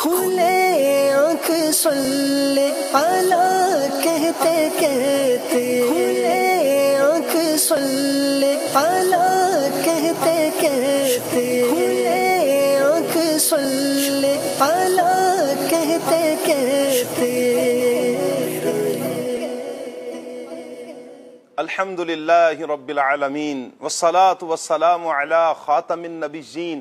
کھلے آنکھ صلی علی کہتے کہتے، کھلے آنکھ صلی علی کہتے کہتے، کھلے آنکھ صلی علی کہتے کہتے۔ الحمدللہ رب العالمین والصلاة والسلام علی خاتم النبیین،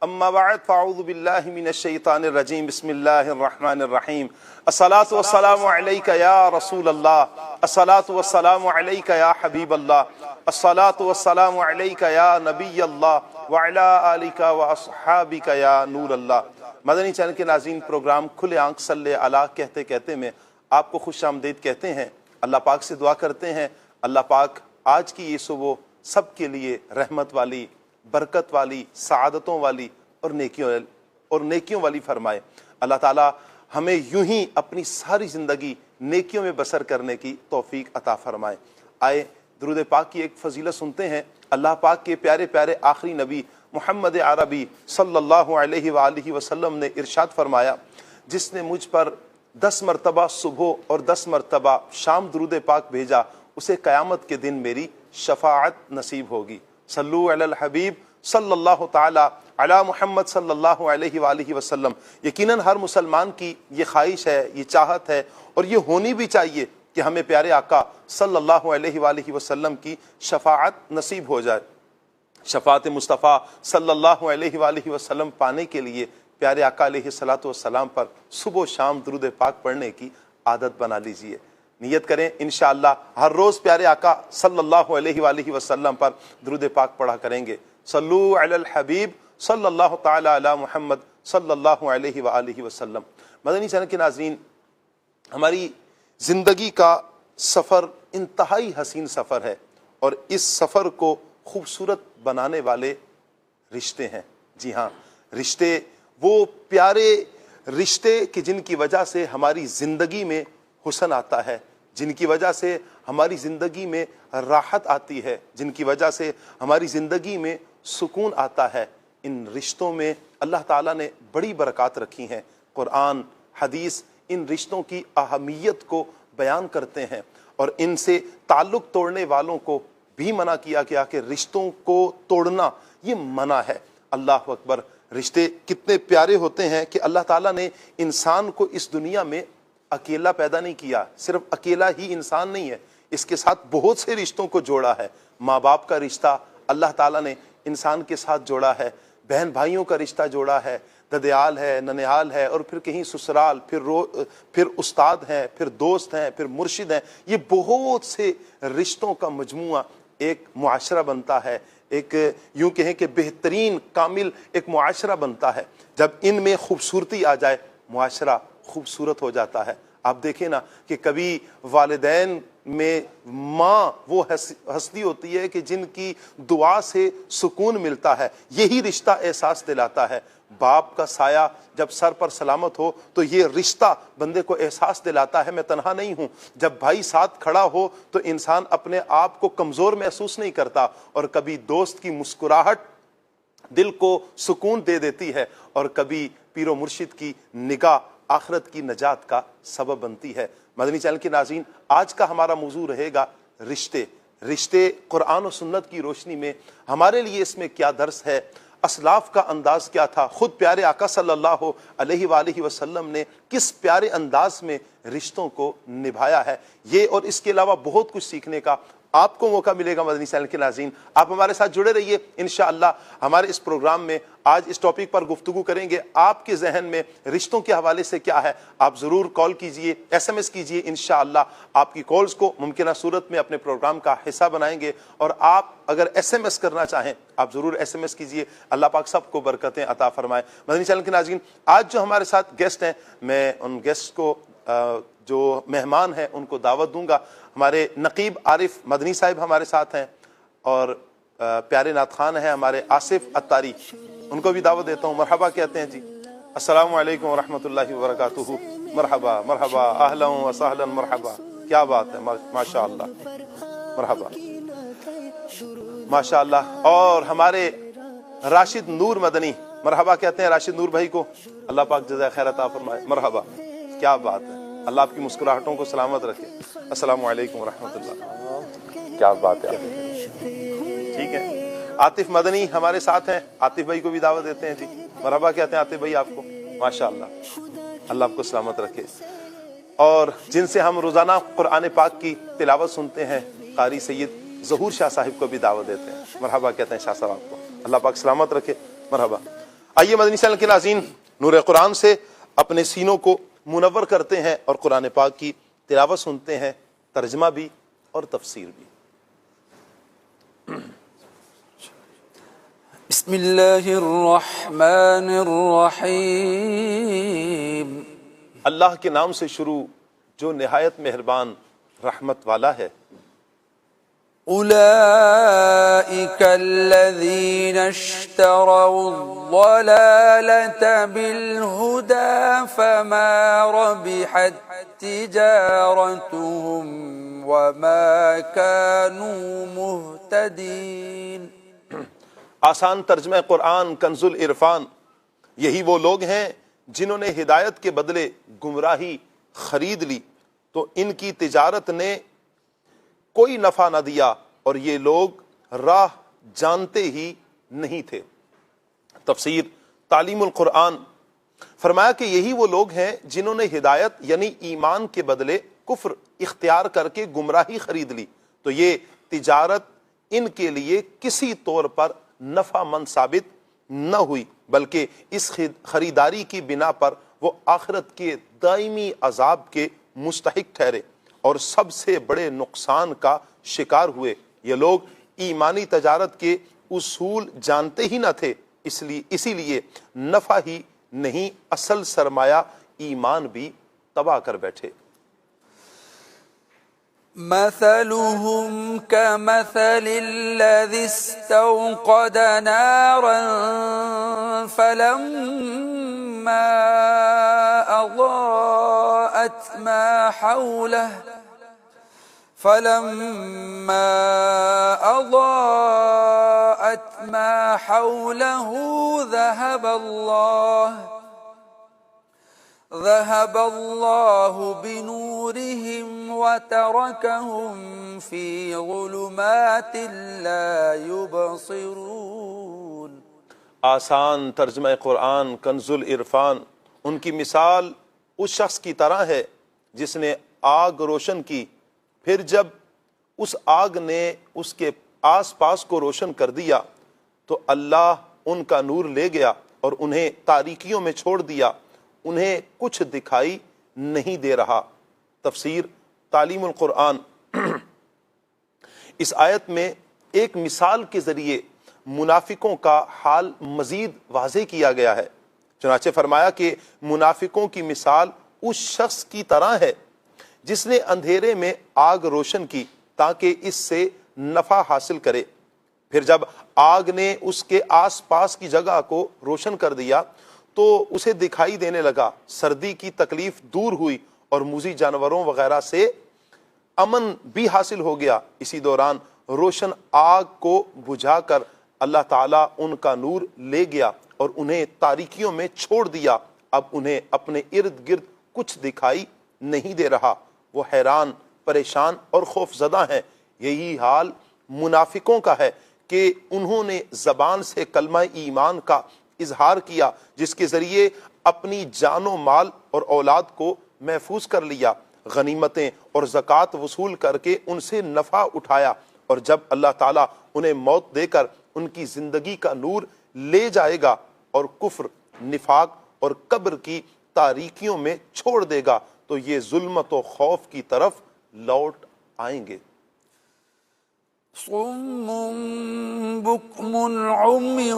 اما بعد فاعوذ باللہ من الشیطان الرجیم، بسم اللہ الرحمن الرحیم۔ الصلاة والسلام علیک یا رسول اللہ، الصلاة والسلام علیک یا حبیب اللہ، الصلاة والسلام علیک یا نبی اللہ وعلی آلک واصحابک یا نور اللہ۔ مدنی چینل کے ناظرین، پروگرام کھلے آنکھ صلی علی کہتے کہتے میں آپ کو خوش آمدید کہتے ہیں۔ اللہ پاک سے دعا کرتے ہیں اللہ پاک آج کی یہ صبح سب کے لیے رحمت والی، برکت والی، سعادتوں والی اور نیکیوں والی فرمائے۔ اللہ تعالی ہمیں یوں ہی اپنی ساری زندگی نیکیوں میں بسر کرنے کی توفیق عطا فرمائے۔ آئے درود پاک کی ایک فضیلت سنتے ہیں۔ اللہ پاک کے پیارے پیارے آخری نبی محمد عربی صلی اللہ علیہ وآلہ وسلم نے ارشاد فرمایا، جس نے مجھ پر 10 مرتبہ صبح اور 10 مرتبہ شام درود پاک بھیجا، اسے قیامت کے دن میری شفاعت نصیب ہوگی۔ صلو علی الحبیب صلی اللہ تعالی علی محمد صلی اللہ علیہ وآلہ وسلم۔ یقیناً ہر مسلمان کی یہ خواہش ہے، یہ چاہت ہے، اور یہ ہونی بھی چاہیے کہ ہمیں پیارے آقا صلی اللہ علیہ وآلہ وسلم کی شفاعت نصیب ہو جائے۔ شفاعت مصطفیٰ صلی اللہ علیہ وآلہ وسلم پانے کے لیے پیارے آقا علیہ الصلوۃ والسلام پر صبح و شام درود پاک پڑھنے کی عادت بنا لیجئے۔ نیت کریں انشاءاللہ ہر روز پیارے آقا صلی اللہ علیہ وآلہ وسلم پر درود پاک پڑھا کریں گے۔ صلو علی الحبیب صلی اللہ تعالی علی محمد صلی اللہ علیہ وآلہ وسلم۔ مدنی چینل کے ناظرین، ہماری زندگی کا سفر انتہائی حسین سفر ہے، اور اس سفر کو خوبصورت بنانے والے رشتے ہیں۔ جی ہاں، رشتے، وہ پیارے رشتے کہ جن کی وجہ سے ہماری زندگی میں حسن آتا ہے، جن کی وجہ سے ہماری زندگی میں راحت آتی ہے، جن کی وجہ سے ہماری زندگی میں سکون آتا ہے۔ ان رشتوں میں اللہ تعالیٰ نے بڑی برکات رکھی ہیں۔ قرآن، حدیث ان رشتوں کی اہمیت کو بیان کرتے ہیں، اور ان سے تعلق توڑنے والوں کو بھی منع کیا گیا کہ رشتوں کو توڑنا یہ منع ہے۔ اللہ اکبر! رشتے کتنے پیارے ہوتے ہیں کہ اللہ تعالیٰ نے انسان کو اس دنیا میں اکیلا پیدا نہیں کیا۔ صرف اکیلا ہی انسان نہیں ہے، اس کے ساتھ بہت سے رشتوں کو جوڑا ہے۔ ماں باپ کا رشتہ اللہ تعالیٰ نے انسان کے ساتھ جوڑا ہے، بہن بھائیوں کا رشتہ جوڑا ہے، ددیال ہے، ننیال ہے، اور پھر کہیں سسرال، پھر استاد ہیں، پھر دوست ہیں، پھر مرشد ہیں۔ یہ بہت سے رشتوں کا مجموعہ ایک معاشرہ بنتا ہے، ایک یوں کہیں کہ بہترین کامل ایک معاشرہ بنتا ہے۔ جب ان میں خوبصورتی آ جائے، معاشرہ خوبصورت ہو جاتا ہے۔ آپ دیکھیں نا کہ کبھی والدین میں ماں وہ ہستی ہوتی ہے کہ جن کی دعا سے سکون ملتا ہے، یہی رشتہ احساس دلاتا ہے۔ باپ کا سایہ جب سر پر سلامت ہو تو یہ رشتہ بندے کو احساس دلاتا ہے میں تنہا نہیں ہوں۔ جب بھائی ساتھ کھڑا ہو تو انسان اپنے آپ کو کمزور محسوس نہیں کرتا، اور کبھی دوست کی مسکراہٹ دل کو سکون دے دیتی ہے، اور کبھی پیر و مرشد کی نگاہ آخرت کی نجات کا سبب بنتی ہے۔ مدنی چینل کے ناظرین، آج کا ہمارا موضوع رہے گا رشتے قرآن و سنت کی روشنی میں ہمارے لیے اس میں کیا درس ہے، اسلاف کا انداز کیا تھا، خود پیارے آقا صلی اللہ علیہ وآلہ وسلم نے کس پیارے انداز میں رشتوں کو نبھایا ہے۔ یہ اور اس کے علاوہ بہت کچھ سیکھنے کا آپ کو موقع ملے گا۔ مدنی چینل کے ناظرین، آپ ہمارے ساتھ جڑے رہیے۔ انشاءاللہ ہمارے اس پروگرام میں آج اس ٹاپک پر گفتگو کریں گے۔ آپ کے ذہن میں رشتوں کے حوالے سے کیا ہے، آپ ضرور کال کیجئے، ایس ایم ایس کیجئے۔ انشاءاللہ آپ کی کالز کو ممکنہ صورت میں اپنے پروگرام کا حصہ بنائیں گے، اور آپ اگر ایس ایم ایس کرنا چاہیں آپ ضرور ایس ایم ایس کیجئے۔ اللہ پاک سب کو برکتیں عطا فرمائے۔ مدنی چینل کے ناظرین، آج جو ہمارے ساتھ گیسٹ ہیں، میں ان گیسٹ کو جو مہمان ہیں ان کو دعوت دوں گا۔ ہمارے نقیب عارف مدنی صاحب ہمارے ساتھ ہیں، اور پیارے نعت خوان ہیں ہمارے آصف عطاری، ان کو بھی دعوت دیتا ہوں۔ مرحبا کہتے ہیں جی۔ السلام علیکم ورحمۃ اللہ وبرکاتہ۔ مرحبا مرحبا، اہلا و سہلا، مرحبا، کیا بات ہے، ماشاء اللہ، مرحبا ماشاء اللہ۔ اور ہمارے راشد نور مدنی مرحبا کہتے ہیں راشد نور بھائی کو، اللہ پاک جزائے خیر عطا فرمائے، مرحبا، کیا بات ہے، اللہ آپ کی مسکراہٹوں کو سلامت رکھے۔ السلام علیکم ورحمۃ اللہ، کیا بات ہے، ٹھیک ہے۔ عاطف مدنی ہمارے ساتھ ہیں، عاطف بھائی کو بھی دعوت دیتے ہیں جی، مرحبا کہتے ہیں عاطف بھائی آپ کو، ماشاءاللہ، اللہ آپ کو سلامت رکھے۔ اور جن سے ہم روزانہ قرآن پاک کی تلاوت سنتے ہیں، قاری سید ظہور شاہ صاحب کو بھی دعوت دیتے ہیں، مرحبا کہتے ہیں شاہ صاحب آپ کو، اللہ پاک سلامت رکھے، مرحبا۔ آئیے مدنی چینل کے ناظرین، نور قرآن سے اپنے سینوں کو منور کرتے ہیں اور قرآن پاک کی تلاوت سنتے ہیں، ترجمہ بھی اور تفسیر بھی۔ بسم اللہ الرحمن الرحیم۔ اللہ کے نام سے شروع جو نہایت مہربان رحمت والا ہے۔ اولئک الذین اشتروا الضلالة بالہدى فما ربحت تجارتهم وما كانوا مہتدین۔ آسان ترجمہ قرآن کنز العرفان، یہی وہ لوگ ہیں جنہوں نے ہدایت کے بدلے گمراہی خرید لی تو ان کی تجارت نے کوئی نفع نہ دیا اور یہ لوگ راہ جانتے ہی نہیں تھے۔ تفسیر تعلیم القرآن، فرمایا کہ یہی وہ لوگ ہیں جنہوں نے ہدایت یعنی ایمان کے بدلے کفر اختیار کر کے گمراہی خرید لی تو یہ تجارت ان کے لیے کسی طور پر نفع مند ثابت نہ ہوئی، بلکہ اس خریداری کی بنا پر وہ آخرت کے دائمی عذاب کے مستحق ٹھہرے اور سب سے بڑے نقصان کا شکار ہوئے۔ یہ لوگ ایمانی تجارت کے اصول جانتے ہی نہ تھے، اسی لیے نفع ہی نہیں اصل سرمایہ ایمان بھی تباہ کر بیٹھے۔ مثلهم كمثل الذي استوقد نارا فلما أضاءت ما حوله ذهب الله بنورهم وتركهم في ظلمات لا يبصرون۔ آسان ترجمہ قرآن کنز العرفان، ان کی مثال اس شخص کی طرح ہے جس نے آگ روشن کی، پھر جب اس آگ نے اس کے آس پاس کو روشن کر دیا تو اللہ ان کا نور لے گیا اور انہیں تاریکیوں میں چھوڑ دیا، انہیں کچھ دکھائی نہیں دے رہا۔ تفسیر تعلیم القرآن، اس آیت میں ایک مثال کے ذریعے منافقوں کا حال مزید واضح کیا گیا ہے۔ چنانچہ فرمایا کہ منافقوں کی مثال اس شخص کی طرح ہے جس نے اندھیرے میں آگ روشن کی تاکہ اس سے نفع حاصل کرے، پھر جب آگ نے اس کے آس پاس کی جگہ کو روشن کر دیا تو اسے دکھائی دینے لگا، سردی کی تکلیف دور ہوئی اور موذی جانوروں وغیرہ سے امن بھی حاصل ہو گیا۔ اسی دوران روشن آگ کو بجھا کر اللہ تعالیٰ ان کا نور لے گیا اور انہیں تاریکیوں میں چھوڑ دیا، اب انہیں اپنے ارد گرد کچھ دکھائی نہیں دے رہا، وہ حیران، پریشان اور خوف زدہ ہیں۔ یہی حال منافقوں کا ہے کہ انہوں نے زبان سے کلمہ ایمان کا اظہار کیا جس کے ذریعے اپنی جان و مال اور اولاد کو محفوظ کر لیا، غنیمتیں اور زکوٰۃ وصول کر کے ان سے نفع اٹھایا، اور جب اللہ تعالیٰ انہیں موت دے کر ان کی زندگی کا نور لے جائے گا اور کفر، نفاق اور قبر کی تاریکیوں میں چھوڑ دے گا تو یہ ظلمت و خوف کی طرف لوٹ آئیں گے۔ صم بكم عمي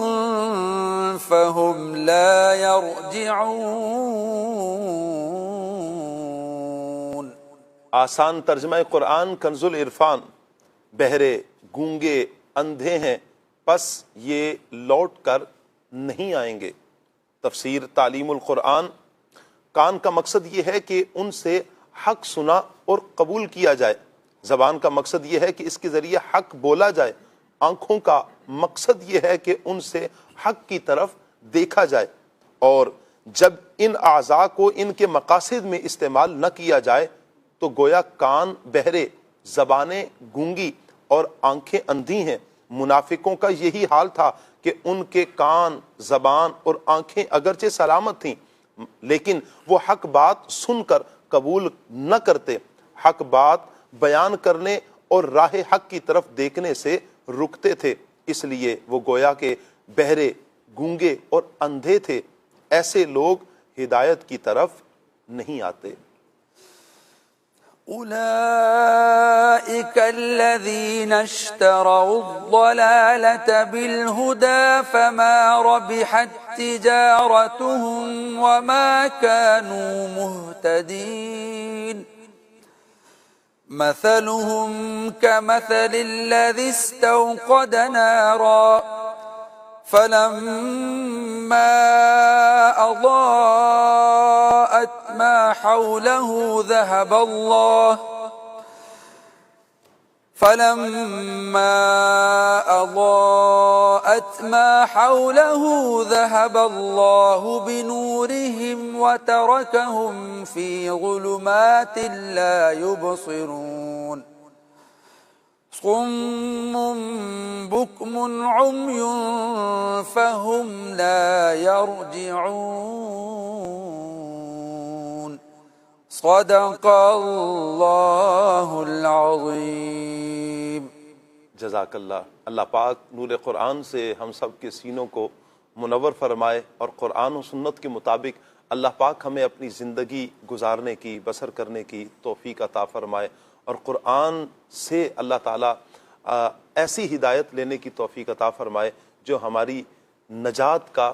فهم لا يرجعون۔ آسان ترجمہ قرآن کنز العرفان، بہرے، گونگے، اندھے ہیں پس یہ لوٹ کر نہیں آئیں گے۔ تفسیر تعلیم القرآن، کان کا مقصد یہ ہے کہ ان سے حق سنا اور قبول کیا جائے، زبان کا مقصد یہ ہے کہ اس کے ذریعے حق بولا جائے، آنکھوں کا مقصد یہ ہے کہ ان سے حق کی طرف دیکھا جائے اور جب ان اعضاء کو ان کے مقاصد میں استعمال نہ کیا جائے تو گویا کان بہرے، زبانیں گونگی اور آنکھیں اندھی ہیں۔ منافقوں کا یہی حال تھا کہ ان کے کان، زبان اور آنکھیں اگرچہ سلامت تھیں لیکن وہ حق بات سن کر قبول نہ کرتے، حق بات بیان کرنے اور راہ حق کی طرف دیکھنے سے رکتے تھے، اس لیے وہ گویا کہ بہرے، گونگے اور اندھے تھے۔ ایسے لوگ ہدایت کی طرف نہیں آتے۔ أولئك الذين اشتروا الضلالة بالهدى فما ربحت تجارتهم وما كانوا مهتدين مثلهم كمثل الذي استوقد نارا فلما أضاءت ما حوله ذهب الله بنورهم وتركهم في ظلمات لا يبصرون صم بكم عمي فهم لا يرجعون صدق اللہ العظیم۔ جزاک اللہ۔ اللہ پاک نور قرآن سے ہم سب کے سینوں کو منور فرمائے اور قرآن و سنت کے مطابق اللہ پاک ہمیں اپنی زندگی گزارنے کی، بسر کرنے کی توفیق عطا فرمائے اور قرآن سے اللہ تعالیٰ ایسی ہدایت لینے کی توفیق عطا فرمائے جو ہماری نجات کا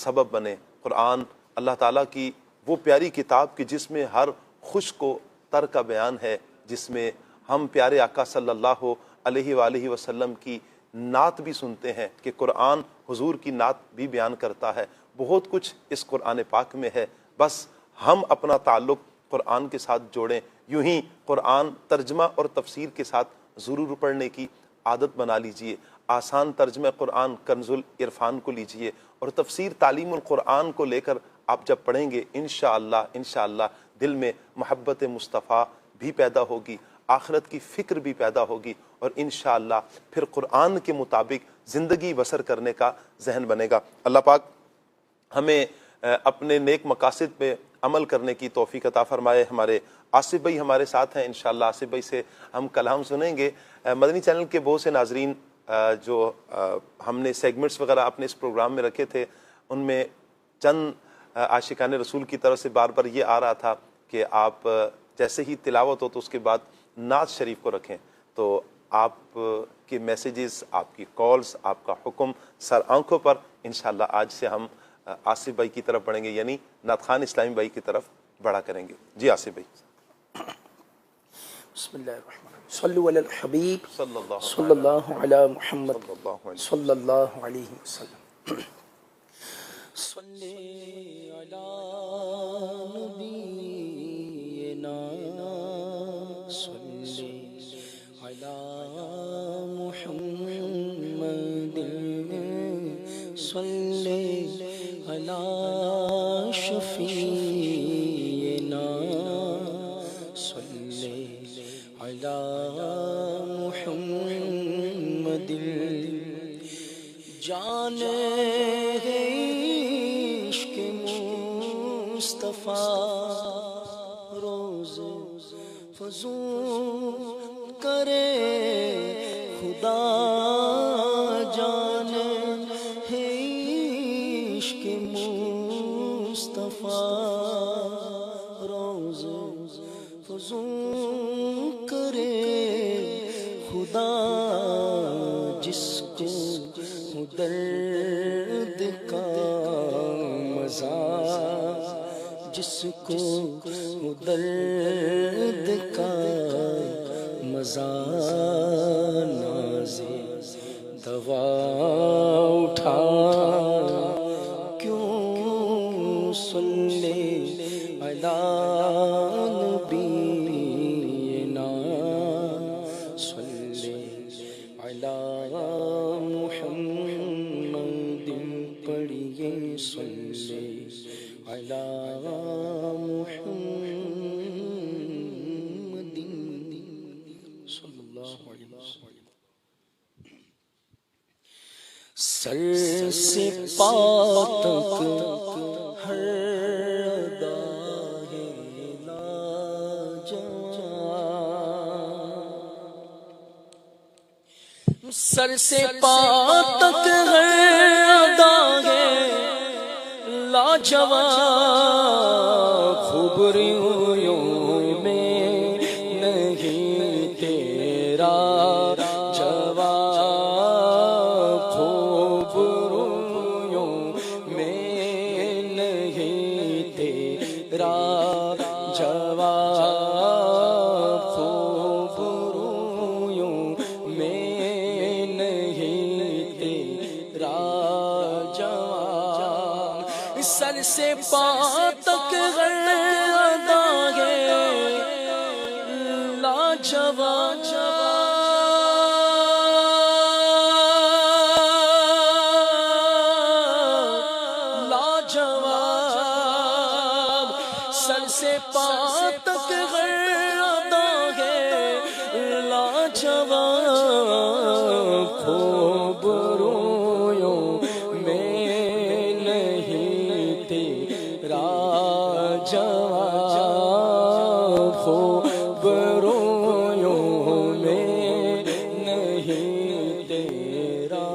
سبب بنے۔ قرآن اللہ تعالیٰ کی وہ پیاری کتاب کی جس میں ہر خشک و تر کا بیان ہے، جس میں ہم پیارے آقا صلی اللہ علیہ وآلہ وسلم کی نعت بھی سنتے ہیں کہ قرآن حضور کی نعت بھی بیان کرتا ہے۔ بہت کچھ اس قرآن پاک میں ہے، بس ہم اپنا تعلق قرآن کے ساتھ جوڑیں۔ یوں ہی قرآن ترجمہ اور تفسیر کے ساتھ ضرور پڑھنے کی عادت بنا لیجئے۔ آسان ترجمہ قرآن کنز العرفان کو لیجئے اور تفسیر تعلیم القرآن کو لے کر آپ جب پڑھیں گے انشاءاللہ دل میں محبت مصطفیٰ بھی پیدا ہوگی، آخرت کی فکر بھی پیدا ہوگی اور انشاءاللہ پھر قرآن کے مطابق زندگی بسر کرنے کا ذہن بنے گا۔ اللہ پاک ہمیں اپنے نیک مقاصد پہ عمل کرنے کی توفیق عطا فرمائے۔ ہمارے آصف بھائی ہمارے ساتھ ہیں، انشاءاللہ آصف بھائی سے ہم کلام سنیں گے۔ مدنی چینل کے بہت سے ناظرین جو ہم نے سیگمنٹس وغیرہ اپنے اس پروگرام میں رکھے تھے، ان میں چند عاشقان رسول کی طرف سے بار بار یہ آ رہا تھا کہ آپ جیسے ہی تلاوت ہو تو اس کے بعد نعت شریف کو رکھیں، تو آپ کے میسیجز، آپ کی کالز، آپ کا حکم سر آنکھوں پر انشاءاللہ آج سے ہم آصف بھائی کی طرف بڑھیں گے، یعنی نعت خوان اسلامی بھائی کی طرف بڑھا کریں گے۔ جی آصف بھائی۔ بسم اللہ الرحمن الرحیم، صلو علی الحبیب صلی اللہ علی محمد صلی اللہ علیہ وسلم۔ صلی علی نبینا صلی علی محمد صلی علی شفیعنا صلی علی محمد جان عشق مصطفیٰ روز فزوں کرے خدا جان عشق مصطفیٰ روز فزوں کرے خدا جس کو درد کا مزہ، جس کو درد کا مزہ ناز دوا اٹھا کیوں صلی علی نبینا صلی علی محمد پڑھیے علی محمد صلی اللہ علیہ وسلم. سر سے پا تک ہر ادا ہے لاجواب. سر سے پا تک ہر ادا ہے لاجواب. خوبریوں میں نہیں تیرا جواب. خوبریوں میں نہیں تیرا جواب. خوبریوں میں نہیں تیرا جواب. سر سے پا تک غیر ادا ہے لاجواب. لاجواب. سر سے پا تک غیر ادا ہے لاجواب. خوبرویوں میں نہیں تیرا جواب. خوبرویوں میں نہیں تیرا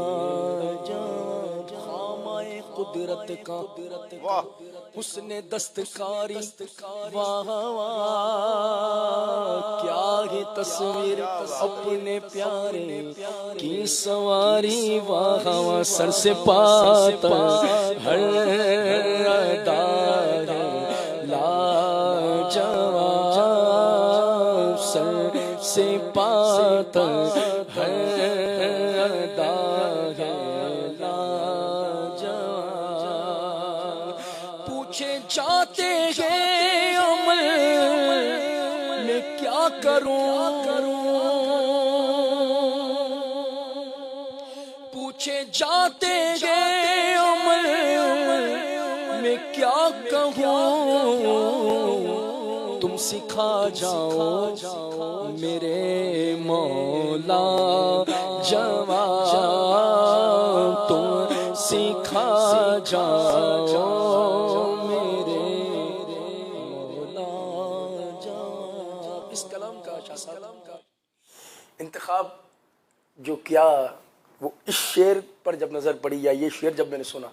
جواب. خامۂ قدرت کا حسن دستکاری واہ واہ. کیا ہے تصویر اپنے پیارے کی سواری واہ واہ. سر سے پا تک ہر ادا ہے لاجواب. سر سے پا تک ہر ادا ہے لاجواب. پوچھے جاتے ہیں عمل میں کیا کروں. پوچھے جاتے ہیں عمل میں کیا کہوں. تم سکھا جاؤ میرے مولا جواب. تم سکھا جاؤ میرے مولا جواب. اس کلام کا انتخاب جو کیا وہ اس شعر پر جب نظر پڑی یا یہ شعر جب میں نے سنا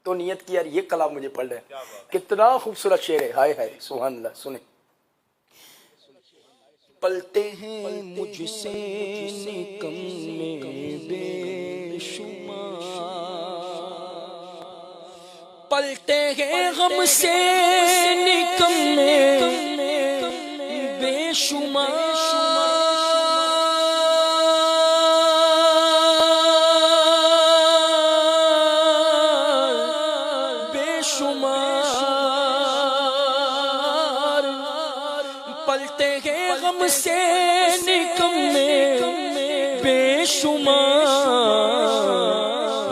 تو نیت کی یار یہ کلام مجھے پڑھ رہے ہیں. کتنا خوبصورت شعر ہے. ہائے ہائے سبحان اللہ. سنیں. پلتے ہیں مجھ سے نکمے بے شمار. پلتے ہیں غم سے نکمے بے شمار. پلتے ہیں غم سے نکمے بے شمار.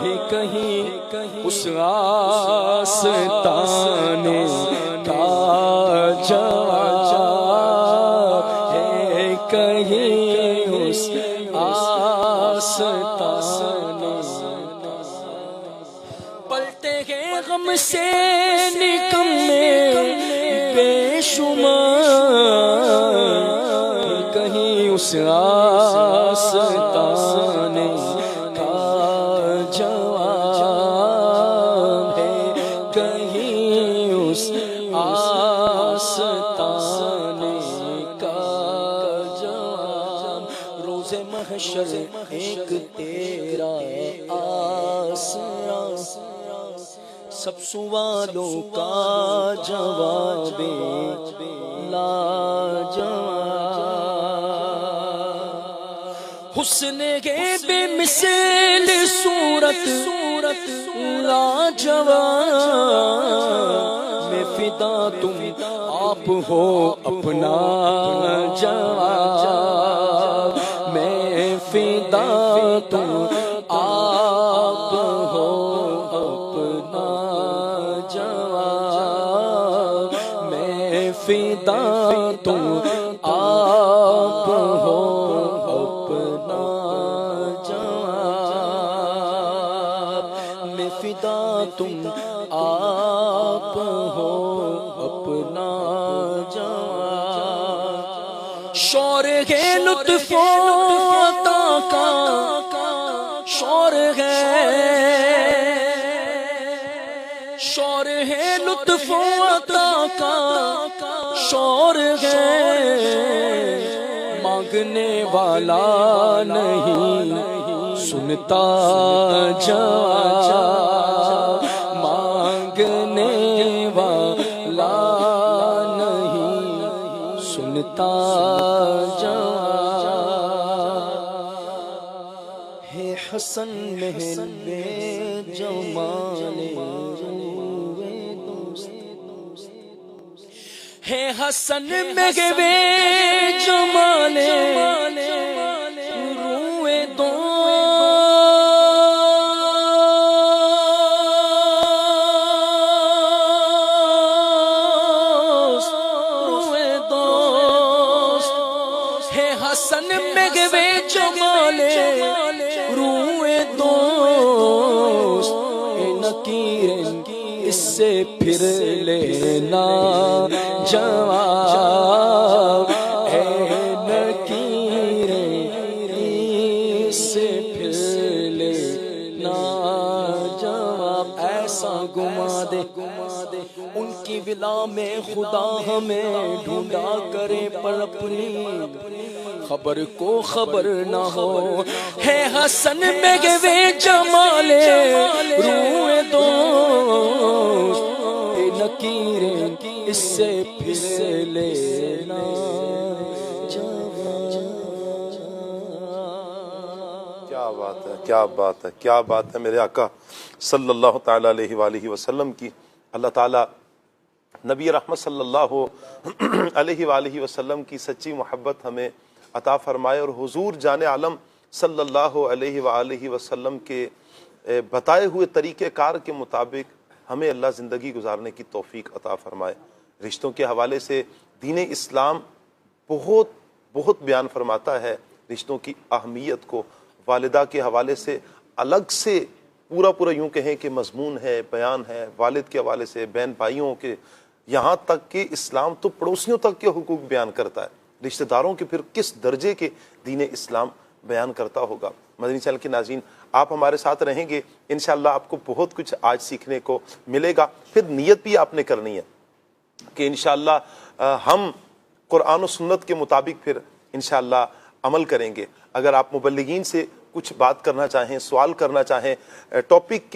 ہے کہیں اس آستانے کا جواب. ہے کہیں اس آستانے. پلتے ہیں غم سے نکمے بے شمار. کہیں اس آستانے کا جواب ہے. کہیں اس آستانے کا جواب. روز محشر ایک تیرا آسرا. سب سوالوں کا جواب لاجواب. حسن ہے بے مثل صورت لاجواب. میں فدا تم آپ ہو اپنا جواب. میں فدا تم آپ ہو اپنا جواب. فدا تم آپ ہو اپنا جواب، میں فدا تم آپ ہو اپنا جواب، شور ہے لطف و عطا کا شور ہے، شور ہے لطف و عطا کا شور ہے، مانگنے والا نہیں سنتا جواب، مانگنے والا نہیں سنتا جواب، ہے حسن محل جمال ہے حسن مغوے جمال روئے دوست، روئے دوست، ہے حسن مغوے جمال روئے دوست، اے نکیرن اس سے پھر لینا جواب، اے نکیر اس سے پھر لینا جواب، ایسا گما دے ان کی ولا میں خدا ہمیں ڈھونڈا کرے پر اپنی خبر کو خبر نہ ہو، ہے حسن مغوے جمال روئے دوست، اے نکیریں اس سے پھر لینا جواب۔ کیا بات ہے، کیا بات ہے، کیا بات ہے میرے آقا صلی اللہ تعالیٰ علیہ وآلہ وسلم کی۔ اللہ تعالیٰ نبی رحمت صلی اللہ علیہ وآلہ وسلم کی سچی محبت ہمیں عطا فرمائے، اور حضور جان عالم صلی اللہ علیہ وآلہ وسلم کے بتائے ہوئے طریقہ کار کے مطابق ہمیں اللہ زندگی گزارنے کی توفیق عطا فرمائے۔ رشتوں کے حوالے سے دین اسلام بہت بہت بیان فرماتا ہے رشتوں کی اہمیت کو، والدہ کے حوالے سے الگ سے پورا یوں کہیں کہ مضمون ہے، بیان ہے، والد کے حوالے سے، بہن بھائیوں کے، یہاں تک کہ اسلام تو پڑوسیوں تک کے حقوق بیان کرتا ہے، رشتہ داروں کے پھر کس درجے کے دین اسلام بیان کرتا ہوگا۔ مدنی چینل کے ناظرین، آپ ہمارے ساتھ رہیں گے، انشاءاللہ آپ کو بہت کچھ آج سیکھنے کو ملے گا۔ پھر نیت بھی آپ نے کرنی ہے کہ انشاءاللہ ہم قرآن و سنت کے مطابق پھر انشاءاللہ عمل کریں گے۔ اگر آپ مبلغین سے کچھ بات کرنا چاہیں، سوال کرنا چاہیں، ٹاپک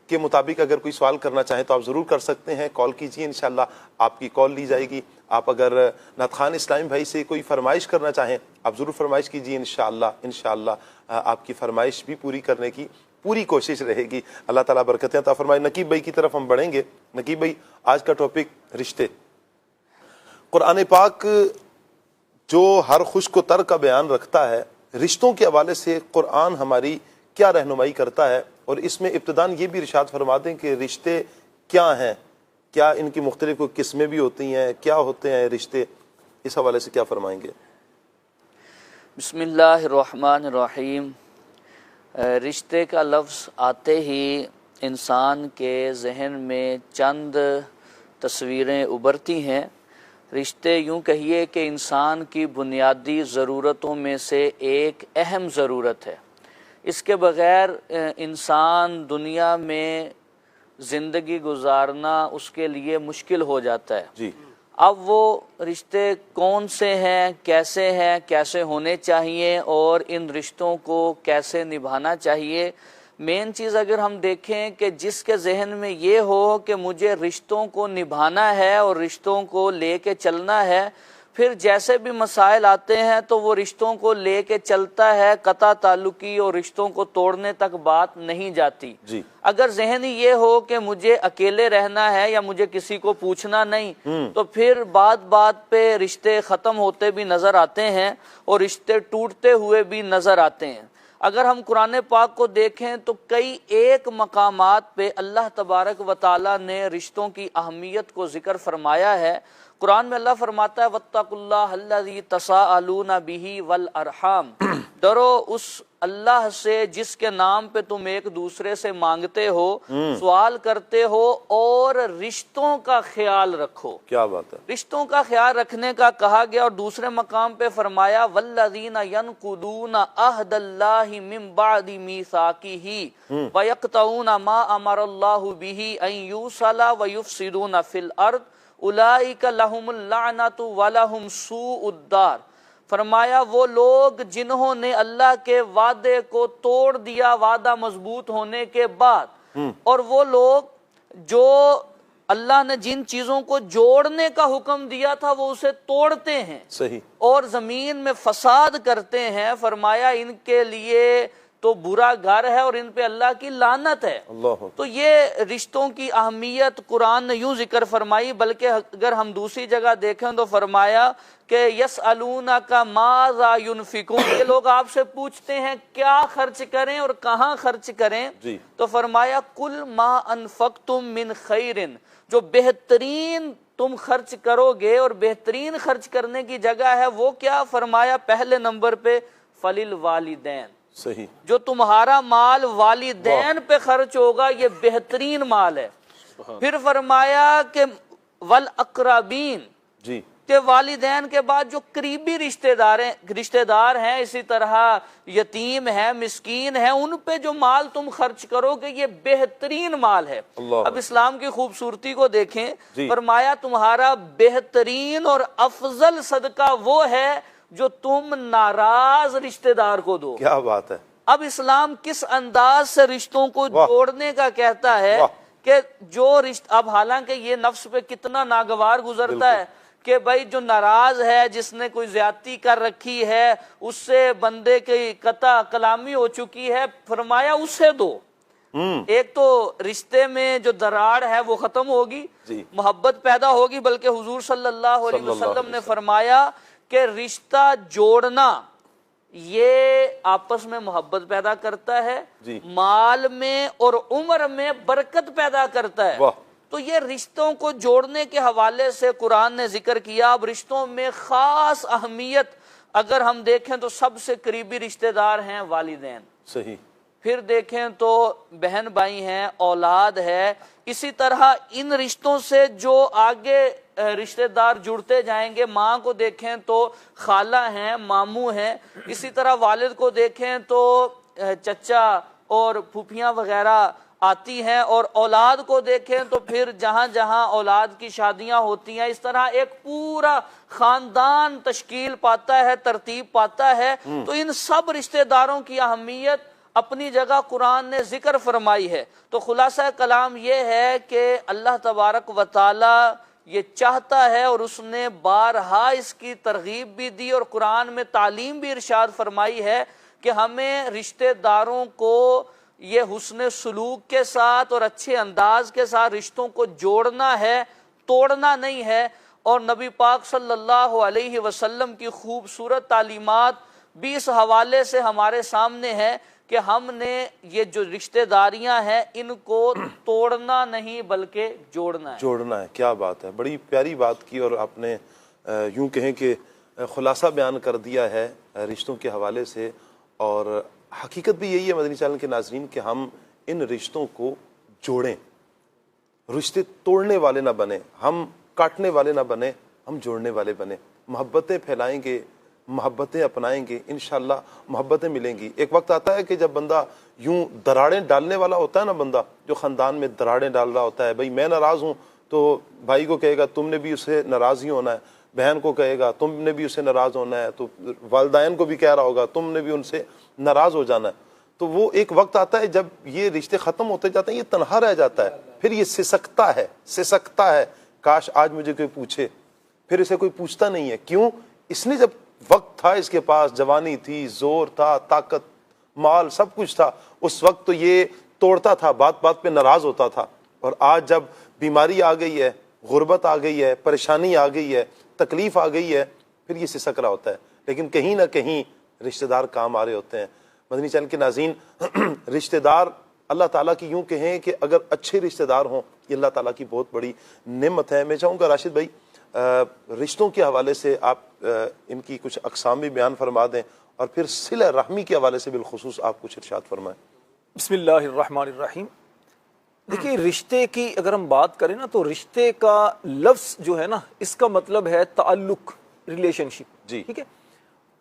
کے مطابق اگر کوئی سوال کرنا چاہیں تو آپ ضرور کر سکتے ہیں، کال کیجئے، انشاءاللہ آپ کی کال لی جائے گی۔ آپ اگر نعت خوان اسلامی بھائی سے کوئی فرمائش کرنا چاہیں آپ ضرور فرمائش کیجئے، انشاءاللہ آپ کی فرمائش بھی پوری کرنے کی پوری کوشش رہے گی۔ اللہ تعالیٰ برکتیں عطا فرمائے۔ نقیب بھائی کی طرف ہم بڑھیں گے۔ نقیب بھائی، آج کا ٹاپک رشتے۔ قرآن پاک جو ہر خوش کو تر کا بیان رکھتا ہے، رشتوں کے حوالے سے قرآن ہماری کیا رہنمائی کرتا ہے، اور اس میں ابتداً یہ بھی ارشاد فرما دیں کہ رشتے کیا ہیں، کیا ان کی مختلف قسمیں بھی ہوتی ہیں، کیا ہوتے ہیں رشتے، اس حوالے سے کیا فرمائیں گے؟ بسم اللہ الرحمن الرحیم۔ رشتے کا لفظ آتے ہی انسان کے ذہن میں چند تصویریں ابھرتی ہیں۔ رشتے یوں کہیے کہ انسان کی بنیادی ضرورتوں میں سے ایک اہم ضرورت ہے۔ اس کے بغیر انسان دنیا میں زندگی گزارنا اس کے لیے مشکل ہو جاتا ہے۔ جی۔ اب وہ رشتے کون سے ہیں، کیسے ہونے چاہیے، اور ان رشتوں کو کیسے نبھانا چاہیے۔ مین چیز اگر ہم دیکھیں کہ جس کے ذہن میں یہ ہو کہ مجھے رشتوں کو نبھانا ہے اور رشتوں کو لے کے چلنا ہے، پھر جیسے بھی مسائل آتے ہیں تو وہ رشتوں کو لے کے چلتا ہے، قطع تعلقی اور رشتوں کو توڑنے تک بات نہیں جاتی۔ جی۔ اگر ذہن یہ ہو کہ مجھے اکیلے رہنا ہے یا مجھے کسی کو پوچھنا نہیں، تو پھر بات پہ رشتے ختم ہوتے بھی نظر آتے ہیں اور رشتے ٹوٹتے ہوئے بھی نظر آتے ہیں۔ اگر ہم قرآن پاک کو دیکھیں تو کئی ایک مقامات پہ اللہ تبارک و تعالیٰ نے رشتوں کی اہمیت کو ذکر فرمایا ہے۔ قرآن میں اللہ فرماتا ہے وَاتَّقُوا اللَّهَ الَّذِي تَسَاءَلُونَ بِهِ وَالْأَرْحَامَ، ڈرو اس اللہ سے جس کے نام پہ تم ایک دوسرے سے مانگتے ہو، سوال کرتے ہو، اور رشتوں کا خیال رکھو۔ کیا بات ہے، رشتوں کا خیال رکھنے کا کہا گیا، اور دوسرے مقام پہ فرمایا وَالَّذِينَ يَنْقُضُونَ عَهْدَ اللَّهِ مِنْ بَعْدِ مِيثَاقِهِ وَيَقْطَعُونَ مَا أَمَرَ اللَّهُ بِهِ أَنْ يُوصَلَ وَيُفْسِدُونَ فِي الْأَرْضِ اولئک لہم اللعنۃ ولہم سوء الدار۔ فرمایا وہ لوگ جنہوں نے اللہ کے وعدے کو توڑ دیا وعدہ مضبوط ہونے کے بعد، اور وہ لوگ جو اللہ نے جن چیزوں کو جوڑنے کا حکم دیا تھا وہ اسے توڑتے ہیں، صحیح، اور زمین میں فساد کرتے ہیں، فرمایا ان کے لیے تو برا گھر ہے اور ان پہ اللہ کی لعنت ہے۔ اللہ، تو یہ رشتوں کی اہمیت قرآن نے یوں ذکر فرمائی، بلکہ اگر ہم دوسری جگہ دیکھیں تو فرمایا کہ یسألونک ماذا ینفقون، یہ لوگ آپ سے پوچھتے ہیں کیا خرچ کریں اور کہاں خرچ کریں، جی، تو فرمایا کل ما انفقتم من خیر، جو بہترین تم خرچ کرو گے اور بہترین خرچ کرنے کی جگہ ہے وہ کیا، فرمایا پہلے نمبر پہ فللوالدین، صحیح، جو تمہارا مال والدین پہ خرچ ہوگا یہ بہترین مال ہے۔ پھر فرمایا کہ والاقربین، جی، کہ والدین کے بعد جو قریبی رشتہ دار ہیں، اسی طرح یتیم ہیں، مسکین ہیں، ان پہ جو مال تم خرچ کرو گے یہ بہترین مال ہے۔ اب اسلام کی خوبصورتی کو دیکھیں، فرمایا تمہارا بہترین اور افضل صدقہ وہ ہے جو تم ناراض رشتہ دار کو دو۔ کیا بات ہے، اب اسلام کس انداز سے رشتوں کو جوڑنے کا کہتا ہے کہ جو اب حالانکہ یہ نفس پہ کتنا ناگوار گزرتا ہے کہ بھائی جو ناراض ہے، جس نے کوئی زیادتی کر رکھی ہے، اس سے بندے کی قطع کلامی ہو چکی ہے، فرمایا اسے دو۔ ایک تو رشتے میں جو دراڑ ہے وہ ختم ہوگی، محبت پیدا ہوگی، بلکہ حضور صلی اللہ علیہ وسلم نے فرمایا کہ رشتہ جوڑنا یہ آپس میں محبت پیدا کرتا ہے، مال میں اور عمر میں برکت پیدا کرتا ہے۔ تو یہ رشتوں کو جوڑنے کے حوالے سے قرآن نے ذکر کیا۔ اب رشتوں میں خاص اہمیت اگر ہم دیکھیں تو سب سے قریبی رشتہ دار ہیں والدین، صحیح، پھر دیکھیں تو بہن بھائی ہیں، اولاد ہے، اسی طرح ان رشتوں سے جو آگے رشتہ دار جڑتے جائیں گے، ماں کو دیکھیں تو خالہ ہیں، ماموں ہیں، اسی طرح والد کو دیکھیں تو چچا اور پھوپھیاں وغیرہ آتی ہیں، اور اولاد کو دیکھیں تو پھر جہاں جہاں اولاد کی شادیاں ہوتی ہیں، اس طرح ایک پورا خاندان تشکیل پاتا ہے، ترتیب پاتا ہے۔ تو ان سب رشتہ داروں کی اہمیت اپنی جگہ قرآن نے ذکر فرمائی ہے۔ تو خلاصہ کلام یہ ہے کہ اللہ تبارک و تعالی یہ چاہتا ہے، اور اس نے بارہا اس کی ترغیب بھی دی اور قرآن میں تعلیم بھی ارشاد فرمائی ہے کہ ہمیں رشتہ داروں کو یہ حسن سلوک کے ساتھ اور اچھے انداز کے ساتھ رشتوں کو جوڑنا ہے، توڑنا نہیں ہے۔ اور نبی پاک صلی اللہ علیہ وسلم کی خوبصورت تعلیمات بھی اس حوالے سے ہمارے سامنے ہے کہ ہم نے یہ جو رشتہ داریاں ہیں ان کو توڑنا نہیں بلکہ جوڑنا ہے۔ جوڑنا ہے، کیا بات ہے، بڑی پیاری بات کی، اور آپ نے یوں کہیں کہ خلاصہ بیان کر دیا ہے رشتوں کے حوالے سے۔ اور حقیقت بھی یہی ہے مدنی چینل کے ناظرین کہ ہم ان رشتوں کو جوڑیں، رشتے توڑنے والے نہ بنیں، ہم کاٹنے والے نہ بنیں، ہم جوڑنے والے بنیں، محبتیں پھیلائیں گے، محبتیں اپنائیں گے، انشاءاللہ محبتیں ملیں گی۔ ایک وقت آتا ہے کہ جب بندہ یوں دراڑیں ڈالنے والا ہوتا ہے نا، بندہ جو خاندان میں دراڑیں ڈال رہا ہوتا ہے، بھائی میں ناراض ہوں تو بھائی کو کہے گا تم نے بھی اسے ناراض ہی ہونا ہے، بہن کو کہے گا تم نے بھی اسے ناراض ہونا ہے، تو والدین کو بھی کہہ رہا ہوگا تم نے بھی ان سے ناراض ہو جانا ہے۔ تو وہ ایک وقت آتا ہے جب یہ رشتے ختم ہوتے جاتے ہیں، یہ تنہا رہ جاتا ہے، پھر یہ سسکتا ہے، کاش آج مجھے کوئی پوچھے، پھر اسے کوئی پوچھتا نہیں ہے۔ کیوں؟ اس نے جب وقت تھا، اس کے پاس جوانی تھی، زور تھا، طاقت، مال، سب کچھ تھا، اس وقت تو یہ توڑتا تھا، بات بات پہ ناراض ہوتا تھا، اور آج جب بیماری آ گئی ہے، غربت آ گئی ہے، پریشانی آ گئی ہے، تکلیف آ گئی ہے، پھر یہ سسک رہا ہوتا ہے۔ لیکن کہیں نہ کہیں رشتہ دار کام آ رہے ہوتے ہیں۔ مدنی چینل کے ناظرین، رشتہ دار اللہ تعالیٰ کی یوں کہیں کہ اگر اچھے رشتہ دار ہوں یہ اللہ تعالیٰ کی بہت بڑی نعمت ہے۔ میں چاہوں گا راشد بھائی رشتوں کے حوالے سے آپ ان کی کچھ اقسام بھی بیان فرما دیں، اور پھر صلہ رحمی کے حوالے سے بالخصوص آپ کچھ ارشاد فرمائیں۔ بسم اللہ الرحمن الرحیم۔ دیکھیے رشتے کی اگر ہم بات کریں نا تو رشتے کا لفظ جو ہے نا اس کا مطلب ہے تعلق، ریلیشن شپ، جی ٹھیک ہے۔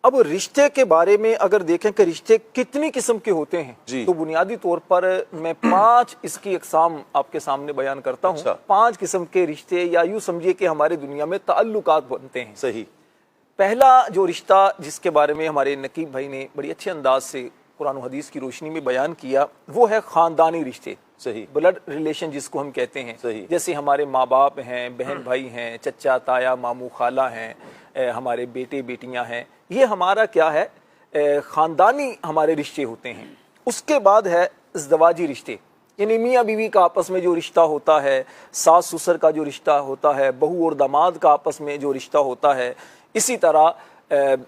اب رشتے کے بارے میں اگر دیکھیں کہ رشتے کتنی قسم کے ہوتے ہیں جی تو بنیادی طور پر میں 5 اس کی اقسام آپ کے سامنے بیان کرتا ہوں۔ اچھا 5 قسم کے رشتے، یا یوں سمجھیے کہ ہمارے دنیا میں تعلقات بنتے ہیں۔ صحیح۔ پہلا جو رشتہ جس کے بارے میں ہمارے نقیب بھائی نے بڑی اچھے انداز سے قرآن و حدیث کی روشنی میں بیان کیا وہ ہے خاندانی رشتے، صحیح، بلڈ ریلیشن جس کو ہم کہتے ہیں۔ صحیح۔ جیسے ہمارے ماں باپ ہیں، بہن بھائی ہیں، چچا تایا ماموں خالہ ہیں، ہمارے بیٹے بیٹیاں ہیں، یہ ہمارا کیا ہے خاندانی ہمارے رشتے ہوتے ہیں۔ اس کے بعد ہے ازدواجی رشتے، یعنی میاں بیوی کا آپس میں جو رشتہ ہوتا ہے، ساس سسر کا جو رشتہ ہوتا ہے، بہو اور داماد کا آپس میں جو رشتہ ہوتا ہے، اسی طرح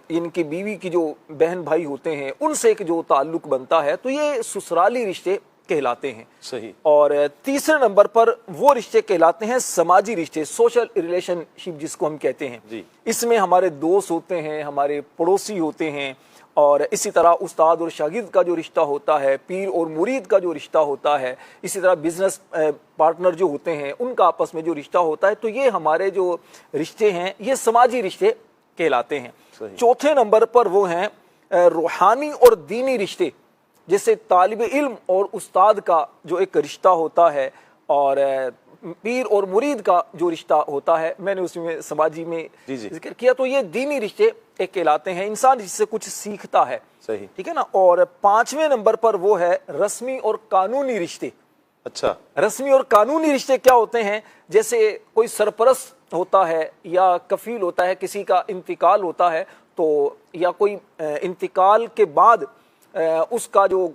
ان کی بیوی کی جو بہن بھائی ہوتے ہیں ان سے ایک جو تعلق بنتا ہے، تو یہ سسرالی رشتے کہلاتے ہیں۔ صحیح۔ اور تیسرے نمبر پر وہ رشتے کہلاتے ہیں سماجی رشتے، سوشل ریلیشن شپ جس کو ہم کہتے ہیں۔ جی۔ اس میں ہمارے دوست ہوتے ہیں، ہمارے پڑوسی ہوتے ہیں، اور اسی طرح استاد اور شاگرد کا جو رشتہ ہوتا ہے، پیر اور مرید کا جو رشتہ ہوتا ہے، اسی طرح بزنس پارٹنر جو ہوتے ہیں ان کا آپس میں جو رشتہ ہوتا ہے، تو یہ ہمارے جو رشتے ہیں یہ سماجی رشتے کہلاتے ہیں۔ چوتھے نمبر پر وہ ہیں روحانی اور دینی رشتے، جیسے طالب علم اور استاد کا جو ایک رشتہ ہوتا ہے، اور پیر اور مرید کا جو رشتہ ہوتا ہے، میں نے اس میں سماجی میں ذکر کیا، تو یہ دینی رشتے ایک کہلاتے ہیں، انسان جس سے کچھ سیکھتا ہے۔ صحیح، ٹھیک ہے نا۔ اور 5ویں نمبر پر وہ ہے رسمی اور قانونی رشتے۔ اچھا، رسمی اور قانونی رشتے کیا ہوتے ہیں؟ جیسے کوئی سرپرست ہوتا ہے یا کفیل ہوتا ہے، کسی کا انتقال ہوتا ہے تو، یا کوئی انتقال کے بعد اس کا جو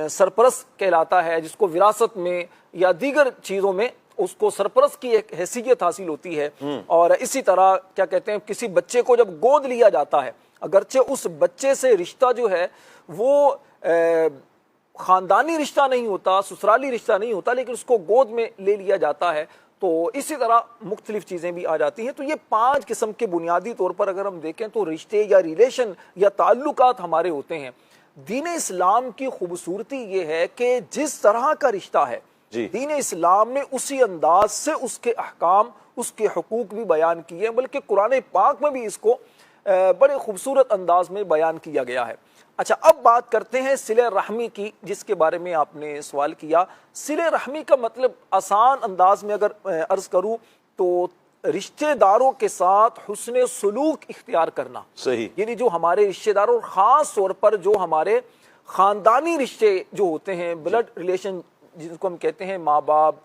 سرپرست کہلاتا ہے، جس کو وراثت میں یا دیگر چیزوں میں اس کو سرپرست کی ایک حیثیت حاصل ہوتی ہے۔ اور اسی طرح کیا کہتے ہیں، کسی بچے کو جب گود لیا جاتا ہے، اگرچہ اس بچے سے رشتہ جو ہے وہ خاندانی رشتہ نہیں ہوتا، سسرالی رشتہ نہیں ہوتا، لیکن اس کو گود میں لے لیا جاتا ہے، تو اسی طرح مختلف چیزیں بھی آ جاتی ہیں۔ تو یہ 5 قسم کے بنیادی طور پر اگر ہم دیکھیں تو رشتے یا ریلیشن یا تعلقات ہمارے ہوتے ہیں۔ دین اسلام کی خوبصورتی یہ ہے کہ جس طرح کا رشتہ ہے دین اسلام نے اسی انداز سے اس کے احکام، اس کے حقوق بھی بیان کیے ہیں، بلکہ قرآن پاک میں بھی اس کو بڑے خوبصورت انداز میں بیان کیا گیا ہے۔ اچھا، اب بات کرتے ہیں صلہ رحمی کی، جس کے بارے میں آپ نے سوال کیا۔ صلہ رحمی کا مطلب آسان انداز میں اگر عرض کروں تو رشتہ داروں کے ساتھ حسن سلوک اختیار کرنا۔ صحیح، یعنی جو ہمارے رشتہ دار، اور خاص طور پر جو ہمارے خاندانی رشتے جو ہوتے ہیں، بلڈ ریلیشن جن کو ہم کہتے ہیں، ماں باپ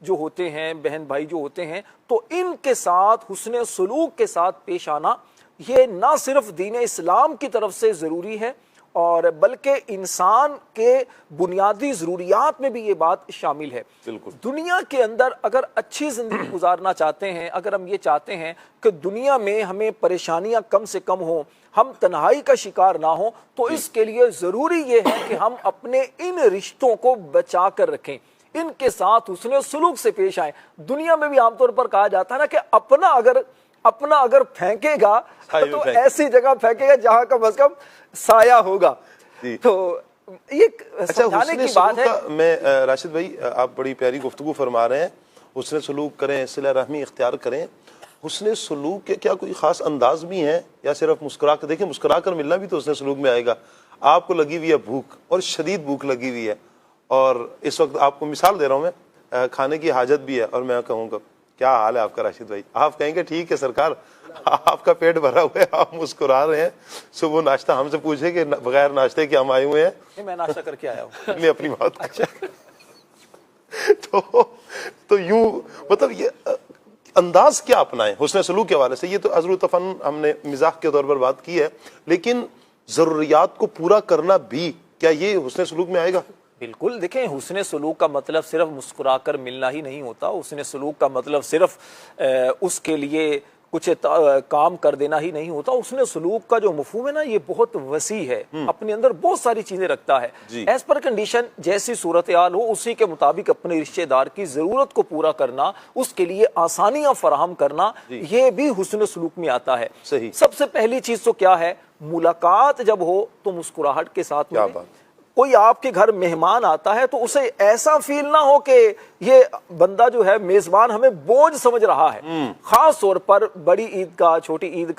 جو ہوتے ہیں، بہن بھائی جو ہوتے ہیں، تو ان کے ساتھ حسن سلوک کے ساتھ پیش آنا، یہ نہ صرف دین اسلام کی طرف سے ضروری ہے، اور بلکہ انسان کے بنیادی ضروریات میں بھی یہ بات شامل ہے۔ بالکل۔ دنیا کے اندر اگر اچھی زندگی گزارنا چاہتے ہیں، اگر ہم یہ چاہتے ہیں کہ دنیا میں ہمیں پریشانیاں کم سے کم ہوں، ہم تنہائی کا شکار نہ ہوں، تو اس کے لیے ضروری یہ ہے کہ ہم اپنے ان رشتوں کو بچا کر رکھیں، ان کے ساتھ حسن سلوک سے پیش آئیں۔ دنیا میں بھی عام طور پر کہا جاتا ہے نا کہ اپنا اگر پھینکے گا تو ایسی جگہ پھینکے گا جہاں کم از کم سایہ ہوگا۔ تو یہ سمجھانے کی بات ہے۔ میں راشد بھائی، آپ بڑی پیاری گفتگو فرما رہے ہیں، حسن سلوک کریں، صلہ رحمی اختیار کریں۔ حسن سلوک کے کیا کوئی خاص انداز بھی ہیں، یا صرف مسکرا کر؟ دیکھیں، مسکرا کر ملنا بھی تو حسن سلوک میں آئے گا۔ آپ کو لگی ہوئی ہے بھوک، اور شدید بھوک لگی ہوئی ہے، اور اس وقت آپ کو مثال دے رہا ہوں میں، کھانے کی حاجت بھی ہے، اور میں کہوں گا کیا حال ہے آپ کا راشد بھائی؟ آپ کہیں گے ٹھیک ہے سرکار، آپ کا پیٹ بھرا ہوا ہے، آپ مسکرا رہے ہیں۔ صبح ناشتہ ہم سے پوچھے کہ بغیر ناشتے کے ہم آئے ہوئے ہیں، میں ناشتہ کر کے آیا ہوں، میں اپنی بات تو یوں مطلب یہ انداز کیا اپنائیں حسن سلوک کے حوالے سے؟ یہ تو عذر و تفن ہم نے مزاح کے طور پر بات کی ہے، لیکن ضروریات کو پورا کرنا بھی کیا یہ حسن سلوک میں آئے گا؟ بالکل۔ دیکھیں، حسن سلوک کا مطلب صرف مسکرا کر ملنا ہی نہیں ہوتا، حسن سلوک کا مطلب صرف اس کے لیے کچھ کام کر دینا ہی نہیں ہوتا. حسن سلوک کا جو مفہوم ہے نا یہ بہت وسیع ہے, اپنے اندر بہت ساری چیزیں رکھتا ہے. ایز پر کنڈیشن جیسی صورتحال ہو اسی کے مطابق اپنے رشتہ دار کی ضرورت کو پورا کرنا, اس کے لیے آسانیاں فراہم کرنا, یہ بھی حسن سلوک میں آتا ہے. سب سے پہلی چیز تو کیا ہے, ملاقات جب ہو تو مسکراہٹ کے ساتھ ملیں. کوئی آپ کے گھر مہمان آتا ہے تو اسے ایسا فیل نہ ہو کہ یہ بندہ جو ہے میزبان ہمیں بوجھ سمجھ رہا ہے. خاص طور پر بڑی عید کا, چھوٹی عید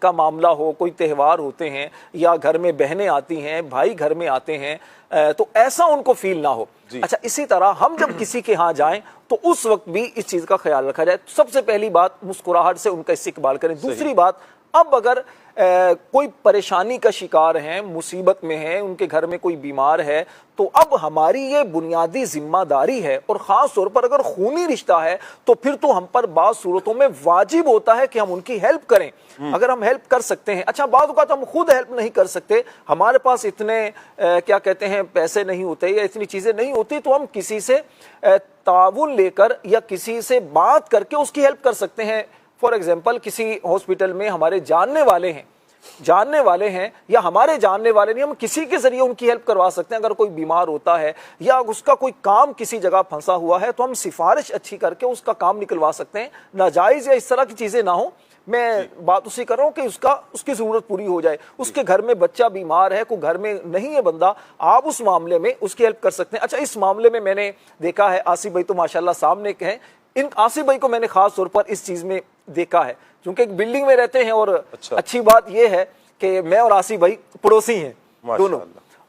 کا معاملہ ہو, کوئی تہوار ہوتے ہیں یا گھر میں بہنیں آتی ہیں, بھائی گھر میں آتے ہیں, تو ایسا ان کو فیل نہ ہو. اچھا, اسی طرح ہم جب کسی کے ہاں جائیں تو اس وقت بھی اس چیز کا خیال رکھا جائے. سب سے پہلی بات مسکراہٹ سے ان کا استقبال کریں. دوسری بات, اب اگر کوئی پریشانی کا شکار ہیں, مصیبت میں ہیں, ان کے گھر میں کوئی بیمار ہے, تو اب ہماری یہ بنیادی ذمہ داری ہے, اور خاص طور پر اگر خونی رشتہ ہے تو پھر تو ہم پر بعض صورتوں میں واجب ہوتا ہے کہ ہم ان کی ہیلپ کریں اگر ہم ہیلپ کر سکتے ہیں. اچھا, بعض اوقات ہم خود ہیلپ نہیں کر سکتے, ہمارے پاس اتنے کیا کہتے ہیں پیسے نہیں ہوتے یا اتنی چیزیں نہیں ہوتی, تو ہم کسی سے تعاون لے کر یا کسی سے بات کر کے اس کی ہیلپ کر سکتے ہیں. فار ایگزامپل, کسی ہاسپٹل میں ہمارے جاننے والے ہیں یا ہمارے جاننے والے نہیں, ہم کسی کے ذریعے ان کی ہیلپ کروا سکتے ہیں. اگر کوئی بیمار ہوتا ہے یا اس کا کوئی کام کسی جگہ پھنسا ہوا ہے تو ہم سفارش اچھی کر کے اس کا کام نکلوا سکتے ہیں. ناجائز یا اس طرح کی چیزیں نہ ہوں, میں بات اسی کر رہا ہوں کہ اس کی ضرورت پوری ہو جائے. اس کے گھر میں بچہ بیمار ہے, کوئی گھر میں نہیں ہے بندہ, آپ اس معاملے میں اس کی ہیلپ کر سکتے ہیں. اچھا, اس معاملے میں نے دیکھا ہے, آصف بھائی تو ماشاءاللہ سامنے ہیں, ان آصف بھائی کو میں نے خاص طور پر اس چیز میں دیکھا ہے, کیونکہ ایک بلڈنگ میں رہتے ہیں, اور اچھی بات یہ ہے کہ میں اور آصف بھائی پڑوسی ہیں دونوں,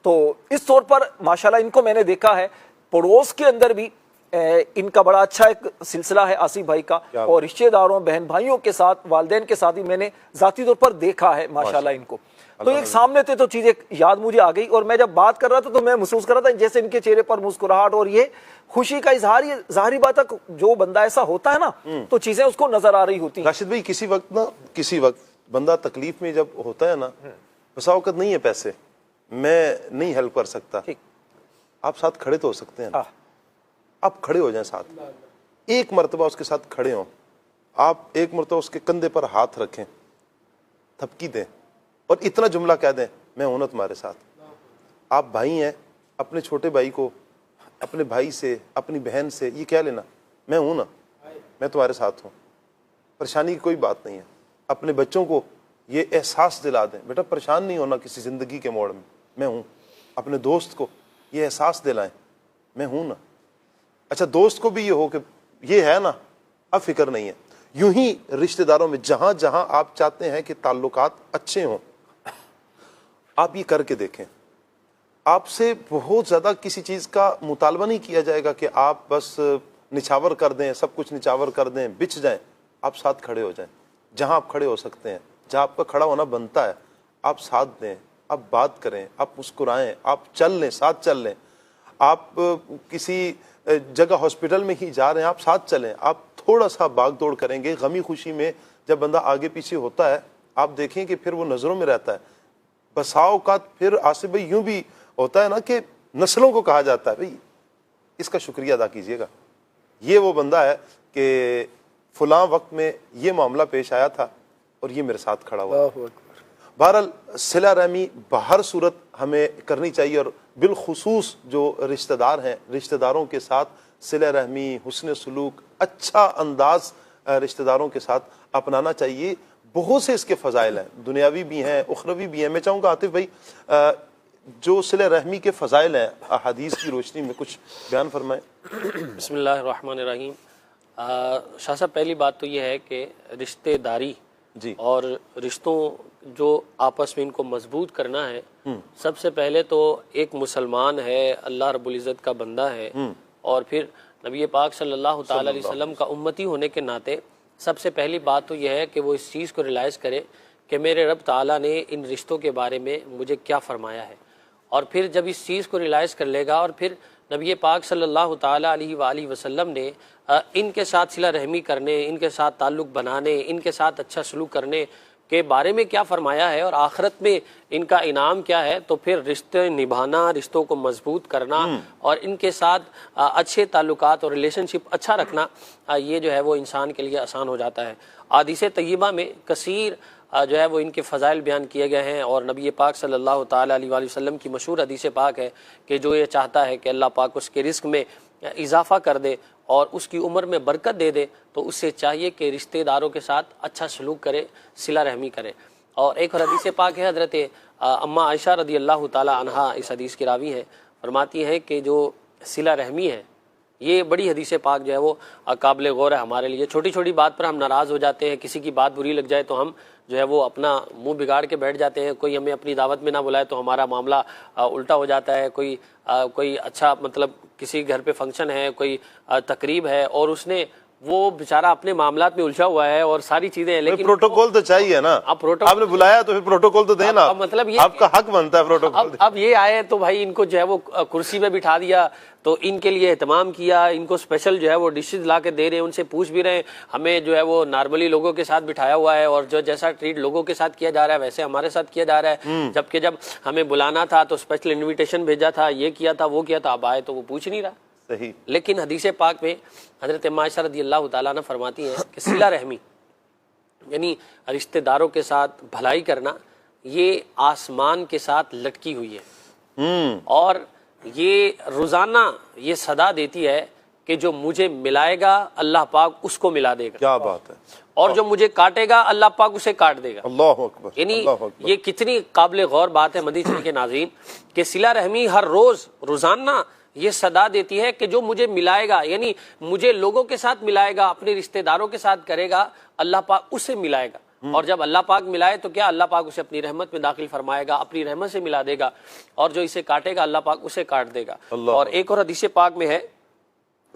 تو اس طور پر ماشاءاللہ ان کو میں نے دیکھا ہے. پڑوس کے اندر بھی ان کا بڑا اچھا ایک سلسلہ ہے آصف بھائی کا, اور رشتہ داروں, بہن بھائیوں کے ساتھ, والدین کے ساتھ بھی میں نے ذاتی طور پر دیکھا ہے ماشاءاللہ ان کو. تو ایک سامنے تھے تو چیزیں یاد مجھے آ گئی, اور میں جب بات کر رہا تھا تو میں محسوس کر رہا تھا جیسے ان کے چہرے پر مسکراہٹ اور یہ خوشی کا اظہار, یہ ظاہری بات ہے جو بندہ ایسا ہوتا ہے نا تو چیزیں اس کو نظر آ رہی ہوتی ہیں. راشد بھائی, کسی وقت بندہ تکلیف میں جب ہوتا ہے نا, بسا اوقات نہیں ہے پیسے, میں نہیں ہیلپ کر سکتا, آپ ساتھ کھڑے تو ہو سکتے ہیں, آپ کھڑے ہو جائیں ساتھ, ایک مرتبہ اس کے ساتھ کھڑے ہوں, آپ ایک مرتبہ اس کے کندھے پر ہاتھ رکھیں, تھپکی دیں, اور اتنا جملہ کہہ دیں, میں ہوں نا تمہارے ساتھ. آپ بھائی ہیں, اپنے چھوٹے بھائی کو, اپنے بھائی سے, اپنی بہن سے یہ کہہ لینا, میں ہوں نا, میں تمہارے ساتھ ہوں, پریشانی کی کوئی بات نہیں ہے. اپنے بچوں کو یہ احساس دلا دیں, بیٹا پریشان نہیں ہونا کسی زندگی کے موڑ میں ہوں. اپنے دوست کو یہ احساس دلائیں, میں ہوں نا. اچھا, دوست کو بھی یہ ہو کہ یہ ہے نا, اب فکر نہیں ہے. یوں ہی رشتہ داروں میں جہاں جہاں آپ چاہتے ہیں کہ تعلقات اچھے ہوں, آپ یہ کر کے دیکھیں. آپ سے بہت زیادہ کسی چیز کا مطالبہ نہیں کیا جائے گا کہ آپ بس نچھاور کر دیں, سب کچھ نچھاور کر دیں, بچ جائیں. آپ ساتھ کھڑے ہو جائیں, جہاں آپ کھڑے ہو سکتے ہیں, جہاں آپ کا کھڑا ہونا بنتا ہے, آپ ساتھ دیں, آپ بات کریں, آپ مسکرائیں, آپ چل لیں, ساتھ چل لیں. آپ کسی جگہ ہاسپٹل میں ہی جا رہے ہیں, آپ ساتھ چلیں. آپ تھوڑا سا بھاگ دوڑ کریں گے, غمی خوشی میں جب بندہ آگے پیچھے ہوتا ہے آپ دیکھیں کہ پھر وہ نظروں میں رہتا ہے. بسا اوقات پھر آصف بھائی یوں بھی ہوتا ہے نا کہ نسلوں کو کہا جاتا ہے, بھائی اس کا شکریہ ادا کیجیے گا, یہ وہ بندہ ہے کہ فلاں وقت میں یہ معاملہ پیش آیا تھا اور یہ میرے ساتھ کھڑا ہوا. بہرحال صلہ رحمی بہر صورت ہمیں کرنی چاہیے, اور بالخصوص جو رشتہ دار ہیں, رشتہ داروں کے ساتھ صلہ رحمی, حسن سلوک, اچھا انداز رشتہ داروں کے ساتھ اپنانا چاہیے. بہت سے اس کے فضائل ہیں, دنیاوی بھی ہیں, اخروی بھی ہیں. میں چاہوں گا عاطف بھائی جو صلہ رحمی کے فضائل ہیں احادیث کی روشنی میں کچھ بیان فرمائیں. بسم اللہ الرحمن الرحیم. شاہ صاحب, پہلی بات تو یہ ہے کہ رشتہ داری اور رشتوں جو آپس میں ان کو مضبوط کرنا ہے, سب سے پہلے تو ایک مسلمان ہے, اللہ رب العزت کا بندہ ہے, اور پھر نبی پاک صلی اللہ تعالی علیہ وسلم کا امتی ہونے کے ناطے سب سے پہلی بات تو یہ ہے کہ وہ اس چیز کو ریلائز کرے کہ میرے رب تعالیٰ نے ان رشتوں کے بارے میں مجھے کیا فرمایا ہے. اور پھر جب اس چیز کو ریلائز کر لے گا, اور پھر نبی پاک صلی اللہ تعالیٰ علیہ وآلہ وسلم نے ان کے ساتھ صلہ رحمی کرنے, ان کے ساتھ تعلق بنانے, ان کے ساتھ اچھا سلوک کرنے کے بارے میں کیا فرمایا ہے اور آخرت میں ان کا انعام کیا ہے، تو پھر رشتے نبھانا، رشتوں کو مضبوط کرنا اور ان کے ساتھ اچھے تعلقات اور ریلیشن شپ اچھا رکھنا، یہ جو ہے وہ انسان کے لیے آسان ہو جاتا ہے۔ احادیث طیبہ میں کثیر جو ہے وہ ان کے فضائل بیان کیے گئے ہیں، اور نبی پاک صلی اللہ تعالیٰ علیہ وآلہ وسلم کی مشہور حدیث پاک ہے کہ جو یہ چاہتا ہے کہ اللہ پاک اس کے رزق میں اضافہ کر دے اور اس کی عمر میں برکت دے دے، تو اس سے چاہیے کہ رشتہ داروں کے ساتھ اچھا سلوک کرے، صلہ رحمی کرے۔ اور ایک اور حدیث پاک ہے، حضرت اماں عائشہ رضی اللہ تعالی عنہا اس حدیث کی راوی ہیں، فرماتی ہیں کہ جو صلہ رحمی ہے، یہ بڑی حدیث پاک جو ہے وہ قابل غور ہے ہمارے لیے۔ چھوٹی چھوٹی بات پر ہم ناراض ہو جاتے ہیں، کسی کی بات بری لگ جائے تو ہم جو ہے وہ اپنا منہ بگاڑ کے بیٹھ جاتے ہیں، کوئی ہمیں اپنی دعوت میں نہ بلائے تو ہمارا معاملہ الٹا ہو جاتا ہے، کوئی اچھا مطلب کسی گھر پہ فنکشن ہے، کوئی تقریب ہے اور اس نے وہ بیچارہ اپنے معاملات میں الجھا ہوا ہے اور ساری چیزیں ہیں، لیکن پروٹوکول تو چاہیے نا، آپ نے بلایا تو پھر پروٹوکول تو دینا، مطلب یہ آپ کا حق بنتا ہے پروٹوکول۔ اب یہ آئے تو بھائی ان کو جو ہے وہ کرسی پہ بٹھا دیا، تو ان کے لیے اہتمام کیا، ان کو اسپیشل جو ہے وہ ڈشز لا کے دے رہے ہیں، ان سے پوچھ بھی رہے ہیں، ہمیں جو ہے وہ نارملی لوگوں کے ساتھ بٹھایا ہوا ہے اور جو جیسا ٹریٹ لوگوں کے ساتھ کیا جا رہا ہے ویسے ہمارے ساتھ کیا جا رہا ہے، جبکہ جب ہمیں بلانا تھا تو اسپیشل انویٹیشن بھیجا تھا، یہ کیا تھا وہ کیا تھا، اب آئے تو وہ پوچھ نہیں رہا۔ صحیح۔ لیکن حدیث پاک میں حضرت عائشہ رضی اللہ تعالیٰ عنہ فرماتی ہیں کہ صلہ رحمی یعنی رشتہ داروں کے ساتھ بھلائی کرنا، یہ آسمان کے ساتھ لٹکی ہوئی ہے، اور یہ روزانہ یہ صدا دیتی ہے کہ جو مجھے ملائے گا اللہ پاک اس کو ملا دے گا، کیا بات ہے، اور جو مجھے کاٹے گا اللہ پاک اسے کاٹ دے گا۔ اللہ اکبر، یعنی اللہ اکبر۔ یہ کتنی قابل غور بات ہے مدنی کے ناظرین کہ صلہ رحمی ہر روز روزانہ یہ صدا دیتی ہے کہ جو مجھے ملائے گا، یعنی مجھے لوگوں کے ساتھ ملائے گا، اپنے رشتہ داروں کے ساتھ کرے گا، اللہ پاک اسے ملائے گا، اور جب اللہ پاک ملائے تو کیا اللہ پاک اسے اپنی رحمت میں داخل فرمائے گا، اپنی رحمت سے ملا دے گا، اور جو اسے کاٹے گا اللہ پاک اسے کاٹ دے گا۔ اور ایک اور حدیث پاک میں ہے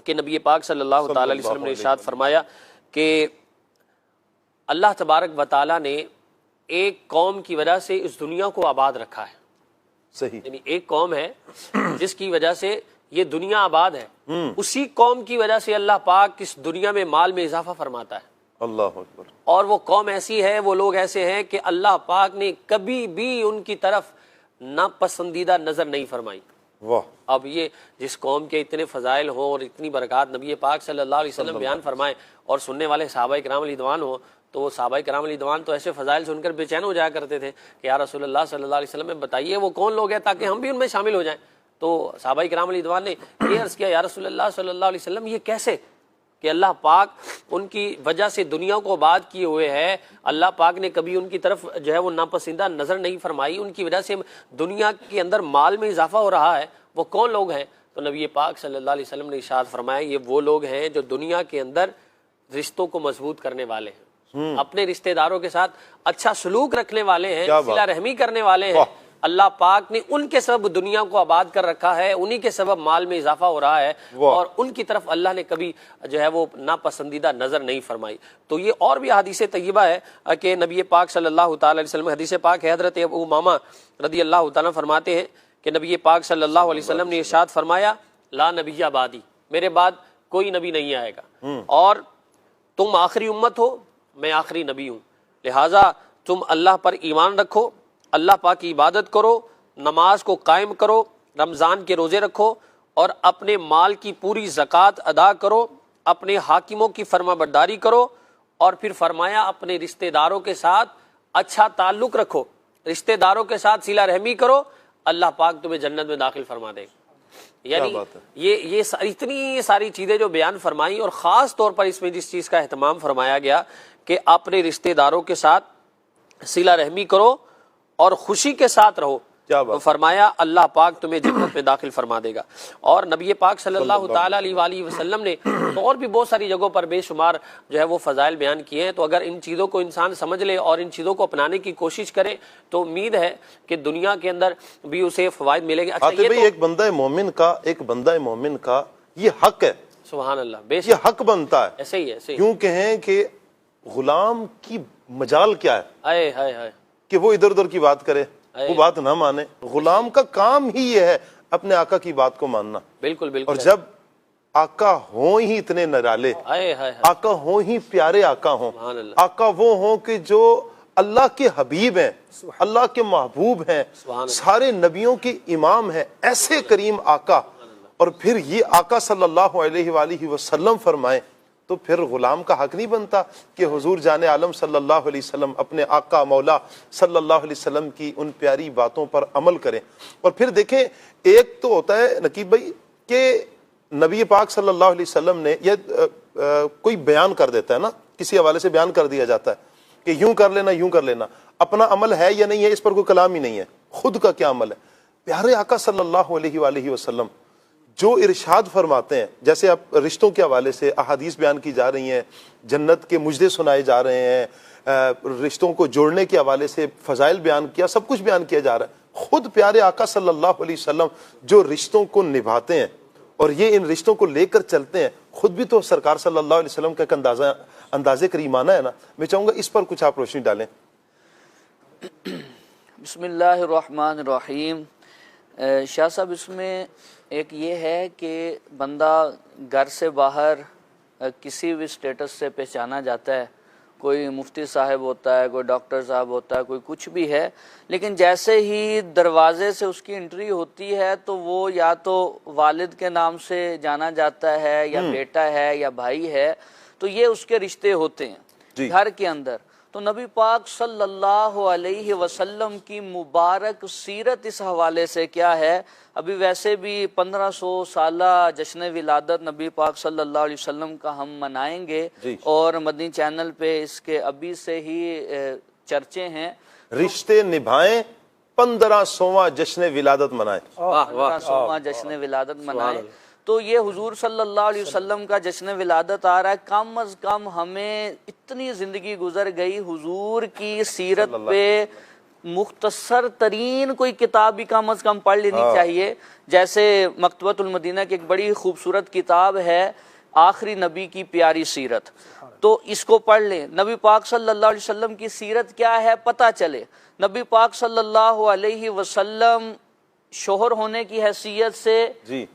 کہ نبی پاک صلی اللہ تعالی علیہ وسلم نے ارشاد فرمایا کہ اللہ تبارک و تعالی نے ایک قوم کی وجہ سے اس دنیا کو آباد رکھا ہے۔ صحیح۔ یعنی ایک قوم ہے جس کی وجہ سے یہ دنیا آباد ہے، اسی قوم کی وجہ سے اللہ پاک اس دنیا میں مال میں اضافہ فرماتا ہے۔ اللہ اکبر۔ اور وہ قوم ایسی ہے، وہ لوگ ایسے ہیں کہ اللہ پاک نے کبھی بھی ان کی طرف ناپسندیدہ نظر نہیں فرمائی۔ واہ۔ اب یہ جس قوم کے اتنے فضائل ہوں اور اتنی برکات نبی پاک صلی اللہ علیہ وسلم بیان فرمائے اور سننے والے صحابہ کرام علیہ رضوان ہوں، تو وہ صحابہ کرام علیہ رضوان تو ایسے فضائل سن کر بے چین ہو جایا کرتے تھے کہ یا رسول اللہ صلی اللہ علیہ وسلم میں بتائیے وہ کون لوگ ہیں تاکہ ہم بھی ان میں شامل ہو جائیں۔ تو صحابہ کرام علیہ رضوان نے یہ عرض کیا یا رسول اللہ صلی اللہ علیہ وسلم یہ کیسے کہ اللہ پاک ان کی وجہ سے دنیا کو آباد کیے ہوئے ہے، اللہ پاک نے کبھی ان کی طرف جو ہے وہ ناپسندیدہ نظر نہیں فرمائی، ان کی وجہ سے دنیا کے اندر مال میں اضافہ ہو رہا ہے، وہ کون لوگ ہیں؟ تو نبی پاک صلی اللہ علیہ وسلم نے ارشاد فرمایا یہ وہ لوگ ہیں جو دنیا کے اندر رشتوں کو مضبوط کرنے والے ہیں، اپنے رشتہ داروں کے ساتھ اچھا سلوک رکھنے والے ہیں، صلہ رحمی کرنے والے ہیں۔ اللہ پاک نے ان کے سبب دنیا کو آباد کر رکھا ہے، انہی کے سبب مال میں اضافہ ہو رہا ہے، اور ان کی طرف اللہ نے کبھی جو ہے وہ ناپسندیدہ نظر نہیں فرمائی۔ تو یہ اور بھی حدیث طیبہ ہے کہ نبی پاک صلی اللہ تعالی علیہ وسلم، حدیث پاک ہے حضرت ابو امامہ رضی اللہ تعالیٰ فرماتے ہیں کہ نبی پاک صلی اللہ علیہ وسلم نے ارشاد فرمایا لا نبی بعدی، میرے بعد کوئی نبی نہیں آئے گا، اور تم آخری امت ہو، میں آخری نبی ہوں، لہٰذا تم اللہ پر ایمان رکھو، اللہ پاک کی عبادت کرو، نماز کو قائم کرو، رمضان کے روزے رکھو، اور اپنے مال کی پوری زکوٰۃ ادا کرو، اپنے حاکموں کی فرما برداری کرو، اور پھر فرمایا اپنے رشتہ داروں کے ساتھ اچھا تعلق رکھو، رشتہ داروں کے ساتھ صلہ رحمی کرو، اللہ پاک تمہیں جنت میں داخل فرما دے گا۔ یعنی یہ اتنی ساری چیزیں جو بیان فرمائی، اور خاص طور پر اس میں جس چیز کا اہتمام فرمایا گیا کہ اپنے رشتہ داروں کے ساتھ صلہ رحمی کرو اور خوشی کے ساتھ رہو، تو فرمایا اللہ پاک تمہیں جنت میں داخل فرما دے گا۔ اور نبی پاک صلی اللہ تعالیٰ علیہ وآلہ وسلم نے اور بھی بہت ساری جگہوں پر بے شمار جو ہے وہ فضائل بیان کیے ہیں، تو اگر ان چیزوں کو انسان سمجھ لے اور ان چیزوں کو اپنانے کی کوشش کرے تو امید ہے کہ دنیا کے اندر بھی اسے فوائد ملیں گے۔ اچھا یہ ایک بندہ مومن کا یہ حق ہے، سبحان اللہ، بے یہ حق بنتا ہے، ایسے ہی ہے، کیوں کہیں کہ غلام کی مجال کیا ہے ہائے کہ وہ ادھر ادھر کی بات کرے، وہ بات نہ مانے۔ غلام کا کام ہی یہ ہے اپنے آقا کی بات کو ماننا۔ بالکل بالکل۔ اور جب آقا ہوں ہی اتنے نرالے، آقا ہوں ہی پیارے آقا ہوں، آقا وہ ہوں کہ جو اللہ کے حبیب ہیں، اللہ کے محبوب ہیں، سارے نبیوں کے امام ہیں، ایسے کریم آقا، اور پھر یہ آقا صلی اللہ علیہ وآلہ وسلم فرمائیں تو پھر غلام کا حق نہیں بنتا کہ حضور جان عالم صلی اللہ علیہ وسلم اپنے آقا مولا صلی اللہ علیہ وسلم کی ان پیاری باتوں پر عمل کریں۔ اور پھر دیکھیں، ایک تو ہوتا ہے نقیب بھائی کہ نبی پاک صلی اللہ علیہ وسلم نے یہ کوئی بیان کر دیتا ہے نا، کسی حوالے سے بیان کر دیا جاتا ہے کہ یوں کر لینا یوں کر لینا، اپنا عمل ہے یا نہیں ہے اس پر کوئی کلام ہی نہیں ہے، خود کا کیا عمل ہے۔ پیارے آقا صلی اللہ علیہ وآلہ وسلم جو ارشاد فرماتے ہیں، جیسے اب رشتوں کے حوالے سے احادیث بیان کی جا رہی ہیں، جنت کے مجدے سنائے جا رہے ہیں، رشتوں کو جوڑنے کے حوالے سے فضائل بیان کیا، سب کچھ بیان کیا جا رہا ہے۔ خود پیارے آقا صلی اللہ علیہ وسلم جو رشتوں کو نبھاتے ہیں اور یہ ان رشتوں کو لے کر چلتے ہیں، خود بھی تو سرکار صلی اللہ علیہ وسلم کا ایک اندازے کریمانہ ہے نا۔ میں چاہوں گا اس پر کچھ آپ روشنی ڈالیں۔ بسم اللہ الرحمن الرحیم۔ شاہ صاحب، اس میں ایک یہ ہے کہ بندہ گھر سے باہر کسی بھی سٹیٹس سے پہچانا جاتا ہے، کوئی مفتی صاحب ہوتا ہے، کوئی ڈاکٹر صاحب ہوتا ہے، کوئی کچھ بھی ہے، لیکن جیسے ہی دروازے سے اس کی انٹری ہوتی ہے تو وہ یا تو والد کے نام سے جانا جاتا ہے، یا بیٹا ہے، یا بھائی ہے، تو یہ اس کے رشتے ہوتے ہیں گھر کے اندر۔ تو نبی پاک صلی اللہ علیہ وسلم کی مبارک سیرت اس حوالے سے کیا ہے؟ ابھی ویسے بھی 1500 سالہ جشن ولادت نبی پاک صلی اللہ علیہ وسلم کا ہم منائیں گے، اور مدنی چینل پہ اس کے ابھی سے ہی چرچے ہیں۔ رشتے نبھائیں، 1500واں جشن ولادت منائیں، 1500واں جشن ولادت منائیں۔ تو یہ حضور صلی اللہ علیہ وسلم کا جشن ولادت آ رہا ہے، کم از کم ہمیں اتنی زندگی گزر گئی، حضور کی سیرت پہ مختصر ترین کوئی کتاب بھی کم از کم پڑھ لینی چاہیے۔ جیسے مکتبۃ المدینہ کی ایک بڑی خوبصورت کتاب ہے آخری نبی کی پیاری سیرت، تو اس کو پڑھ لیں۔ نبی پاک صلی اللہ علیہ وسلم کی سیرت کیا ہے پتہ چلے۔ نبی پاک صلی اللہ علیہ وسلم شوہر ہونے کی حیثیت سے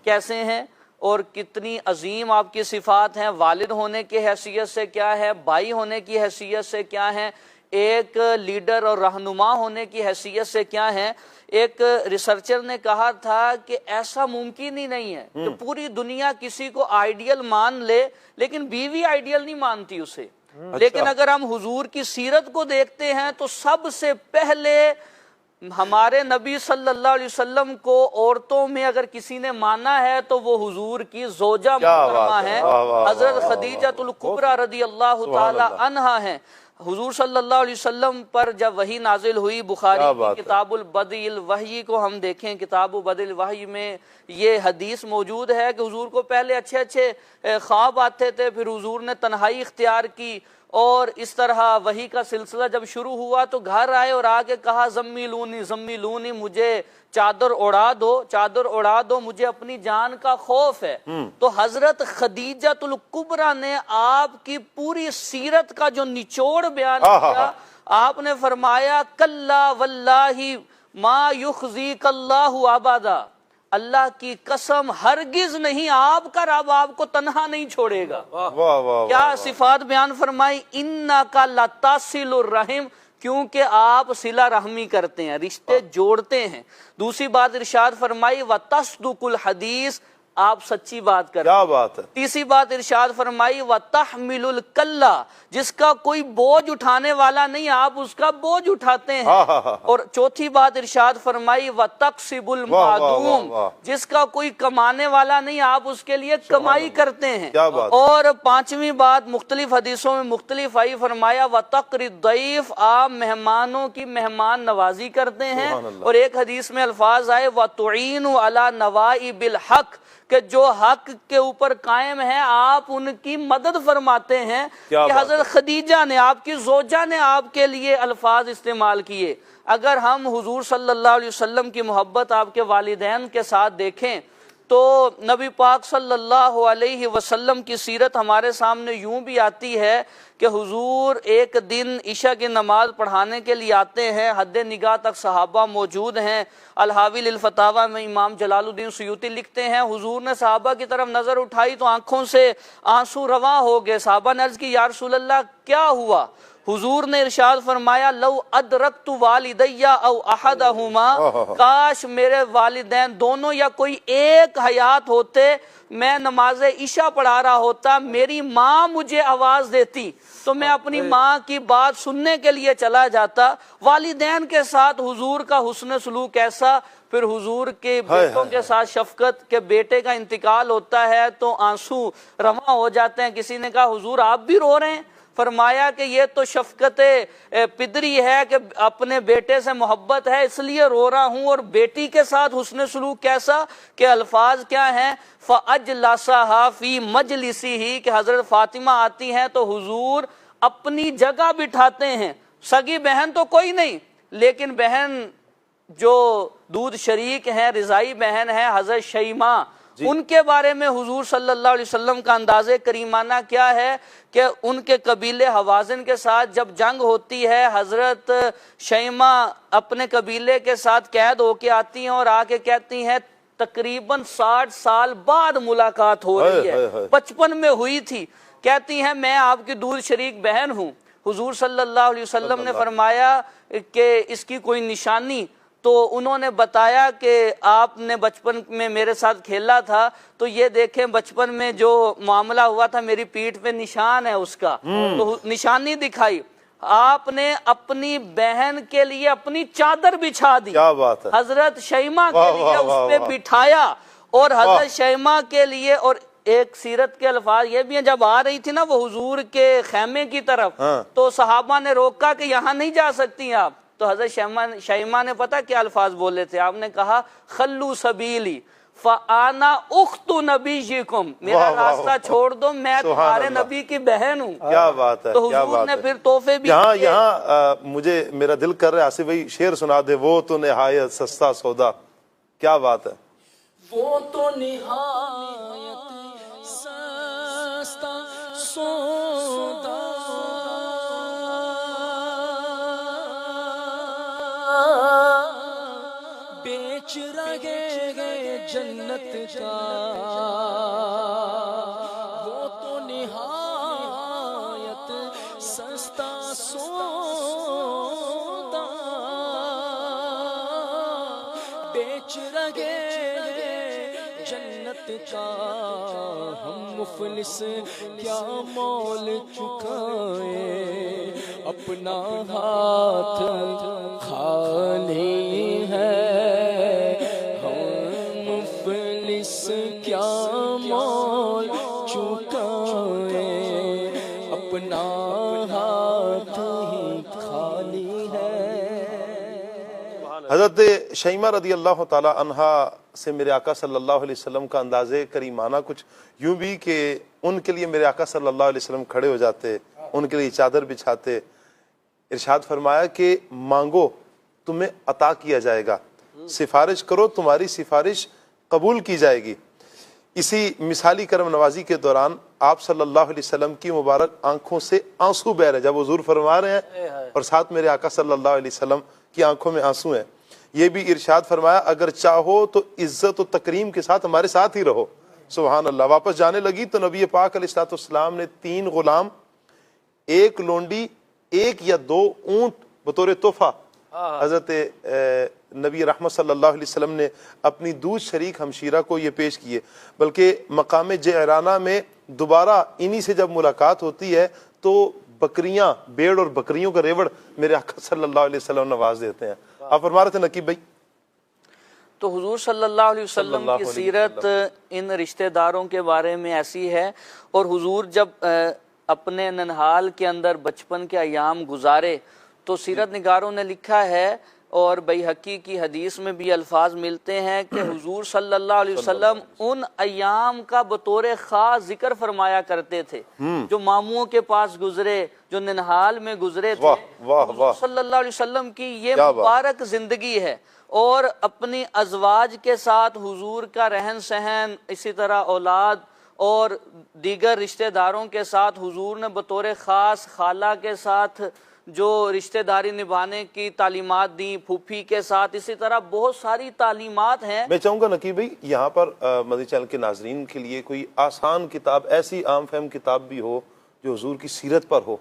کیسے ہیں اور کتنی عظیم آپ کی صفات ہیں، والد ہونے کی حیثیت سے کیا ہے، بھائی ہونے کی حیثیت سے کیا ہے، ایک لیڈر اور رہنما ہونے کی حیثیت سے کیا ہے۔ ایک ریسرچر نے کہا تھا کہ ایسا ممکن ہی نہیں ہے کہ پوری دنیا کسی کو آئیڈیل مان لے لیکن بیوی آئیڈیل نہیں مانتی اسے، لیکن اگر ہم حضور کی سیرت کو دیکھتے ہیں تو سب سے پہلے ہمارے نبی صلی اللہ علیہ وسلم کو عورتوں میں اگر کسی نے مانا ہے تو وہ حضور کی زوجہ محترمہ ہے، حضرت خدیجہ الکبریٰ رضی اللہ تعالی عنہا ہیں۔ حضور صلی اللہ علیہ وسلم پر جب وحی نازل ہوئی، بخاری کی کتاب البدء الوحی کو ہم دیکھیں، کتاب بدء الوحی میں یہ حدیث موجود ہے کہ حضور کو پہلے اچھے اچھے خواب آتے تھے، پھر حضور نے تنہائی اختیار کی، اور اس طرح وحی کا سلسلہ جب شروع ہوا تو گھر آئے اور آگے کہا زمیلونی زمیلونی، مجھے چادر اڑا دو، چادر اڑا دو، مجھے اپنی جان کا خوف ہے۔ تو حضرت خدیجہ الکبریٰ نے آپ کی پوری سیرت کا جو نچوڑ بیان کیا، آپ نے فرمایا کلا واللہ ما یخزیک اللہ ابدا، اللہ کی قسم ہرگز نہیں، آپ کا رب آپ کو تنہا نہیں چھوڑے گا۔ کیا صفات بیان فرمائی؟ انکا لتصل الرحم، کیونکہ آپ صلہ رحمی کرتے ہیں، رشتے جوڑتے ہیں۔ دوسری بات ارشاد فرمائی وتصدق الحدیث، آپ سچی بات کرتے ہیں۔ کیا بات ہے۔ تیسری بات ارشاد فرمائی وتحمل الکلہ، جس کا کوئی بوجھ اٹھانے والا نہیں آپ اس کا بوجھ اٹھاتے ہیں۔ اور چوتھی بات ارشاد فرمائی وتکسب المعدوم، جس کا کوئی کمانے والا نہیں آپ اس کے لیے کمائی کرتے ہیں۔ اور پانچویں بات مختلف حدیثوں میں مختلف آئی، فرمایا وتقر الضیف، آپ مہمانوں کی مہمان نوازی کرتے ہیں۔ اور ایک حدیث میں الفاظ آئے وتعین علی نوائب الحق، کہ جو حق کے اوپر قائم ہے آپ ان کی مدد فرماتے ہیں۔ کہ حضرت خدیجہ نے، آپ کی زوجہ نے آپ کے لیے الفاظ استعمال کیے۔ اگر ہم حضور صلی اللہ علیہ وسلم کی محبت آپ کے والدین کے ساتھ دیکھیں تو نبی پاک صلی اللہ علیہ وسلم کی سیرت ہمارے سامنے یوں بھی آتی ہے کہ حضور ایک دن عشاء کی نماز پڑھانے کے لیے آتے ہیں، حد نگاہ تک صحابہ موجود ہیں۔ الحاوی للفتاوی میں امام جلال الدین سیوطی لکھتے ہیں حضور نے صحابہ کی طرف نظر اٹھائی تو آنکھوں سے آنسو رواں ہو گئے۔ صحابہ نے عرض کی یا رسول اللہ کیا ہوا؟ حضور نے ارشاد فرمایا لو ادرکت والدیا او احدہما، کاش میرے والدین دونوں یا کوئی ایک حیات ہوتے، میں نماز عشاء پڑھا رہا ہوتا، میری ماں مجھے آواز دیتی تو میں اپنی ماں کی بات سننے کے لیے چلا جاتا۔ والدین کے ساتھ حضور کا حسن سلوک ایسا، پھر حضور کے بیٹوں کے ساتھ شفقت، کہ بیٹے کا انتقال ہوتا ہے تو آنسو رواں ہو جاتے ہیں۔ کسی نے کہا حضور آپ بھی رو رہے ہیں؟ فرمایا کہ یہ تو شفقت پدری ہے کہ اپنے بیٹے سے محبت ہے اس لیے رو رہا ہوں۔ اور بیٹی کے ساتھ حسن سلوک کیسا کہ الفاظ کیا ہیں، فَأَجْلَسَهَا فِي مَجْلِسِهِ، کہ حضرت فاطمہ آتی ہیں تو حضور اپنی جگہ بٹھاتے ہیں۔ سگی بہن تو کوئی نہیں، لیکن بہن جو دودھ شریک ہیں، رضائی بہن ہے حضرت شیماء، ان کے بارے میں حضور صلی اللہ علیہ وسلم کا انداز کریمانہ کیا ہے کہ ان کے قبیلے حوازن کے ساتھ جب جنگ ہوتی ہے، حضرت شیماء اپنے قبیلے کے ساتھ قید ہو کے آتی ہیں اور آ کے کہتی ہیں تقریباً 60 سال بعد ملاقات ہو رہی ہے، 55 میں ہوئی تھی، کہتی ہیں میں آپ کی دودھ شریک بہن ہوں۔ حضور صلی اللہ علیہ وسلم نے فرمایا کہ اس کی کوئی نشانی، تو انہوں نے بتایا کہ آپ نے بچپن میں میرے ساتھ کھیلا تھا تو یہ دیکھیں بچپن میں جو معاملہ ہوا تھا میری پیٹھ پہ نشان ہے اس کا، تو نشانی دکھائی۔ آپ نے اپنی بہن کے لیے اپنی چادر بچھا دی، کیا بات ہے، حضرت شیماء کے لیے اس پہ بٹھایا، اور حضرت شیماء کے لیے۔ اور ایک سیرت کے الفاظ یہ بھی ہیں، جب آ رہی تھی نا وہ حضور کے خیمے کی طرف تو صحابہ نے روکا کہ یہاں نہیں جا سکتی آپ، تو حضرت شیماء نے پتا کیا الفاظ بولے تھے، آپ نے کہا خلو سبیلی فانا اخت نبیکم، میرا راستہ چھوڑ دو، میں تمہارے نبی کی بہن ہوں۔ کیا بات ہے، تو حضور نے پھر تحفے بھی یہاں مجھے میرا دل کر رہا ہے آصف بھائی شعر سنا دے، وہ تو نہایت سستا سودا، کیا بات ہے، وہ تو نہایت سستا سودا، بیچ رہے گئے جنت کا، وہ تو نہایت سستا سودا، بیچ رہے جنت کا، ہم مفلس کیا مول چکائیں، اپنا ہاتھ خالی ہے، ہم مفلس کیا مول چکائیں، اپنا ہاتھ ہی خالی ہے۔ حضرت شیماء رضی اللہ تعالی عنہا سے میرے آقا صلی اللہ علیہ وسلم کا انداز کریمانہ کچھ یوں بھی کہ ان کے لیے میرے آقا صلی اللہ علیہ وسلم کھڑے ہو جاتے، ان کے لیے چادر بچھاتے، ارشاد فرمایا کہ مانگو تمہیں عطا کیا جائے گا، سفارش کرو تمہاری سفارش قبول کی جائے گی۔ اسی مثالی کرم نوازی کے دوران آپ صلی اللہ علیہ وسلم کی مبارک آنکھوں سے آنسو بہ رہے، جب حضور فرما رہے ہیں اور ساتھ میرے آقا صلی اللہ علیہ وسلم کی آنکھوں میں آنسو ہیں، یہ بھی ارشاد فرمایا اگر چاہو تو عزت و تکریم کے ساتھ ہمارے ساتھ ہی رہو۔ سبحان اللہ۔ واپس جانے لگی تو نبی پاک علیہ السلام نے 3 غلام، 1 لونڈی، 1 یا 2 اونٹ بطور تحفہ حضرت نبی رحمت صلی اللہ علیہ وسلم نے اپنی دودھ شریک ہمشیرہ کو یہ پیش کیے، بلکہ مقام جعرانہ میں دوبارہ انہی سے جب ملاقات ہوتی ہے تو بکریاں، بیڑ اور بکریوں کا ریوڑ میرے آقا صلی اللہ علیہ وسلم نواز دیتے ہیں۔ آپ فرما رہے تھے نقیب بھائی؟ تو حضور صلی اللہ علیہ وسلم کی سیرت ان رشتہ داروں کے بارے میں ایسی ہے، اور حضور جب اپنے ننہال کے اندر بچپن کے ایام گزارے تو سیرت نگاروں نے لکھا ہے، اور بیہقی کی حدیث میں بھی الفاظ ملتے ہیں کہ حضور صلی اللہ علیہ وسلم ان ایام کا بطور خاص ذکر فرمایا کرتے تھے جو ماموں کے پاس گزرے، جو ننہال میں گزرے تھے۔ حضور صلی اللہ علیہ وسلم کی یہ مبارک زندگی ہے، اور اپنی ازواج کے ساتھ حضور کا رہن سہن، اسی طرح اولاد اور دیگر رشتہ داروں کے ساتھ حضور نے بطور خاص خالہ کے ساتھ جو رشتہ داری نبھانے کی تعلیمات دیں، پھوپھی کے ساتھ، اسی طرح بہت ساری تعلیمات ہیں۔ میں چاہوں گا نقیب بھائی یہاں پر مدنی چینل کے ناظرین کے لیے کوئی آسان کتاب، ایسی عام فہم کتاب بھی ہو جو حضور کی سیرت پر ہو،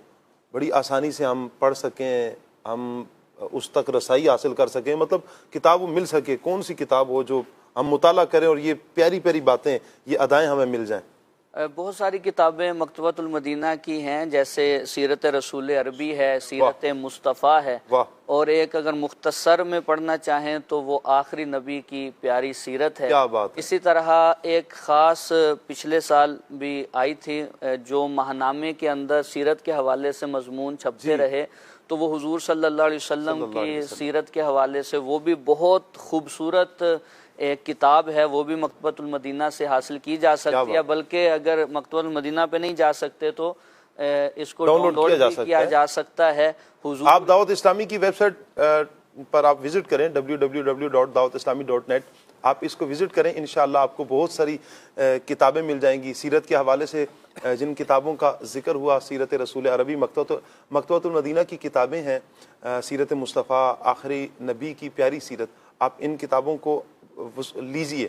بڑی آسانی سے ہم پڑھ سکیں, ہم اس تک رسائی حاصل کر سکیں, مطلب کتاب وہ مل سکے. کون سی کتاب ہو جو ہم مطالعہ کریں اور یہ پیاری پیاری باتیں, یہ ادائیں ہمیں مل جائیں؟ بہت ساری کتابیں مکتبۃ المدینہ کی ہیں, جیسے سیرت رسول عربی ہے, سیرت مصطفیٰ ہے, اور ایک اگر مختصر میں پڑھنا چاہیں تو وہ آخری نبی کی پیاری سیرت ہے. کیا بات ہے. اسی طرح ایک خاص پچھلے سال بھی آئی تھی جو ماہنامے کے اندر سیرت کے حوالے سے مضمون چھپتے رہے, تو وہ حضور صلی اللہ علیہ وسلم کی سیرت کے حوالے سے وہ بھی بہت خوبصورت ایک کتاب ہے, وہ بھی مکتبۃ المدینہ سے حاصل کی جا سکتی ہے. بلکہ اگر مکتبۃ المدینہ پہ نہیں جا سکتے تو اس کو ڈاؤن لوڈ کیا جا سکتا ہے. حضور آپ دعوت اسلامی کی ویب سائٹ پر آپ وزٹ کریں, www.dawatislami.net, آپ اس کو وزٹ کریں, انشاءاللہ آپ کو بہت ساری کتابیں مل جائیں گی سیرت کے حوالے سے. جن کتابوں کا ذکر ہوا, سیرت رسول عربی, مکتبۃ المدینہ کی کتابیں ہیں, سیرت مصطفیٰ, آخری نبی کی پیاری سیرت, آپ ان کتابوں کو لیجئے.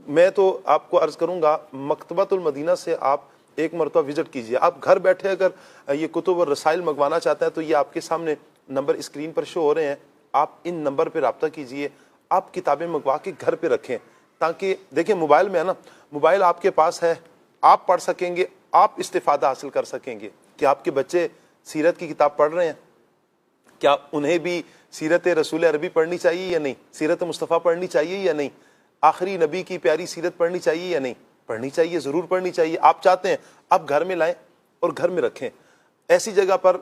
میں تو آپ کو عرض کروں گا مکتبۃ المدینہ سے آپ ایک مرتبہ وزٹ کیجئے. آپ گھر بیٹھے اگر یہ کتب اور رسائل منگوانا چاہتے ہیں تو یہ آپ کے سامنے نمبر اسکرین پر شو ہو رہے ہیں, آپ ان نمبر پہ رابطہ کیجئے. آپ کتابیں منگوا کے گھر پہ رکھیں, تاکہ دیکھیں موبائل میں ہے نا, موبائل آپ کے پاس ہے, آپ پڑھ سکیں گے, آپ استفادہ حاصل کر سکیں گے. کہ آپ کے بچے سیرت کی کتاب پڑھ رہے ہیں, کیا انہیں بھی سیرت رسول عربی پڑھنی چاہیے یا نہیں, سیرت مصطفیٰ پڑھنی چاہیے یا نہیں, آخری نبی کی پیاری سیرت پڑھنی چاہیے یا نہیں؟ پڑھنی چاہیے, ضرور پڑھنی چاہیے. آپ چاہتے ہیں آپ گھر میں لائیں اور گھر میں رکھیں. ایسی جگہ پر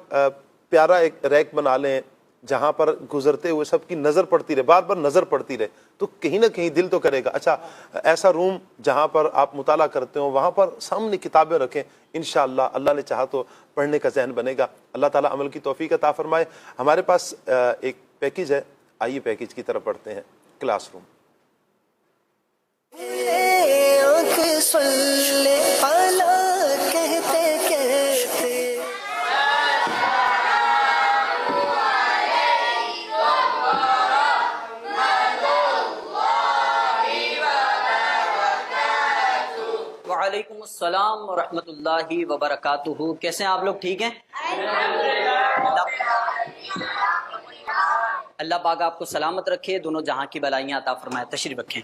پیارا ایک ریک بنا لیں جہاں پر گزرتے ہوئے سب کی نظر پڑتی رہے, بار بار نظر پڑتی رہے, تو کہیں نہ کہیں دل تو کرے گا. اچھا, ایسا روم جہاں پر آپ مطالعہ کرتے ہو وہاں پر سامنے کتابیں رکھیں, انشاءاللہ اللہ نے چاہا تو پڑھنے کا ذہن بنے گا. اللہ تعالیٰ عمل کی توفیق عطا فرمائے. ہمارے پاس ایک پیکیج ہے, آئیے پیکیج کی طرف پڑھتے ہیں. Class room. وعلیکم السلام ورحمۃ اللہ وبرکاتہ. کیسے ہیں آپ لوگ؟ ٹھیک ہیں؟ اللہ پاک آپ کو سلامت رکھے, دونوں جہاں کی بلائیاں عطا فرمائے. تشریف رکھیں.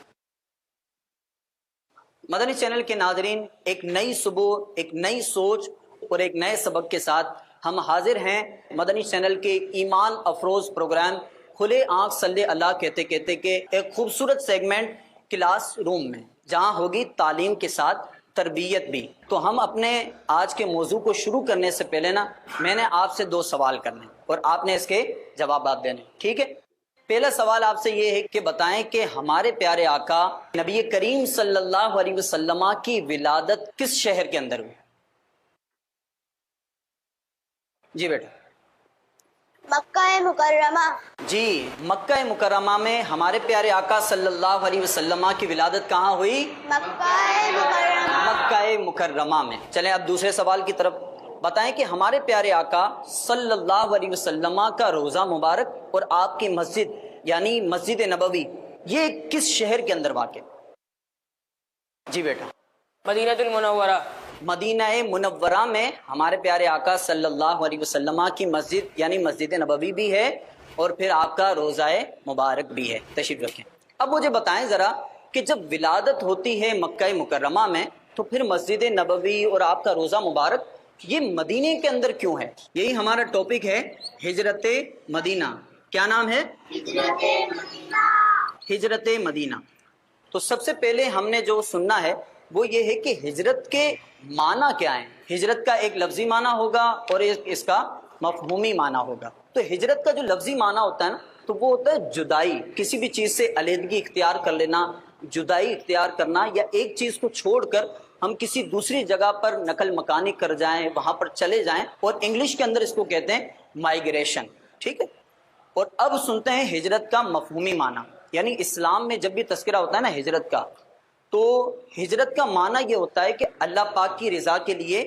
مدنی چینل کے ناظرین, ایک نئی صبح, ایک نئی سوچ اور ایک نئے سبق کے ساتھ ہم حاضر ہیں مدنی چینل کے ایمان افروز پروگرام کھلے آنکھ صلی اللہ کہتے کہتے کے ایک خوبصورت سیگمنٹ کلاس روم میں, جہاں ہوگی تعلیم کے ساتھ تربیت بھی. تو ہم اپنے آج کے موضوع کو شروع کرنے سے پہلے نا, میں نے آپ سے 2 سوال کرنے اور آپ نے اس کے جوابات دینے, ٹھیک ہے؟ پہلا سوال آپ سے یہ ہے کہ بتائیں کہ ہمارے پیارے آقا نبی کریم صلی اللہ علیہ وسلم کی ولادت کس شہر کے اندر ہوئی؟ جی بیٹا. مکہ مکرمہ. جی, مکہ مکرمہ میں ہمارے پیارے آقا صلی اللہ علیہ وسلم کی ولادت کہاں ہوئی؟ مکہ مکرمہ. مکہ مکرمہ میں. چلیں اب دوسرے سوال کی طرف. بتائیں کہ ہمارے پیارے آقا صلی اللہ علیہ وسلم کا روضہ مبارک اور آپ کی مسجد یعنی مسجد نبوی یہ کس شہر کے اندر واقع؟ جی بیٹا. مدینہ المنورہ. مدینہ منورہ میں ہمارے پیارے آقا صلی اللہ علیہ وسلم کی مسجد یعنی مسجد نبوی بھی ہے اور پھر آپ کا روضہ مبارک بھی ہے. تشریف رکھیں. اب مجھے بتائیں ذرا کہ جب ولادت ہوتی ہے مکہ مکرمہ میں تو پھر مسجد نبوی اور آپ کا روضہ مبارک یہ مدینے کے اندر کیوں ہے؟ یہی ہمارا ٹاپک ہے, ہجرت مدینہ. کیا نام ہے؟ ہجرت مدینہ. تو سب سے پہلے ہم نے جو سننا ہے وہ یہ ہے کہ ہجرت کے معنی کیا ہیں. ہجرت کا ایک لفظی معنی ہوگا اور اس کا مفہومی معنی ہوگا. تو ہجرت کا جو لفظی معنی ہوتا ہے نا, تو وہ ہوتا ہے جدائی, کسی بھی چیز سے علیحدگی اختیار کر لینا, جدائی اختیار کرنا, یا ایک چیز کو چھوڑ کر ہم کسی دوسری جگہ پر نقل مکانی کر جائیں, وہاں پر چلے جائیں, اور انگلش کے اندر اس کو کہتے ہیں مائیگریشن. ٹھیک ہے. اور اب سنتے ہیں ہجرت کا مفہومی معنی. یعنی اسلام میں جب بھی تذکرہ ہوتا ہے نا ہجرت کا, تو ہجرت کا معنی یہ ہوتا ہے کہ اللہ پاک کی رضا کے لیے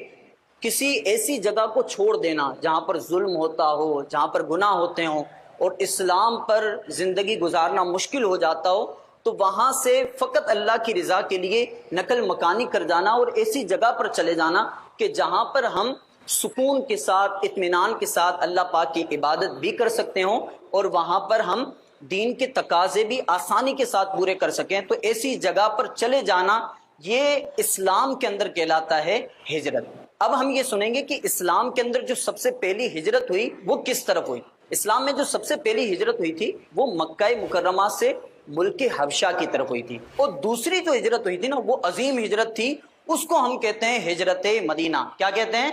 کسی ایسی جگہ کو چھوڑ دینا جہاں پر ظلم ہوتا ہو, جہاں پر گناہ ہوتے ہوں اور اسلام پر زندگی گزارنا مشکل ہو جاتا ہو, تو وہاں سے فقط اللہ کی رضا کے لیے نقل مکانی کر جانا اور ایسی جگہ پر چلے جانا کہ جہاں پر ہم سکون کے ساتھ اطمینان کے ساتھ اللہ پاک کی عبادت بھی کر سکتے ہوں اور وہاں پر ہم دین کے تقاضے بھی آسانی کے ساتھ پورے کر سکیں، تو ایسی جگہ پر چلے جانا یہ اسلام کے اندر کہلاتا ہے ہجرت۔ اب ہم یہ سنیں گے کہ اسلام کے اندر جو سب سے پہلی ہجرت ہوئی وہ کس طرف ہوئی۔ اسلام میں جو سب سے پہلی ہجرت ہوئی تھی وہ مکہ مکرمہ سے ملک حبشہ کی طرف ہوئی تھی، اور دوسری جو ہجرت ہوئی تھی نا وہ عظیم ہجرت تھی، اس کو ہم کہتے ہیں ہجرت مدینہ۔ کیا کہتے ہیں؟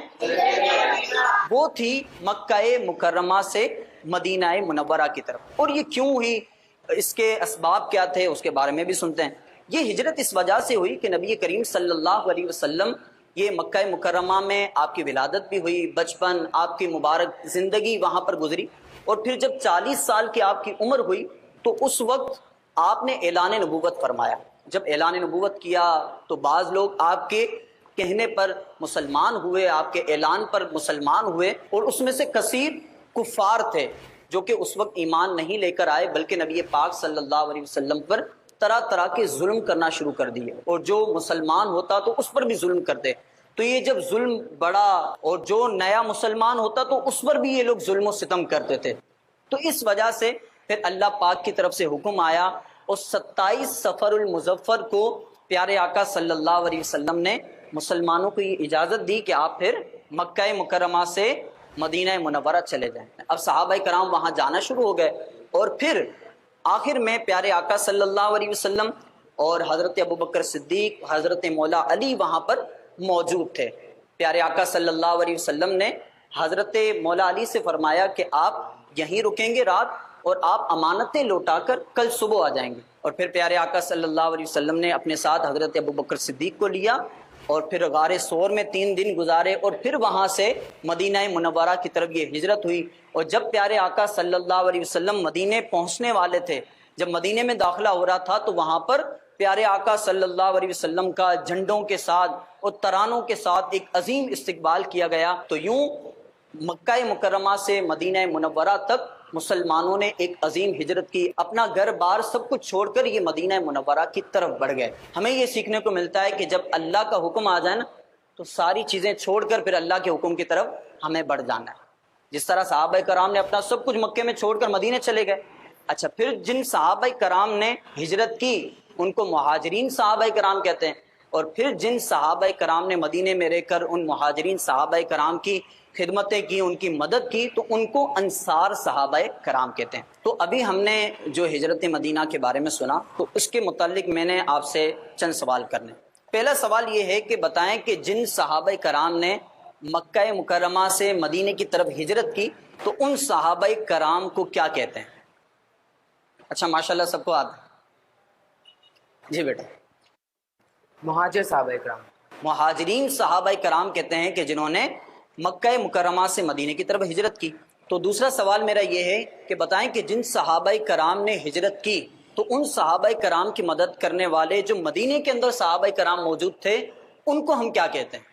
وہ تھی مکہ مکرمہ سے مدینہ منورہ کی طرف۔ اور یہ کیوں ہوئی، اس کے اسباب کیا تھے، اس کے بارے میں بھی سنتے ہیں۔ یہ ہجرت اس وجہ سے ہوئی کہ نبی کریم صلی اللہ علیہ وسلم یہ مکہ مکرمہ میں آپ کی ولادت بھی ہوئی، بچپن آپ کی مبارک زندگی وہاں پر گزری، اور پھر جب 40 سال کی آپ کی عمر ہوئی تو اس وقت آپ نے اعلان نبوت فرمایا۔ جب اعلان نبوت کیا تو بعض لوگ آپ کے کہنے پر مسلمان ہوئے، آپ کے اعلان پر مسلمان ہوئے، اور اس میں سے کثیر کفار تھے جو کہ اس وقت ایمان نہیں لے کر آئے، بلکہ نبی پاک صلی اللہ علیہ وسلم پر طرح طرح کے ظلم کرنا شروع کر دیے، اور جو مسلمان ہوتا تو اس پر بھی ظلم کرتے۔ تو یہ جب ظلم بڑا اور جو نیا مسلمان ہوتا تو اس پر بھی یہ لوگ ظلم و ستم کرتے تھے، تو اس وجہ سے پھر اللہ پاک کی طرف سے حکم آیا، اور 27 صفر المظفر کو پیارے آقا صلی اللہ علیہ وسلم نے مسلمانوں کو یہ اجازت دی کہ آپ پھر مکہ مکرمہ سے مدینہ منورہ چلے جائیں۔ اب صحابہ کرام وہاں جانا شروع ہو گئے، اور پھر آخر میں پیارے آقا صلی اللہ علیہ وسلم اور حضرت ابوبکر صدیق، حضرت مولا علی وہاں پر موجود تھے۔ پیارے آقا صلی اللہ علیہ وسلم نے حضرت مولا علی سے فرمایا کہ آپ یہیں رکیں گے رات، اور آپ امانتیں لوٹا کر کل صبح آ جائیں گے۔ اور پھر پیارے آقا صلی اللہ علیہ وسلم نے اپنے ساتھ حضرت ابوبکر صدیق کو لیا، اور پھر غار ثور میں 3 دن گزارے، اور پھر وہاں سے مدینہ منورہ کی طرف یہ ہجرت ہوئی۔ اور جب پیارے آقا صلی اللہ علیہ وسلم مدینے پہنچنے والے تھے، جب مدینے میں داخلہ ہو رہا تھا، تو وہاں پر پیارے آقا صلی اللہ علیہ وسلم کا جھنڈوں کے ساتھ اور ترانوں کے ساتھ ایک عظیم استقبال کیا گیا۔ تو یوں مکہ مکرمہ سے مدینہ منورہ تک مسلمانوں نے ایک عظیم ہجرت کی، اپنا گھر بار سب کچھ چھوڑ کر یہ مدینہ منورہ کی طرف بڑھ گئے۔ ہمیں یہ سیکھنے کو ملتا ہے کہ جب اللہ کا حکم آ جائے نا تو ساری چیزیں چھوڑ کر پھر اللہ کے حکم کی طرف ہمیں بڑھ جانا ہے۔ جس طرح صحابہ کرام نے اپنا سب کچھ مکے میں چھوڑ کر مدینے چلے گئے۔ اچھا، پھر جن صحابہ کرام نے ہجرت کی ان کو مہاجرین صحابہ کرام کہتے ہیں، اور پھر جن صحابہ کرام نے مدینے میں رہ کر ان مہاجرین صحابہ کرام کی خدمتیں کی، ان کی مدد کی، تو ان کو انصار صحابہ کرام کہتے ہیں۔ تو ابھی ہم نے جو ہجرت مدینہ کے بارے میں سنا، تو اس کے متعلق میں نے آپ سے چند سوال کرنے۔ پہلا سوال یہ ہے کہ بتائیں کہ جن صحابہ کرام نے مکہ مکرمہ سے مدینے کی طرف ہجرت کی تو ان صحابہ کرام کو کیا کہتے ہیں؟ اچھا ماشاءاللہ سب کو آتا ہے، جی بیٹا۔ مہاجر صحابہ کرام، مہاجرین صحابہ کرام کہتے ہیں کہ جنہوں نے مکہ مکرمہ سے مدینے کی طرف ہجرت کی۔ تو دوسرا سوال میرا یہ ہے کہ بتائیں کہ جن صحابہ کرام نے ہجرت کی تو ان صحابہ کرام کی مدد کرنے والے جو مدینے کے اندر صحابہ کرام موجود تھے ان کو ہم کیا کہتے ہیں؟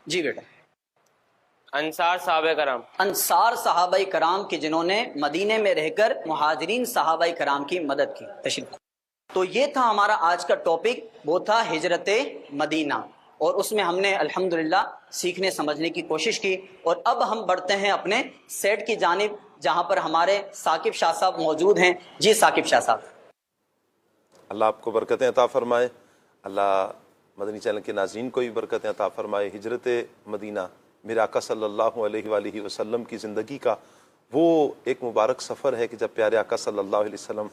جی بیٹا۔ انصار صحابہ کرام، انصار صحابہ کرام کے جنہوں نے مدینے میں رہ کر مہاجرین صحابہ کرام کی مدد کی۔ تشریف۔ تو یہ تھا ہمارا آج کا ٹاپک، وہ تھا ہجرت مدینہ، اور اس میں ہم نے الحمدللہ سیکھنے سمجھنے کی کوشش کی۔ اور اب ہم بڑھتے ہیں اپنے سیٹ کی جانب، جہاں پر ہمارے ثاقب شاہ صاحب موجود ہیں۔ جی ثاقب شاہ صاحب۔ اللہ آپ کو برکتیں عطا فرمائے، اللہ مدنی چینل کے ناظرین کو بھی برکتیں عطا فرمائے۔ ہجرت مدینہ میرے آقا صلی اللہ علیہ وآلہ وسلم کی زندگی کا وہ ایک مبارک سفر ہے کہ جب پیارے آقا صلی اللہ علیہ وسلم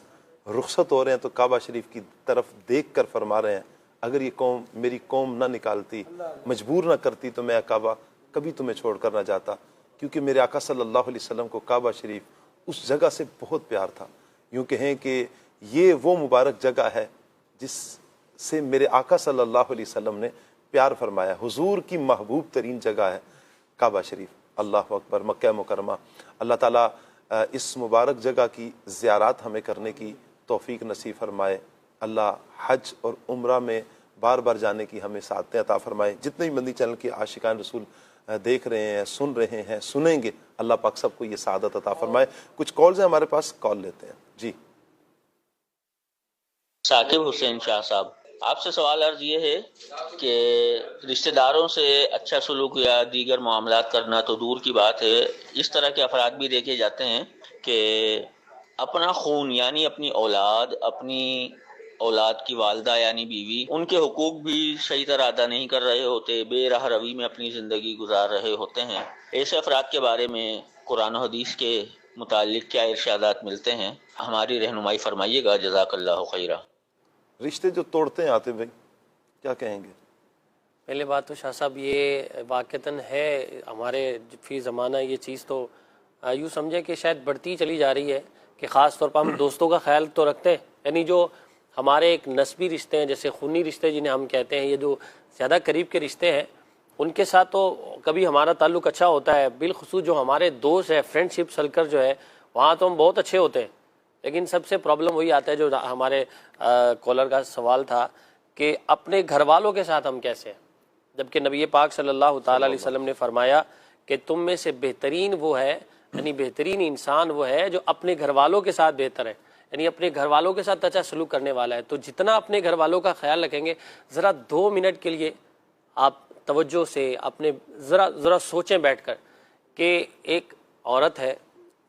رخصت ہو رہے ہیں تو کعبہ شریف کی طرف دیکھ کر فرما رہے ہیں، اگر یہ قوم میری قوم نہ نکالتی، مجبور نہ کرتی، تو میں کعبہ کبھی تمہیں چھوڑ کر نہ جاتا، کیونکہ میرے آقا صلی اللہ علیہ وسلم کو کعبہ شریف اس جگہ سے بہت پیار تھا۔ یوں کہیں کہ یہ وہ مبارک جگہ ہے جس سے میرے آقا صلی اللہ علیہ وسلم نے پیار فرمایا۔ حضور کی محبوب ترین جگہ ہے کعبہ شریف۔ اللہ اکبر۔ مکہ مکرمہ، اللہ تعالیٰ اس مبارک جگہ کی زیارات ہمیں کرنے کی توفیق نصیب فرمائے۔ اللہ حج اور عمرہ میں بار بار جانے کی ہمیں سعادتیں عطا فرمائے۔ جتنے بھی مدنی چینل کے عاشقان رسول دیکھ رہے ہیں، سن رہے ہیں، سنیں گے، اللہ پاک سب کو یہ سعادت عطا فرمائے۔ کچھ کالز ہیں ہمارے پاس، کال لیتے ہیں۔ جی ثاقب حسین شاہ صاحب، آپ سے سوال عرض یہ ہے کہ رشتہ داروں سے اچھا سلوک یا دیگر معاملات کرنا تو دور کی بات ہے، اس طرح کے افراد بھی دیکھے جاتے ہیں کہ اپنا خون یعنی اپنی اولاد کی والدہ یعنی بیوی، ان کے حقوق بھی صحیح طرح ادا نہیں کر رہے ہوتے، بے راہ روی میں اپنی زندگی گزار رہے ہوتے ہیں۔ ایسے افراد کے بارے میں قرآن و حدیث کے متعلق کیا ارشادات ملتے ہیں؟ ہماری رہنمائی فرمائیے گا، جزاک اللہ خیرہ۔ رشتے جو توڑتے ہیں آتے بھائی، کیا کہیں گے؟ پہلے بات تو شاہ صاحب یہ واقعتاً ہے ہمارے فی زمانہ یہ چیز تو یوں سمجھیں کہ شاید بڑھتی چلی جا رہی ہے، کہ خاص طور پر ہم دوستوں کا خیال تو رکھتے ہیں، یعنی جو ہمارے ایک نسبی رشتے ہیں، جیسے خونی رشتے جنہیں ہم کہتے ہیں، یہ جو زیادہ قریب کے رشتے ہیں ان کے ساتھ تو کبھی ہمارا تعلق اچھا ہوتا ہے، بالخصوص جو ہمارے دوست ہے، فرینڈ شپ سرکل جو ہے وہاں تو ہم بہت اچھے ہوتے ہیں، لیکن سب سے پرابلم وہی آتا ہے جو ہمارے کالر کا سوال تھا کہ اپنے گھر والوں کے ساتھ ہم کیسے ہیں، جبکہ نبی پاک صلی اللہ تعالیٰ علیہ وسلم نے فرمایا کہ تم میں سے بہترین وہ ہے، یعنی بہترین انسان وہ ہے جو اپنے گھر والوں کے ساتھ بہتر ہے، یعنی اپنے گھر والوں کے ساتھ اچھا سلوک کرنے والا ہے۔ تو جتنا اپنے گھر والوں کا خیال رکھیں گے، ذرا 2 منٹ کے لیے آپ توجہ سے اپنے ذرا سوچیں بیٹھ کر کہ ایک عورت ہے،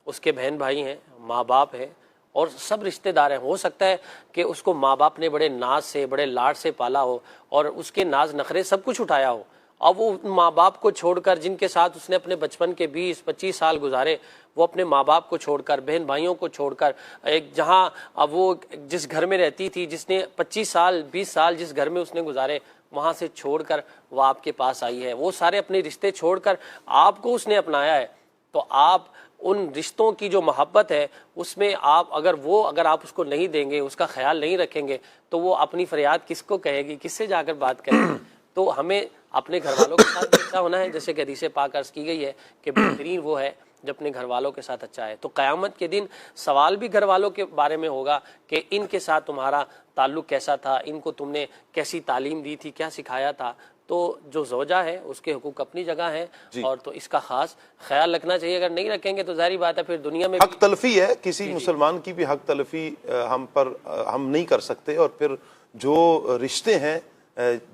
اس کے بہن بھائی ہیں، ماں باپ ہیں اور سب رشتہ دار ہیں، ہو سکتا ہے کہ اس کو ماں باپ نے بڑے ناز سے بڑے لاڈ سے پالا ہو اور اس کے ناز نخرے سب کچھ اٹھایا ہو، اب وہ ماں باپ کو چھوڑ کر جن کے ساتھ اس نے اپنے بچپن کے 20-25 سال گزارے، وہ اپنے ماں باپ کو چھوڑ کر بہن بھائیوں کو چھوڑ کر ایک جہاں اب وہ جس گھر میں رہتی تھی، جس نے 25 سال 20 سال جس گھر میں اس نے گزارے، وہاں سے چھوڑ کر وہ آپ کے پاس آئی ہے، وہ سارے اپنے رشتے چھوڑ کر آپ کو اس نے اپنایا ہے، تو آپ ان رشتوں کی جو محبت ہے اس میں اگر آپ اس کو نہیں دیں گے، اس کا خیال نہیں رکھیں گے، تو وہ اپنی فریاد کس کو کہے گی، کس سے جا کر بات کرے گی؟ تو ہمیں اپنے گھر والوں کے ساتھ بھی اچھا ہونا ہے، جیسے کہ حدیث پاک عرض کی گئی ہے کہ بہترین وہ ہے جو اپنے گھر والوں کے ساتھ اچھا ہے۔ تو قیامت کے دن سوال بھی گھر والوں کے بارے میں ہوگا کہ ان کے ساتھ تمہارا تعلق کیسا تھا، ان کو تم نے کیسی تعلیم دی تھی، کیا سکھایا تھا۔ تو جو زوجہ ہے اس کے حقوق اپنی جگہ ہیں اور تو اس کا خاص خیال رکھنا چاہیے، اگر نہیں رکھیں گے تو ظاہری بات ہے پھر دنیا میں حق تلفی ہے، کسی مسلمان کی بھی حق تلفی ہم نہیں کر سکتے، اور پھر جو رشتے ہیں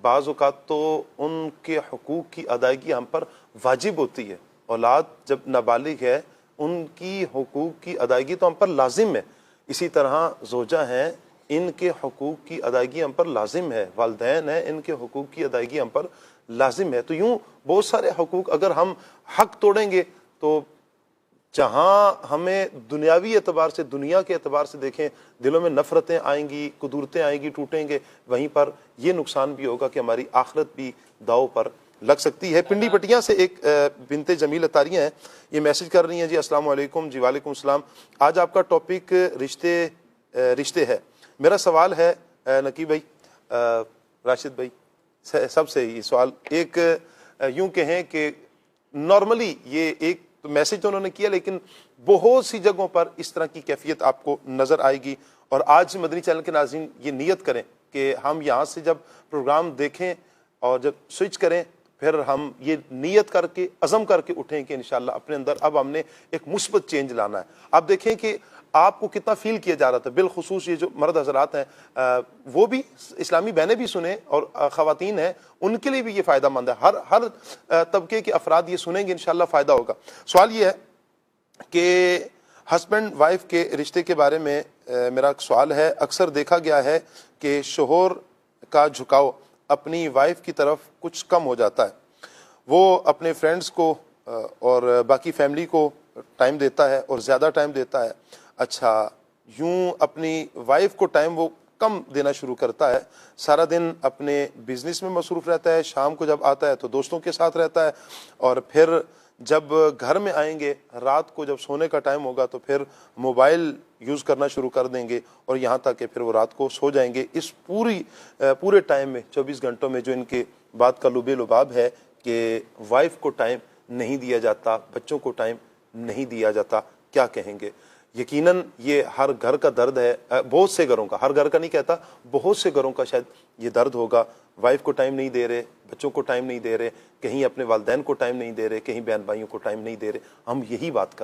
بعض اوقات تو ان کے حقوق کی ادائیگی ہم پر واجب ہوتی ہے، اولاد جب نابالغ ہے ان کی حقوق کی ادائیگی تو ہم پر لازم ہے، اسی طرح زوجہ ہیں ان کے حقوق کی ادائیگی ہم پر لازم ہے، والدین ہیں ان کے حقوق کی ادائیگی ہم پر لازم ہے۔ تو یوں بہت سارے حقوق اگر ہم حق توڑیں گے تو جہاں ہمیں دنیاوی اعتبار سے دنیا کے اعتبار سے دیکھیں دلوں میں نفرتیں آئیں گی، قدورتیں آئیں گی، ٹوٹیں گے، وہیں پر یہ نقصان بھی ہوگا کہ ہماری آخرت بھی داؤ پر لگ سکتی ہے۔ پنڈی پٹیاں سے ایک بنت جمیل اتاریاں ہیں، یہ میسج کر رہی ہیں جی السلام علیکم۔ جی وعلیکم السلام۔ آج آپ کا ٹاپک رشتے ہے، میرا سوال ہے نقی بھائی، راشد بھائی سب سے یہ سوال ایک یوں کہیں کہ نارملی یہ ایک میسج تو انہوں نے کیا لیکن بہت سی جگہوں پر اس طرح کی کیفیت آپ کو نظر آئے گی، اور آج مدنی چینل کے ناظرین یہ نیت کریں کہ ہم یہاں سے جب پروگرام دیکھیں اور جب سوئچ کریں پھر ہم یہ نیت کر کے عزم کر کے اٹھیں کہ انشاءاللہ اپنے اندر اب ہم نے ایک مثبت چینج لانا ہے۔ آپ دیکھیں کہ آپ کو کتنا فیل کیا جا رہا تھا، بالخصوص یہ جو مرد حضرات ہیں وہ بھی، اسلامی بہنیں بھی سنیں اور خواتین ہیں ان کے لیے بھی یہ فائدہ مند ہے، ہر طبقے کے افراد یہ سنیں گے انشاءاللہ فائدہ ہوگا۔ سوال یہ ہے کہ ہسبینڈ وائف کے رشتے کے بارے میں میرا سوال ہے، اکثر دیکھا گیا ہے کہ شوہر کا جھکاؤ اپنی وائف کی طرف کچھ کم ہو جاتا ہے، وہ اپنے فرینڈز کو اور باقی فیملی کو ٹائم دیتا ہے اور زیادہ ٹائم دیتا ہے، اچھا یوں اپنی وائف کو ٹائم وہ کم دینا شروع کرتا ہے، سارا دن اپنے بزنس میں مصروف رہتا ہے، شام کو جب آتا ہے تو دوستوں کے ساتھ رہتا ہے، اور پھر جب گھر میں آئیں گے رات کو جب سونے کا ٹائم ہوگا تو پھر موبائل یوز کرنا شروع کر دیں گے اور یہاں تک کہ پھر وہ رات کو سو جائیں گے۔ اس پورے ٹائم میں 24 گھنٹوں میں جو ان کے بات کا لب لباب ہے کہ وائف کو ٹائم نہیں دیا جاتا، بچوں کو ٹائم نہیں دیا جاتا، کیا کہیں گے؟ یقیناً یہ ہر گھر کا درد ہے، بہت سے گھروں کا، ہر گھر کا نہیں کہتا، بہت سے گھروں کا شاید یہ درد ہوگا، وائف کو ٹائم نہیں دے رہے، بچوں کو ٹائم نہیں دے رہے، کہیں اپنے والدین کو ٹائم نہیں دے رہے، کہیں بہن بھائیوں کو ٹائم نہیں دے رہے۔ ہم یہی بات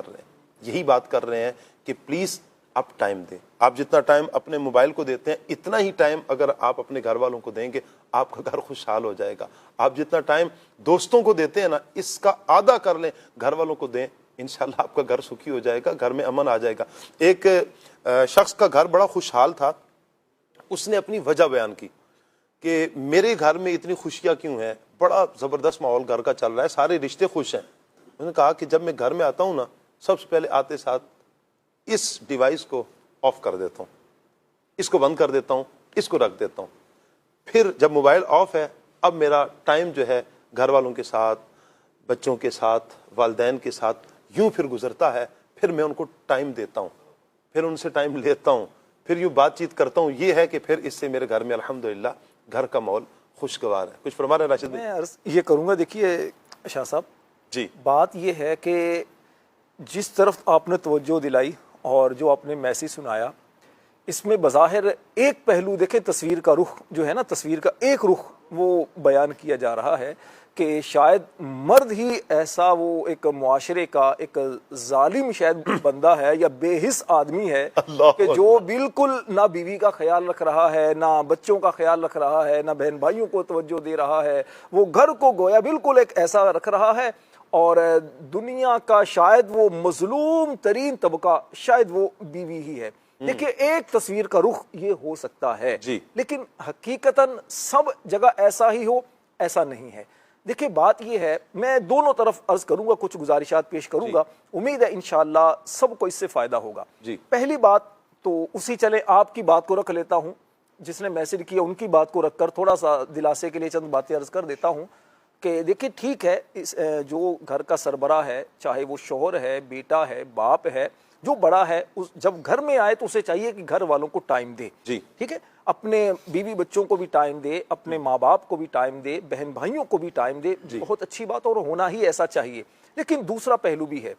کر رہے ہیں کہ پلیز آپ ٹائم دیں. آپ جتنا ٹائم اپنے موبائل کو دیتے ہیں اتنا ہی ٹائم اگر آپ اپنے گھر والوں کو دیں گے آپ کا گھر خوشحال ہو جائے گا. آپ جتنا ٹائم دوستوں کو دیتے ہیں نا اس کا آدھا کر لیں, گھر والوں کو دیں, انشاءاللہ آپ کا گھر سکھی ہو جائے گا, گھر میں امن آ جائے گا. ایک شخص کا گھر بڑا خوشحال تھا, اس نے اپنی وجہ بیان کی کہ میرے گھر میں اتنی خوشیاں کیوں ہیں, بڑا زبردست ماحول گھر کا چل رہا ہے, سارے رشتے خوش ہیں. انہوں نے کہا کہ جب میں گھر میں آتا ہوں نا سب سے پہلے آتے ساتھ اس ڈیوائس کو آف کر دیتا ہوں, اس کو بند کر دیتا ہوں, اس کو رکھ دیتا ہوں. پھر جب موبائل آف ہے اب میرا ٹائم جو ہے گھر والوں کے ساتھ, بچوں کے ساتھ, والدین کے ساتھ یوں پھر گزرتا ہے. پھر میں ان کو ٹائم دیتا ہوں, پھر ان سے ٹائم لیتا ہوں, پھر یوں بات چیت کرتا ہوں. یہ ہے کہ پھر اس سے میرے گھر میں الحمدللہ گھر کا ماحول خوشگوار ہے. کچھ فرما رہے ہیں راشد؟ میں عرض یہ کروں گا, دیکھیے شاہ صاحب جی, بات یہ ہے کہ جس طرف آپ نے توجہ دلائی اور جو آپ نے میسیج سنایا اس میں بظاہر ایک پہلو دیکھیں, تصویر کا رخ جو ہے نا, تصویر کا ایک رخ وہ بیان کیا جا رہا ہے کہ شاید مرد ہی ایسا وہ ایک معاشرے کا ایک ظالم شاید بندہ ہے یا بے حس آدمی ہے کہ جو بالکل نہ بیوی کا خیال رکھ رہا ہے, نہ بچوں کا خیال رکھ رہا ہے, نہ بہن بھائیوں کو توجہ دے رہا ہے. وہ گھر کو گویا بالکل ایک ایسا رکھ رہا ہے اور دنیا کا شاید وہ مظلوم ترین طبقہ شاید وہ بیوی ہی ہے. دیکھیے ایک تصویر کا رخ یہ ہو سکتا ہے جی, لیکن حقیقتاً سب جگہ ایسا ہی ہو ایسا نہیں ہے. دیکھیں بات یہ ہے, میں دونوں طرف عرض کروں گا, کچھ گزارشات پیش کروں گا, امید ہے انشاءاللہ سب کو اس سے فائدہ ہوگا. پہلی بات تو اسی چلے آپ کی بات کو رکھ لیتا ہوں, جس نے میسج کیا ان کی بات کو رکھ کر تھوڑا سا دلاسے کے لیے چند باتیں عرض کر دیتا ہوں کہ دیکھیں ٹھیک ہے, جو گھر کا سربراہ ہے, چاہے وہ شوہر ہے, بیٹا ہے, باپ ہے, جو بڑا ہے, جب گھر میں آئے تو اسے چاہیے کہ گھر والوں کو ٹائم دے. ٹھیک ہے, اپنے بیوی بچوں کو بھی ٹائم دے, اپنے ماں باپ کو بھی ٹائم دے, بہن بھائیوں کو بھی ٹائم دے. بہت اچھی بات اور ہونا ہی ایسا چاہیے. لیکن دوسرا پہلو بھی ہے,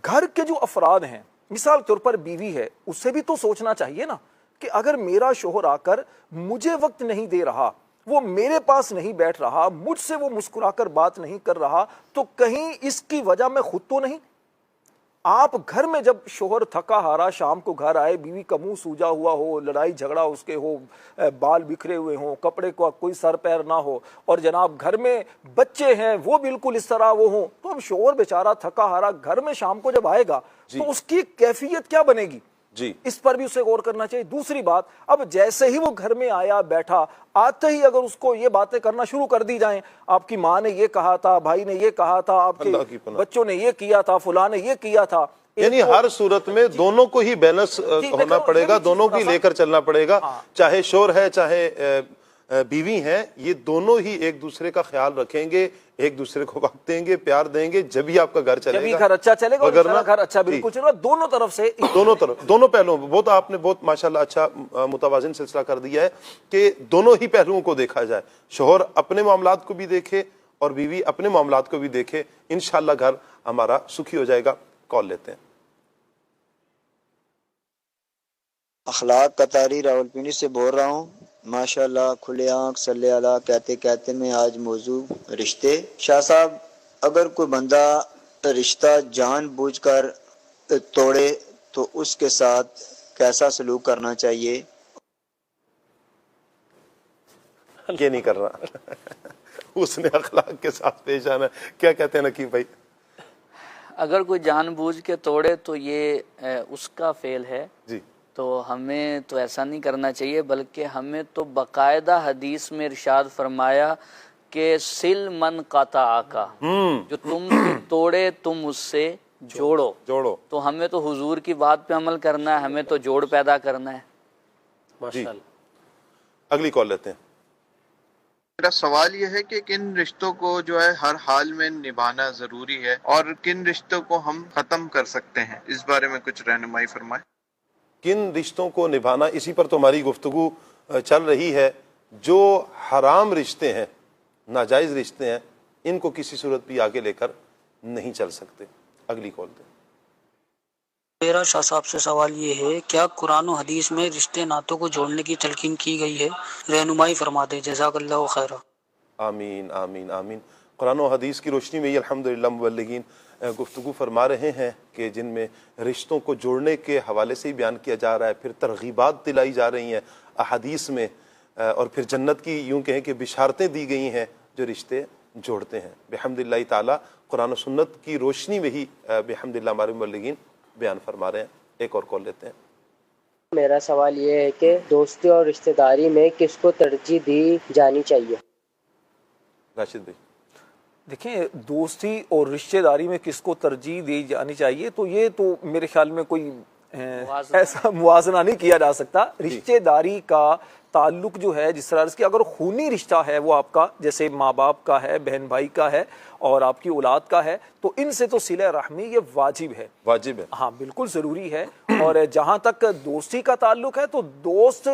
گھر کے جو افراد ہیں, مثال طور پر بیوی ہے, اس سے بھی تو سوچنا چاہیے نا کہ اگر میرا شوہر آ کر مجھے وقت نہیں دے رہا, وہ میرے پاس نہیں بیٹھ رہا, مجھ سے وہ مسکرا کر بات نہیں کر رہا, تو کہیں اس کی وجہ میں خود تو نہیں. آپ گھر میں جب شوہر تھکا ہارا شام کو گھر آئے, بیوی کا منہ سوجا ہوا ہو, لڑائی جھگڑا اس کے ہو, بال بکھرے ہوئے ہوں, کپڑے کو کوئی سر پیر نہ ہو, اور جناب گھر میں بچے ہیں وہ بالکل اس طرح وہ ہوں, تو اب شوہر بیچارہ تھکا ہارا گھر میں شام کو جب آئے گا تو اس کی کیفیت کیا بنے گی؟ اس پر بھی اسے غور کرنا چاہیے. دوسری بات, اب جیسے ہی وہ گھر میں آیا بیٹھا, آتے ہی اگر اس کو یہ باتیں کرنا شروع کر دی جائیں, آپ کی ماں نے یہ کہا تھا, بھائی نے یہ کہا تھا, آپ کے بچوں نے یہ کیا تھا, فلاں نے یہ کیا تھا, یعنی ہر صورت میں دونوں کو ہی بیلنس ہونا پڑے گا, دونوں کو ہی لے کر چلنا پڑے گا. چاہے شوہر ہے چاہے بیوی ہیں, یہ دونوں ہی ایک دوسرے کا خیال رکھیں گے, ایک دوسرے کو وقت دیں گے, پیار دیں گے, جبھی آپ کا گھر چلے گا, جبھی گھر اچھا چلے گا, اور گھر اچھا بالکل چلے گا. دونوں طرف سے, دونوں پہلوؤں. بہت آپ نے بہت ماشاءاللہ اچھا متوازن سلسلہ کر دیا ہے کہ دونوں ہی پہلوؤں کو دیکھا جائے. شوہر اپنے معاملات کو بھی دیکھے اور بیوی اپنے معاملات کو بھی دیکھے, انشاءاللہ گھر ہمارا سکھی ہو جائے گا. کال لیتے ہیں. اخلاق قطاری راولپنڈی سے بول رہا ہوں. ماشاءاللہ کھلے آنکھ صلی اللہ کہتے کہتے میں آج موضوع رشتے. شاہ صاحب, اگر کوئی بندہ رشتہ جان بوجھ کر توڑے تو اس کے ساتھ کیسا سلوک کرنا چاہیے؟ یہ نہیں کر رہا اس نے اخلاق کے ساتھ پیش آنا. کیا کہتے ہیں نقیب بھائی؟ اگر کوئی جان بوجھ کے توڑے تو یہ اس کا فعل ہے. تو ہمیں تو ایسا نہیں کرنا چاہیے, بلکہ ہمیں تو باقاعدہ حدیث میں ارشاد فرمایا کہ سل من قطع کا, جو تم توڑے تم اس سے جوڑو. تو ہمیں تو حضور کی بات پہ عمل کرنا ہے, ہمیں تو جوڑ پیدا کرنا ہے. ماشاءاللہ. اگلی کال لیتے ہیں. میرا سوال یہ ہے کہ کن رشتوں کو جو ہے ہر حال میں نبھانا ضروری ہے اور کن رشتوں کو ہم ختم کر سکتے ہیں, اس بارے میں کچھ رہنمائی فرمائیں. کن رشتوں کو نبھانا, اسی پر تو ہماری گفتگو چل رہی ہے. جو حرام رشتے ہیں, ناجائز رشتے ہیں, ان کو کسی صورت بھی آگے لے کر نہیں چل سکتے. اگلی کال دیں. میرا شاہ صاحب سے سوال یہ ہے, کیا قرآن و حدیث میں رشتے ناتوں کو جوڑنے کی تلقین کی گئی ہے؟ رہنمائی فرما دیں, جزاک اللہ خیرہ. آمین آمین آمین. قرآن و حدیث کی روشنی میں یہ الحمدللہ مبلغین گفتگو فرما رہے ہیں کہ جن میں رشتوں کو جوڑنے کے حوالے سے ہی بیان کیا جا رہا ہے، پھر ترغیبات دلائی جا رہی ہیں احادیث میں، اور پھر جنت کی یوں کہیں کہ بشارتیں دی گئی ہیں جو رشتے جوڑتے ہیں۔ بحمدللہ تعالی قرآن و سنت کی روشنی میں ہی بحمدللہ ہمارے مبلغین بیان فرما رہے ہیں۔ ایک اور کال لیتے ہیں۔ میرا سوال یہ ہے کہ دوستی اور رشتہ داری میں کس کو ترجیح دی جانی چاہیے؟ راشد بھائی۔ دیکھیں، دوستی اور رشتہ داری میں کس کو ترجیح دی جانی چاہیے، تو یہ تو میرے خیال میں کوئی ایسا موازنہ نہیں کیا جا سکتا۔ رشتہ داری کا تعلق جو ہے، جس طرح کہ اگر خونی رشتہ ہے وہ آپ کا، جیسے ماں باپ کا ہے، بہن بھائی کا ہے اور آپ کی اولاد کا ہے، تو ان سے تو صلہ رحمی یہ واجب ہے، واجب ہے، ہاں بالکل ضروری ہے۔ اور جہاں تک دوستی کا تعلق ہے، تو دوست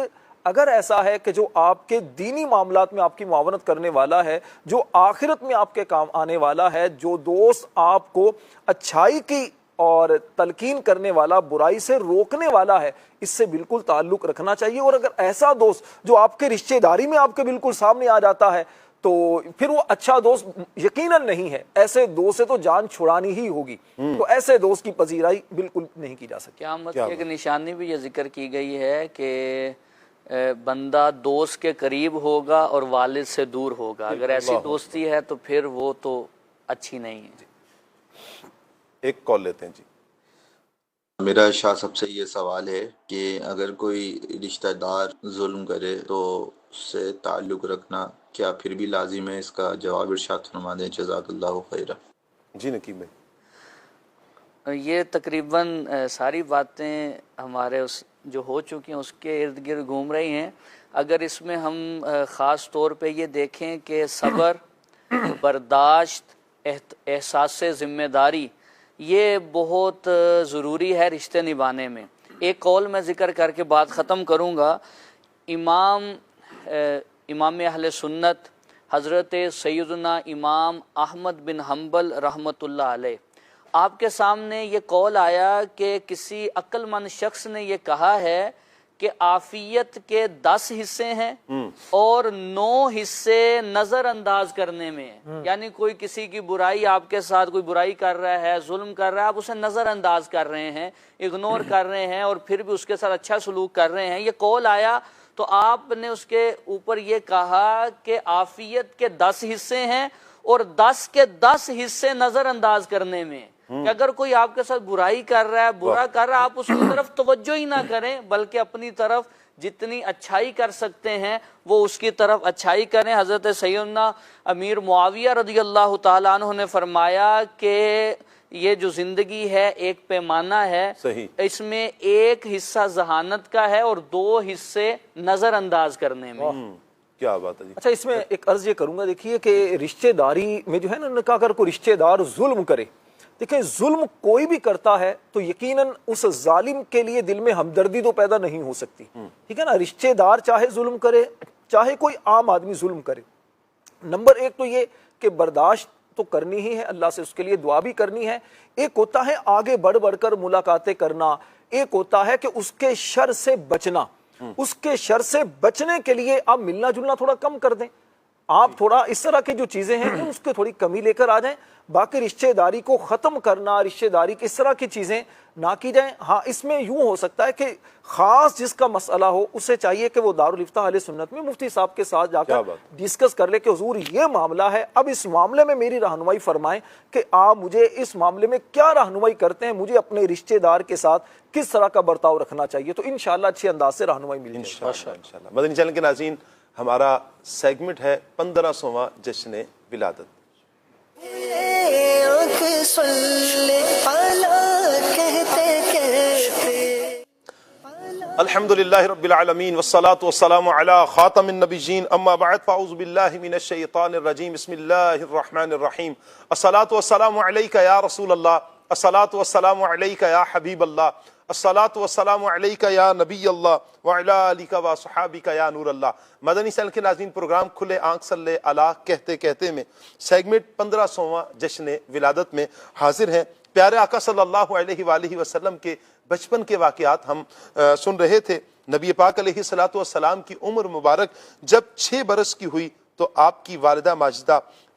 اگر ایسا ہے کہ جو آپ کے دینی معاملات میں آپ کی معاونت کرنے والا ہے، جو آخرت میں آپ کے کام آنے والا ہے، جو دوست آپ کو اچھائی کی اور تلقین کرنے والا، برائی سے روکنے والا ہے، اس سے بالکل تعلق رکھنا چاہیے۔ اور اگر ایسا دوست جو آپ کے رشتہ داری میں آپ کے بالکل سامنے آ جاتا ہے، تو پھر وہ اچھا دوست یقیناً نہیں ہے۔ ایسے دوست سے تو جان چھڑانی ہی ہوگی، تو ایسے دوست کی پذیرائی بالکل نہیں کی جا سکتی۔ قیامت کی ایک نشانی بھی یہ ذکر کی گئی ہے کہ بندہ دوست کے قریب ہوگا اور والد سے دور ہوگا۔ اگر ایسی دوستی ہے تو پھر وہ تو اچھی نہیں ہے۔ ایک کال لیتے ہیں جی۔ میرا شاہ صاحب سے یہ سوال ہے کہ اگر کوئی رشتہ دار ظلم کرے تو اس سے تعلق رکھنا کیا پھر بھی لازم ہے؟ اس کا جواب ارشاد فرما دیں، جزاک اللہ خیرہ۔ جی نقیب بھائی۔ یہ تقریباً ساری باتیں ہمارے اس جو ہو چکی ہیں اس کے ارد گرد گھوم رہی ہیں۔ اگر اس میں ہم خاص طور پہ یہ دیکھیں کہ صبر، برداشت، احساس ذمہ داری، یہ بہت ضروری ہے رشتے نبھانے میں۔ ایک قول میں ذکر کر کے بات ختم کروں گا۔ امام اہل سنت حضرت سیدنا امام احمد بن حنبل رحمۃ اللہ علیہ، آپ کے سامنے یہ قول آیا کہ کسی عقل مند شخص نے یہ کہا ہے کہ عافیت کے 10 حصے ہیں اور 9 حصے نظر انداز کرنے میں ہیں۔ یعنی کوئی کسی کی برائی، آپ کے ساتھ کوئی برائی کر رہا ہے، ظلم کر رہا ہے، آپ اسے نظر انداز کر رہے ہیں، اگنور کر رہے ہیں، اور پھر بھی اس کے ساتھ اچھا سلوک کر رہے ہیں۔ یہ قول آیا تو آپ نے اس کے اوپر یہ کہا کہ عافیت کے 10 حصے ہیں اور 10 کے 10 حصے نظر انداز کرنے میں۔ کہ اگر کوئی آپ کے ساتھ برائی کر رہا ہے، برا کر رہا ہے، آپ اس کی طرف توجہ ہی نہ کریں، بلکہ اپنی طرف جتنی اچھائی کر سکتے ہیں وہ اس کی طرف اچھائی کریں۔ حضرت سیدنا امیر معاویہ رضی اللہ تعالیٰ عنہ نے فرمایا کہ یہ جو زندگی ہے ایک پیمانہ ہے، اس میں 1 حصہ ذہانت کا ہے اور 2 حصے نظر انداز کرنے میں۔ کیا بات ہے جی۔ اچھا، اس میں ایک عرض یہ کروں گا، دیکھیے کہ رشتہ داری میں جو ہے نا، انہوں نے کہا اگر کوئی رشتہ دار ظلم کرے، دیکھیں ظلم کوئی بھی کرتا ہے تو یقیناً اس ظالم کے لیے دل میں ہمدردی تو پیدا نہیں ہو سکتی، ٹھیک ہے نا۔ رشتہ دار چاہے ظلم کرے، چاہے کوئی عام آدمی ظلم کرے، نمبر 1 تو یہ کہ برداشت تو کرنی ہی ہے، اللہ سے اس کے لیے دعا بھی کرنی ہے۔ ایک ہوتا ہے آگے بڑھ بڑھ کر ملاقاتیں کرنا، ایک ہوتا ہے کہ اس کے شر سے بچنا۔ اس کے شر سے بچنے کے لیے آپ ملنا جلنا تھوڑا کم کر دیں، آپ تھوڑا اس طرح کی جو چیزیں ہیں اس کے تھوڑی کمی لے کر آ جائیں۔ باقی رشتہ داری کو ختم کرنا، رشتہ داری کی اس طرح کی چیزیں نہ کی جائیں۔ ہاں، اس میں یوں ہو سکتا ہے کہ خاص جس کا مسئلہ ہو اسے چاہیے کہ وہ دارالافتاء اہل سنت میں مفتی صاحب کے ساتھ جا کر ڈسکس کر لے کہ حضور یہ معاملہ ہے، اب اس معاملے میں میری رہنمائی فرمائیں کہ آپ مجھے اس معاملے میں کیا رہنمائی کرتے ہیں، مجھے اپنے رشتہ دار کے ساتھ کس طرح کا برتاؤ رکھنا چاہیے، تو انشاءاللہ اچھے انداز سے رہنمائی مل جائے گی انشاءاللہ۔ مدنی چینل کے ناظرین، ہمارا سیگمنٹ ہے 1500واں جشن ولادت۔ الحمدللہ رب العالمین والصلاة والسلام علی خاتم النبیین، اما بعد فاعوذ باللہ من الشیطان الرجیم، بسم اللہ الرحمن الرحیم۔ الصلاة والسلام علیک یا رسول اللہ، الصلاة والسلام علیک یا حبیب اللہ، الصلاة والسلام علیک یا نبی اللہ وعلی آلک و صحابک یا نور اللہ۔ مدنی چینل کے ناظرین، پروگرام کھلے آنکھ صلی اللہ کہتے کہتے میں سیگمنٹ 1500واں جشن ولادت میں حاضر ہیں۔ پیارے آقا صلی اللہ علیہ وآلہ وسلم کے بچپن کے واقعات ہم سن رہے تھے۔ نبی پاک علیہ الصلوۃ والسلام کی عمر مبارک جب 6 برس کی ہوئی تو آپ کی والدہ ماجدہ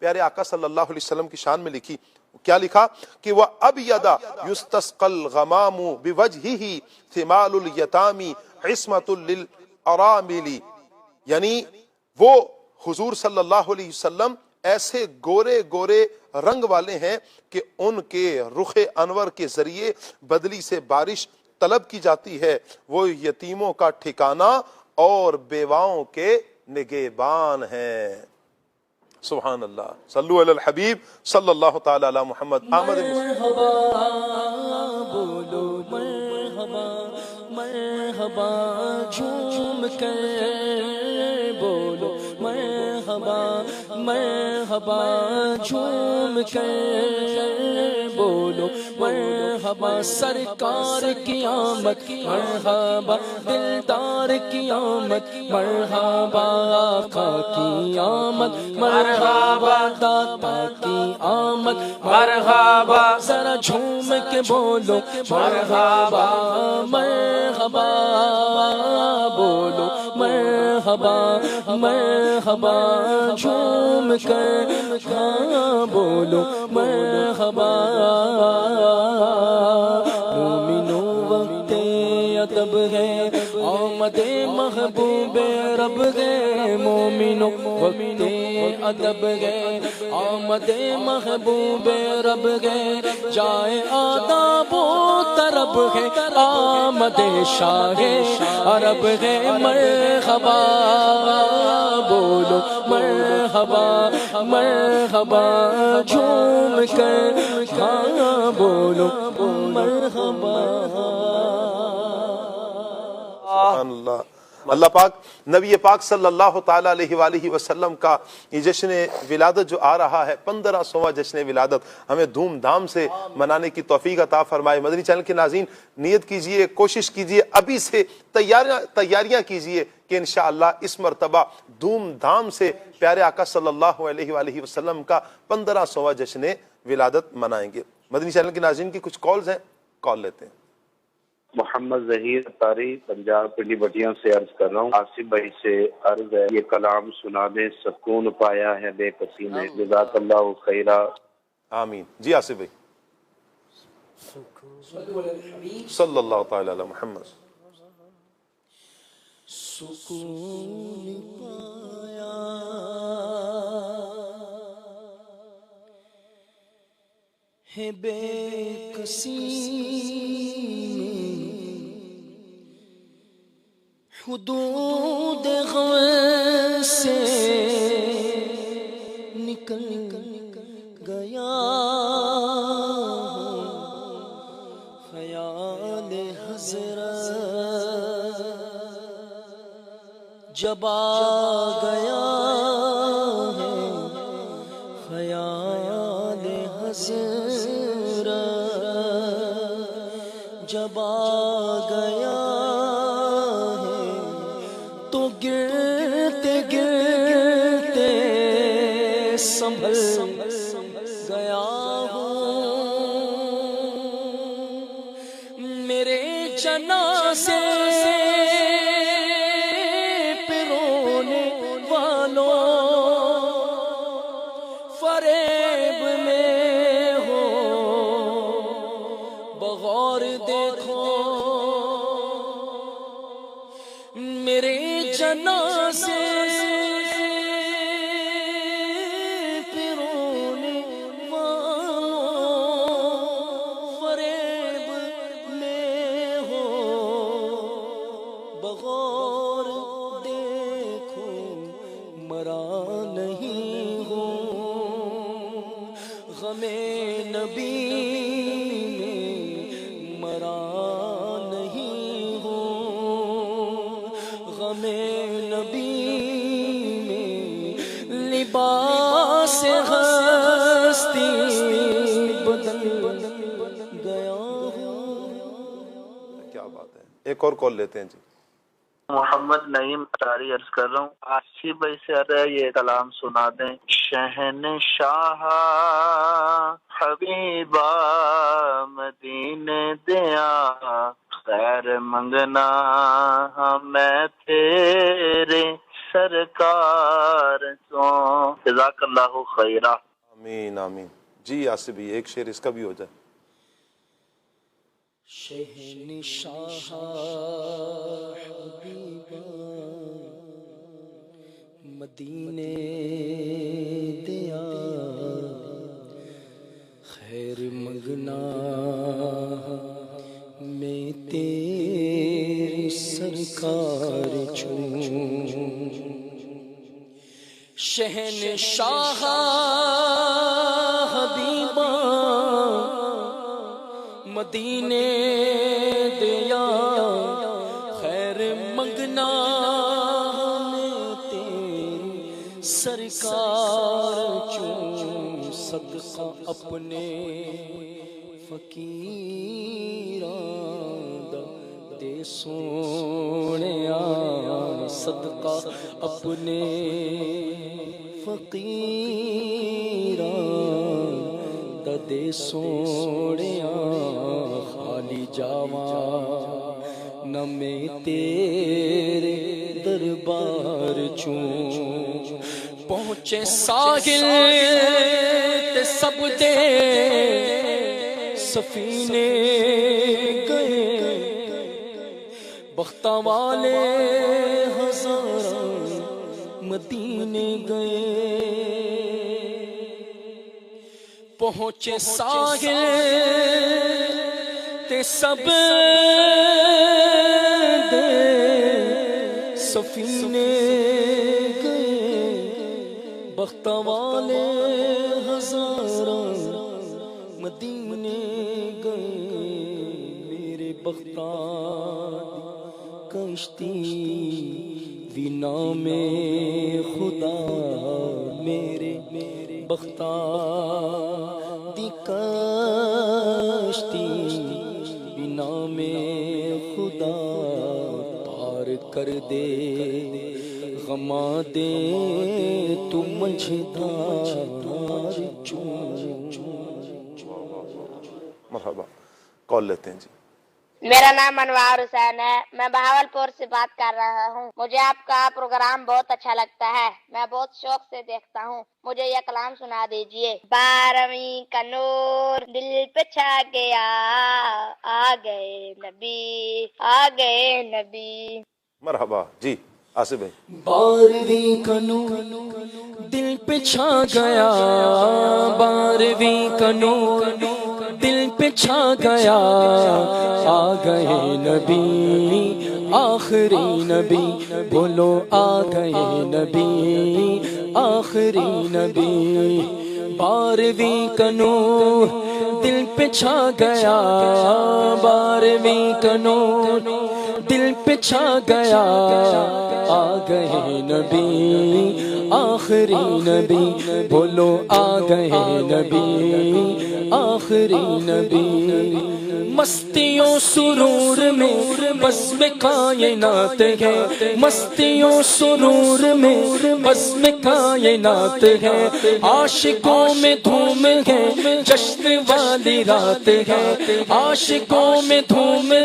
پیارے آقا صلی اللہ علیہ وسلم کی شان میں لکھی. کیا لکھا کہ وہ ابیض یستسقى الغمام بوجهه ثمال الیتام عصمۃ للارامل، یعنی وہ حضور صلی اللہ علیہ وسلم ایسے گورے گورے رنگ والے ہیں کہ ان کے رخ انور کے ذریعے بدلی سے بارش طلب کی جاتی ہے. وہ یتیموں کا ٹھکانہ اور بیواؤں کے نگہبان ہیں. سبحان اللہ. صلو علی الحبیب صلی اللہ تعالی علی محمد. مرحبا بولو مرحبا مرحبا جھوم کر بولو مرحبا مرحبا جھوم کر بولو مرحبا سرکار کی آمد مرحبا دلدار کی آمد مرحبا آقا کی آمد مرحبا داتا کی آمد مرحبا ذرا جھوم کے بولو مرحبا مرحبا بولو مرحبا مرحبا جھوم کر بولو مرحبا. مومنو وقت ادب ہے آمد محبوب رب ہے. مومنو وقت ادب ہے آمد محبوب رب ہے. جائے آداب و طرب ہے آمد شاہ عرب ہے. مرحبا بولو مرحبا مرحبا جھوم کر بولو مرحبا. سبحان اللہ. اللہ پاک نبی پاک صلی اللہ تعالی علیہ وآلہ وسلم کا یہ جشن ولادت جو آ رہا ہے 1500واں جشن ولادت ہمیں دھوم دھام سے منانے کی توفیق عطا فرمائے. مدنی چینل کے ناظرین نیت کیجئے، کوشش کیجئے، ابھی سے تیاریاں کیجئے کہ انشاءاللہ اس مرتبہ دھوم دھام سے پیارے آقا صلی اللہ علیہ وآلہ وسلم کا 1500واں جشن ولادت منائیں گے. مدنی چینل کے ناظرین کی کچھ کالز ہیں، کال لیتے ہیں. محمد ظہیر اتاری پنجاب پنڈی بٹیاں سے عرض کر رہا ہوں. آصف بھائی سے عرض ہے یہ کلام سنا دیں، سکون پایا ہے بے کسی نے. جزاک اللہ خیرہ. آمین. جی آصف بھائی. صلی اللہ تعالی علی محمد. سکون پایا ہے بے کسی حدود غم سے نکل گیا خیال حضرت جب آ گیا ہے خیال حضرت جب آ گیا تو گرتے گرتے سنبھل گیا ہوں. میرے جنازے پہ رونے والوں فریب میں ہو بغور دیکھو. میرے جنازے پہ رونے والوں فریب میں ہو بغور دیکھو. مرا نہیں ہوں غم نبی میں مرا نہیں ہوں غم نبی میں لباس ہستی بدل گیا ہوں. کیا بات ہے. ایک اور کال لیتے ہیں. جی محمد نعیم اتاری عرض کر رہا ہوں. آصف بھائی سے عرض ہے یہ کلام سنا دیں. شہنشاہ حبیبا مدینے دیا خیر منگنا میں تیرے سرکار تو جزاک اللہ خیرہ. آمین آمین. جی آصف بھی ایک شعر اس کا بھی ہو جائے. شہنشاہ حبیبا مدینے دیا خیر منگنا میں تیری سرکار چھوں. شہنشاہ حبیبا مدینے دیا خیر منگنا میں تیری سرکار چوں. صدقہ اپنے فقیراں دا دے سونیا. صدقہ اپنے فقیراں دا دے سونیا. خالی جاواں نہ میں تیرے دربار چوں. پہنچے ساحل تے سب دے سفینے گئے بختاں والے ہزاراں مدینے گئے. پہنچے ساحل تے سب دے سفینے گئے بختاں والے ہزاراں مدینے گئے. میرے بختاں کشتی بھی نام خدا میرے بختاں دی کشتی بھی نام خدا. پار کر دے غماں دے تو مجھدار چوں. مرحبا. کال لیتے ہیں جی. میرا نام انوار حسین ہے. میں بہاولپور سے بات کر رہا ہوں. مجھے آپ کا پروگرام بہت اچھا لگتا ہے. میں بہت شوق سے دیکھتا ہوں. مجھے یہ کلام سنا دیجئے. 12ویں کا نور دل پہ چھا گیا آ گئے نبی آ گئے نبی. مرحبا. جی آصف بھائی. 12ویں کا نور دل پہ چھا گیا 12ویں کا نور دل پہ چھا گیا آ گئے نبی آخری نبی. بولو آ گئے نبی آخری نبی. 12ویں کا نور دل پہ چھا گیا 12ویں کا نور دل پہ چھا گیا آ گئے نبی آخری نبی. بولو آ گئے نبی آخری نبی. مستیوں سرور میں بزم کائنات ہے مستیوں سرور میں بزم کائنات ہے. عاشقوں میں دھوم ہے جشن والی رات ہے عاشقوں میں دھوم ہے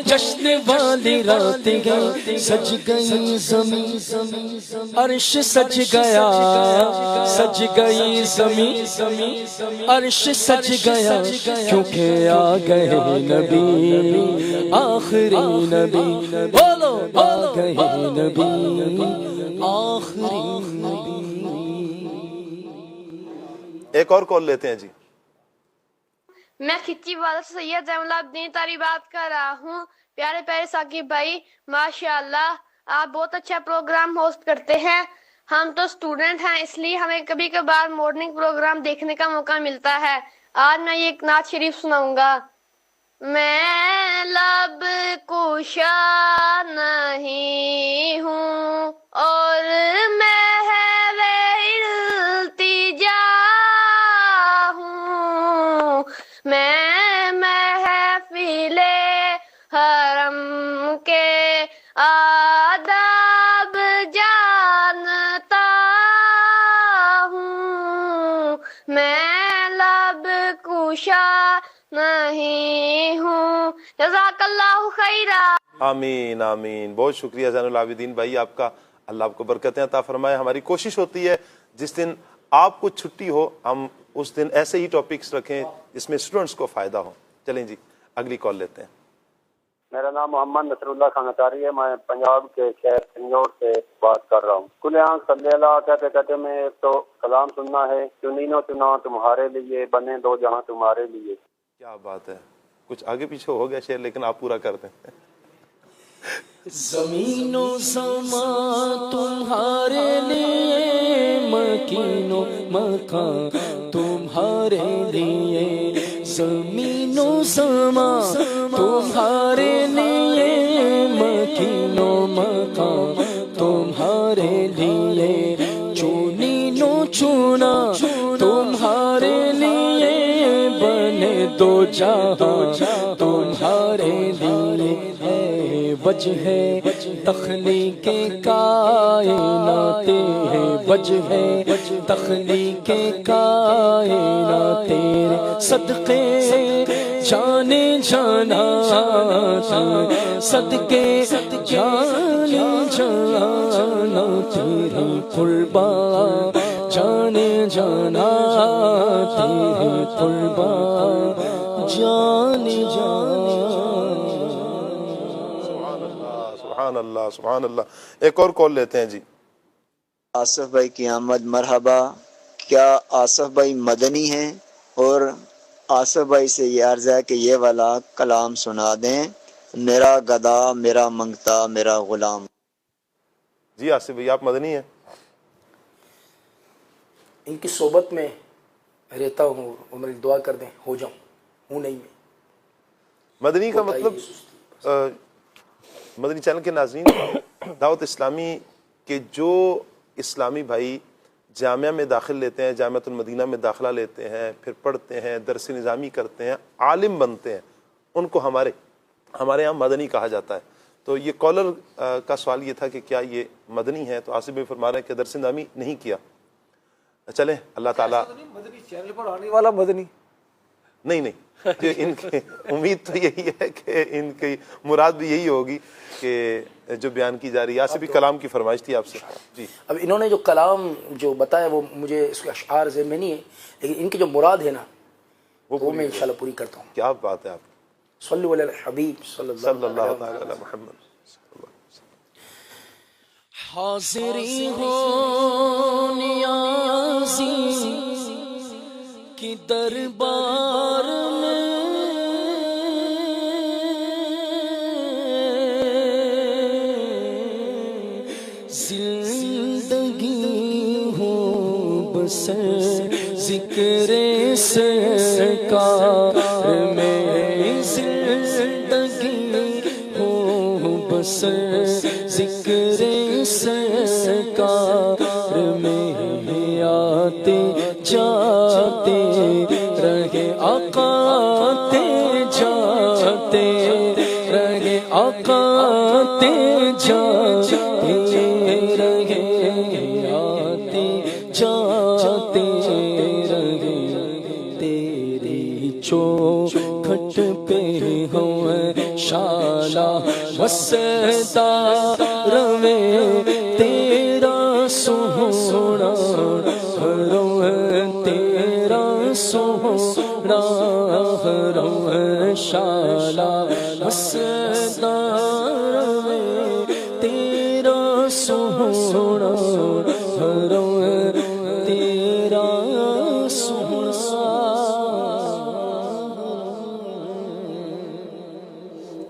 جشن والی رات ہے. سج گئی زمین عرش سج گیا سج گئی زمین عرش سج گیا کیونکہ آ گئے نبی آخری نبی. بولو آ گئے نبی آخری نبی. ایک اور کال لیتے ہیں جی. میں کھچی والا سید زین العابدین تاری بات کر رہا ہوں. پیارے پیارے ثاقب بھائی ماشاءاللہ آپ بہت اچھا پروگرام ہوسٹ کرتے ہیں. ہم تو اسٹوڈنٹ ہیں اس لیے ہمیں کبھی کبھار مارننگ پروگرام دیکھنے کا موقع ملتا ہے. آج میں یہ ایک نعت شریف سناؤں گا. میں لب کشا نہیں ہوں اور محو التجا ہوں. میں محفل حرم کے آداب جانتا ہوں. میں لب کشا نہیں ہوں. جزاک اللہ خیرہ. آمین آمین. بہت شکریہ زین العابدین بھائی آپ کا. اللہ آپ کو برکتیں عطا فرمائے. ہماری کوشش ہوتی ہے جس دن آپ کو چھٹی ہو ہم اس دن ایسے ہی ٹاپکس رکھیں جس میں اسٹوڈنٹس کو فائدہ ہو. چلیں جی اگلی کال لیتے ہیں. میرا نام محمد نصر اللہ خان اطاری ہے. میں پنجاب کے شہر پنجور سے بات کر رہا ہوں. کل آنکھ صلی اللہ کہتے کہتے میں ایک تو کلام سننا ہے، چنینو چنا تمہارے لیے، بنے دو جہاں تمہارے لیے. کیا بات ہے، کچھ آگے پیچھے ہو گیا شعر لیکن آپ پورا کر دیں. زمین و سما تمہارے لیے، مکین و مکان تمہارے لیے، زمین و سما تمہارے لیے، مکین و مکان تمہارے لیے، چنین و چنا تمہارے لیے، بنے دو جہاں تمہارے لیے. وجہ تخلیق کائنات ہے، وجہ تخلیق کائنات تیرے صدقے جانے جانا، صدقے جانے جانا تیرے قربا، جانے جانا تیرے قربا، جانے جانا. سبحان اللہ سبحان اللہ. ایک اور کال لیتے ہیں جی. آصف بھائی کی آمد مرحبا. کیا آصف بھائی مدنی ہیں؟ اور آصف بھائی سے یہ عرض ہے کہ یہ والا کلام سنا دیں، میرا گدا میرا منگتا میرا غلام. جی آصف بھائی آپ مدنی ہیں؟ ان کی صحبت میں رہتا ہوں اور میری دعا کر دیں ہو جاؤں. ہوں نہیں میں مدنی کا مطلب مدنی چینل کے ناظرین، دعوت اسلامی کے جو اسلامی بھائی جامعہ میں داخل لیتے ہیں، جامعۃ المدینہ میں داخلہ لیتے ہیں، پھر پڑھتے ہیں، درس نظامی کرتے ہیں، عالم بنتے ہیں، ان کو ہمارے یہاں مدنی کہا جاتا ہے. تو یہ کالر کا سوال یہ تھا کہ کیا یہ مدنی ہے؟ تو آصف بھائی فرما رہے ہیں کہ درس نظامی نہیں کیا. چلیں اللہ تعالیٰ مدنی چینل پر آنے والا مدنی نہیں ان کی امید تو یہی ہے کہ ان کی مراد بھی یہی ہوگی کہ جو بیان کی جا رہی ہے. آصف بھی کلام کی فرمائش تھی آپ سے. جی اب انہوں نے جو کلام جو بتایا وہ مجھے اس کے اشعار ذہن میں نہیں ہے، لیکن ان کی جو مراد ہے نا وہ میں انشاءاللہ پوری کرتا ہوں. کیا بات ہے. آپ صلی اللہ علیہ الحبیب صلی اللہ علیہ محمد. حاضری ہو نیازی کی دربار میں، زندگی ہو بس ذکر سرکار میں، زندگی ہو بس ذکر سرکار میں، آتے جاتے رہے آقا تے جاتے رہے آقا تے جاتے رہے، آتے جاتے رہے، تیری چوکھٹ پہ ہوں شالا وسدا روے، تیرا سونا روے، تیرا سونا روے، شالا وسدا روے، تیرا سونا روے، تیرا سونا.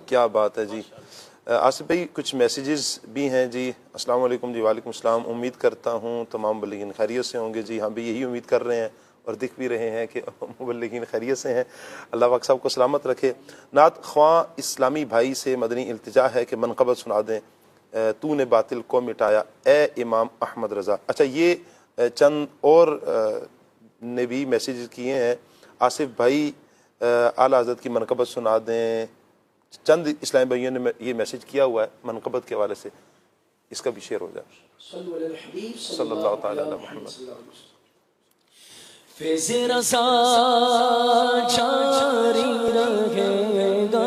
کیا بات ہے جی. آصف بھائی کچھ میسیجز بھی ہیں جی. السلام علیکم جی. وعلیکم السلام. امید کرتا ہوں تمام مبلغین خیریت سے ہوں گے. جی ہم بھی یہی امید کر رہے ہیں اور دکھ بھی رہے ہیں کہ مبلغین خیریت سے ہیں. اللہ پاک صاحب کو سلامت رکھے. نعت خواں اسلامی بھائی سے مدنی التجا ہے کہ منقبت سنا دیں. تو نے باطل کو مٹایا اے امام احمد رضا. اچھا یہ چند اور نے بھی میسیجز کیے ہیں. آصف بھائی اعلیٰ حضرت کی منقبت سنا دیں. چند اسلامی بھائیوں نے یہ میسیج کیا ہوا ہے منقبت کے حوالے سے، اس کا بھی شیئر ہو جائے. صلی اللہ تعالی علی محمد. فیض رضا جاری رہے گا،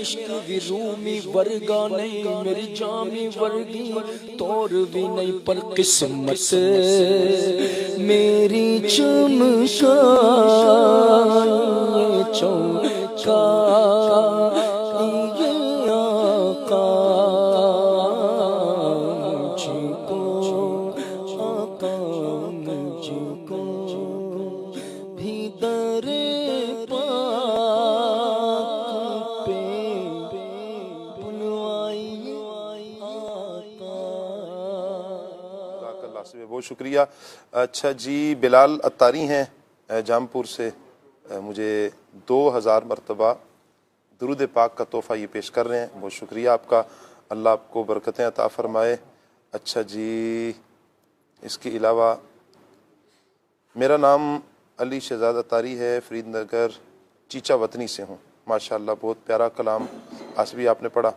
عشق بھی رومی ورگا نہیں، میری جامی ورگی طور بھی نہیں، پر قسمت میری چمکا چونکا یہ آقا مجھ کو، آقا مجھ کو بھی در بہت شکریہ۔ اچھا جی، بلال اتاری ہیں جامپور سے، مجھے 2000 مرتبہ درود پاک کا تحفہ یہ پیش کر رہے ہیں، بہت شکریہ آپ کا، اللہ آپ کو برکتیں عطا فرمائے۔ اچھا جی، اس کے علاوہ میرا نام علی شہزاد اتاری ہے، فرید نگر چیچا وطنی سے ہوں، ماشاءاللہ بہت پیارا کلام آج بھی آپ نے پڑھا۔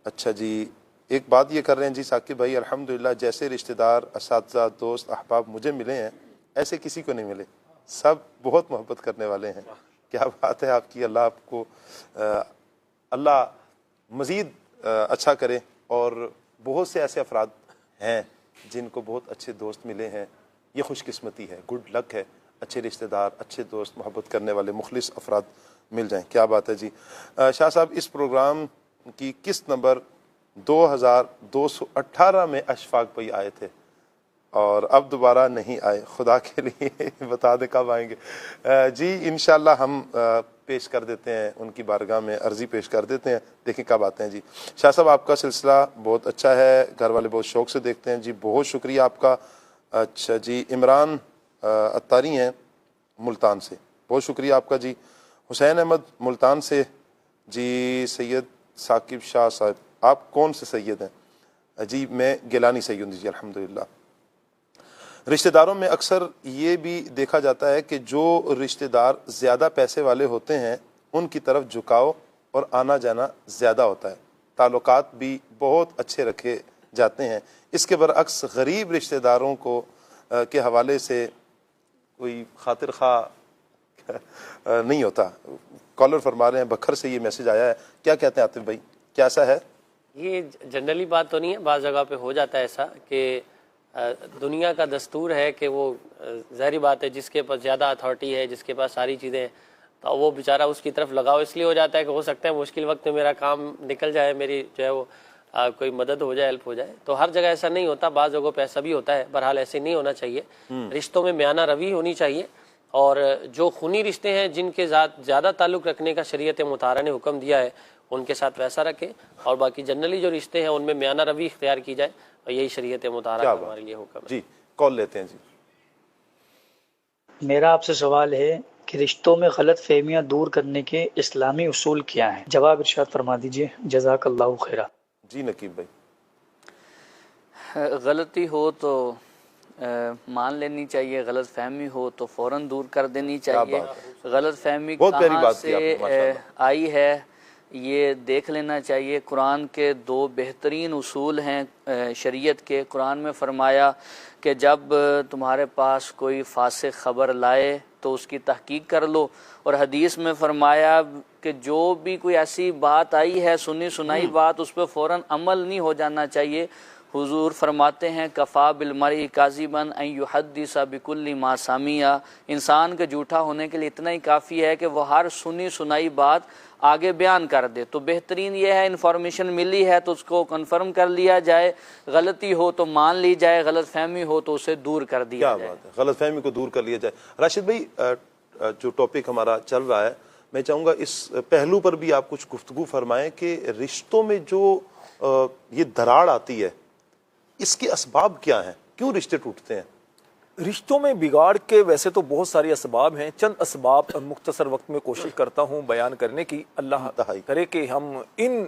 اچھا جی، ایک بات یہ کر رہے ہیں جی ثاقب بھائی، الحمدللہ جیسے رشتہ دار، اساتذہ، دوست، احباب مجھے ملے ہیں ایسے کسی کو نہیں ملے، سب بہت محبت کرنے والے ہیں۔ کیا بات ہے آپ کی، اللہ آپ کو اللہ مزید اچھا کرے، اور بہت سے ایسے افراد ہیں جن کو بہت اچھے دوست ملے ہیں، یہ خوش قسمتی ہے، گڈ لک ہے، اچھے رشتہ دار، اچھے دوست، محبت کرنے والے مخلص افراد مل جائیں، کیا بات ہے جی۔ شاہ صاحب، اس پروگرام کی قسط نمبر 2218 میں اشفاق بھائی آئے تھے اور اب دوبارہ نہیں آئے، خدا کے لیے بتا دیں کب آئیں گے؟ جی انشاءاللہ ہم پیش کر دیتے ہیں، ان کی بارگاہ میں عرضی پیش کر دیتے ہیں، دیکھیں کب آتے ہیں جی۔ شاہ صاحب آپ کا سلسلہ بہت اچھا ہے، گھر والے بہت شوق سے دیکھتے ہیں جی، بہت شکریہ آپ کا۔ اچھا جی، عمران اتاری ہیں ملتان سے، بہت شکریہ آپ کا جی۔ حسین احمد ملتان سے جی، سید ثاقب شاہ صاحب آپ کون سے سید ہیں؟ جی میں گیلانی سید ہوں جی، الحمدللہ۔ رشتہ داروں میں اکثر یہ بھی دیکھا جاتا ہے کہ جو رشتہ دار زیادہ پیسے والے ہوتے ہیں ان کی طرف جھکاؤ اور آنا جانا زیادہ ہوتا ہے، تعلقات بھی بہت اچھے رکھے جاتے ہیں، اس کے برعکس غریب رشتہ داروں کو کے حوالے سے کوئی خاطر خواہ نہیں ہوتا۔ کالر فرما رہے ہیں بکھر سے یہ میسج آیا ہے، کیا کہتے ہیں عاطف بھائی، کیا ایسا ہے؟ یہ جنرلی بات تو نہیں ہے، بعض جگہ پہ ہو جاتا ہے ایسا کہ دنیا کا دستور ہے کہ وہ ظاہری بات ہے جس کے پاس زیادہ اتھارٹی ہے، جس کے پاس ساری چیزیں ہیں، تو وہ بیچارہ اس کی طرف لگاؤ اس لیے ہو جاتا ہے کہ ہو سکتا ہے مشکل وقت میں میرا کام نکل جائے، میری جو ہے وہ کوئی مدد ہو جائے، ہیلپ ہو جائے۔ تو ہر جگہ ایسا نہیں ہوتا، بعض جگہوں پہ ایسا بھی ہوتا ہے، بہرحال ایسے نہیں ہونا چاہیے۔ رشتوں میں میانہ روی ہونی چاہیے، اور جو خونی رشتے ہیں جن کے زیادہ تعلق رکھنے کا شریعت مطہرہ نے حکم دیا ہے ان کے ساتھ ویسا رکھیں، اور باقی جنرلی جو رشتے ہیں ان میں میانہ روی اختیار کی جائے، اور یہی شریعت مطہرہ کا ہمارے لیے حکم ہے۔ جی کال لیتے ہیں جی۔ میرا آپ سے سوال ہے کہ رشتوں میں غلط فہمیاں دور کرنے کے اسلامی اصول کیا ہیں؟ جواب ارشاد فرما دیجئے، جزاک اللہ خیرہ۔ جی نقیب بھائی۔ غلطی ہو تو مان لینی چاہیے، غلط فہمی ہو تو فوراً دور کر دینی چاہیے۔ غلط فہمی کہاں سے آئی ہے یہ دیکھ لینا چاہیے۔ قرآن کے 2 بہترین اصول ہیں شریعت کے۔ قرآن میں فرمایا کہ جب تمہارے پاس کوئی فاسق خبر لائے تو اس کی تحقیق کر لو، اور حدیث میں فرمایا کہ جو بھی کوئی ایسی بات آئی ہے، سنی سنائی بات، اس پہ فوراً عمل نہیں ہو جانا چاہیے۔ حضور فرماتے ہیں کفا بالمرء کاذبا ان یحدث بکل ما سمع، انسان کے جھوٹا ہونے کے لیے اتنا ہی کافی ہے کہ وہ ہر سنی سنائی بات آگے بیان کر دے۔ تو بہترین یہ ہے انفارمیشن ملی ہے تو اس کو کنفرم کر لیا جائے، غلطی ہو تو مان لی جائے، غلط فہمی ہو تو اسے دور کر دیا جائے۔ کیا بات ہے، غلط فہمی کو دور کر لیا جائے۔ راشد بھائی، جو ٹاپک ہمارا چل رہا ہے، میں چاہوں گا اس پہلو پر بھی آپ کچھ گفتگو فرمائیں کہ رشتوں میں جو یہ دراڑ آتی ہے اس کے اسباب کیا ہیں، کیوں رشتے ٹوٹتے ہیں؟ رشتوں میں بگاڑ کے ویسے تو بہت سارے اسباب ہیں، چند اسباب مختصر وقت میں کوشش کرتا ہوں بیان کرنے کی۔ اللہ کرے کہ ہم ان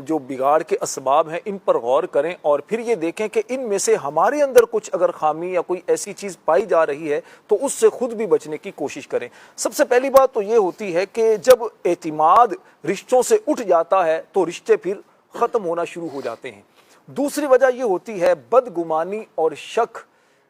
جو بگاڑ کے اسباب ہیں ان پر غور کریں، اور پھر یہ دیکھیں کہ ان میں سے ہمارے اندر کچھ اگر خامی یا کوئی ایسی چیز پائی جا رہی ہے تو اس سے خود بھی بچنے کی کوشش کریں۔ سب سے پہلی بات تو یہ ہوتی ہے کہ جب اعتماد رشتوں سے اٹھ جاتا ہے تو رشتے پھر ختم ہونا شروع ہو جاتے ہیں۔ دوسری وجہ یہ ہوتی ہے بدگمانی اور شک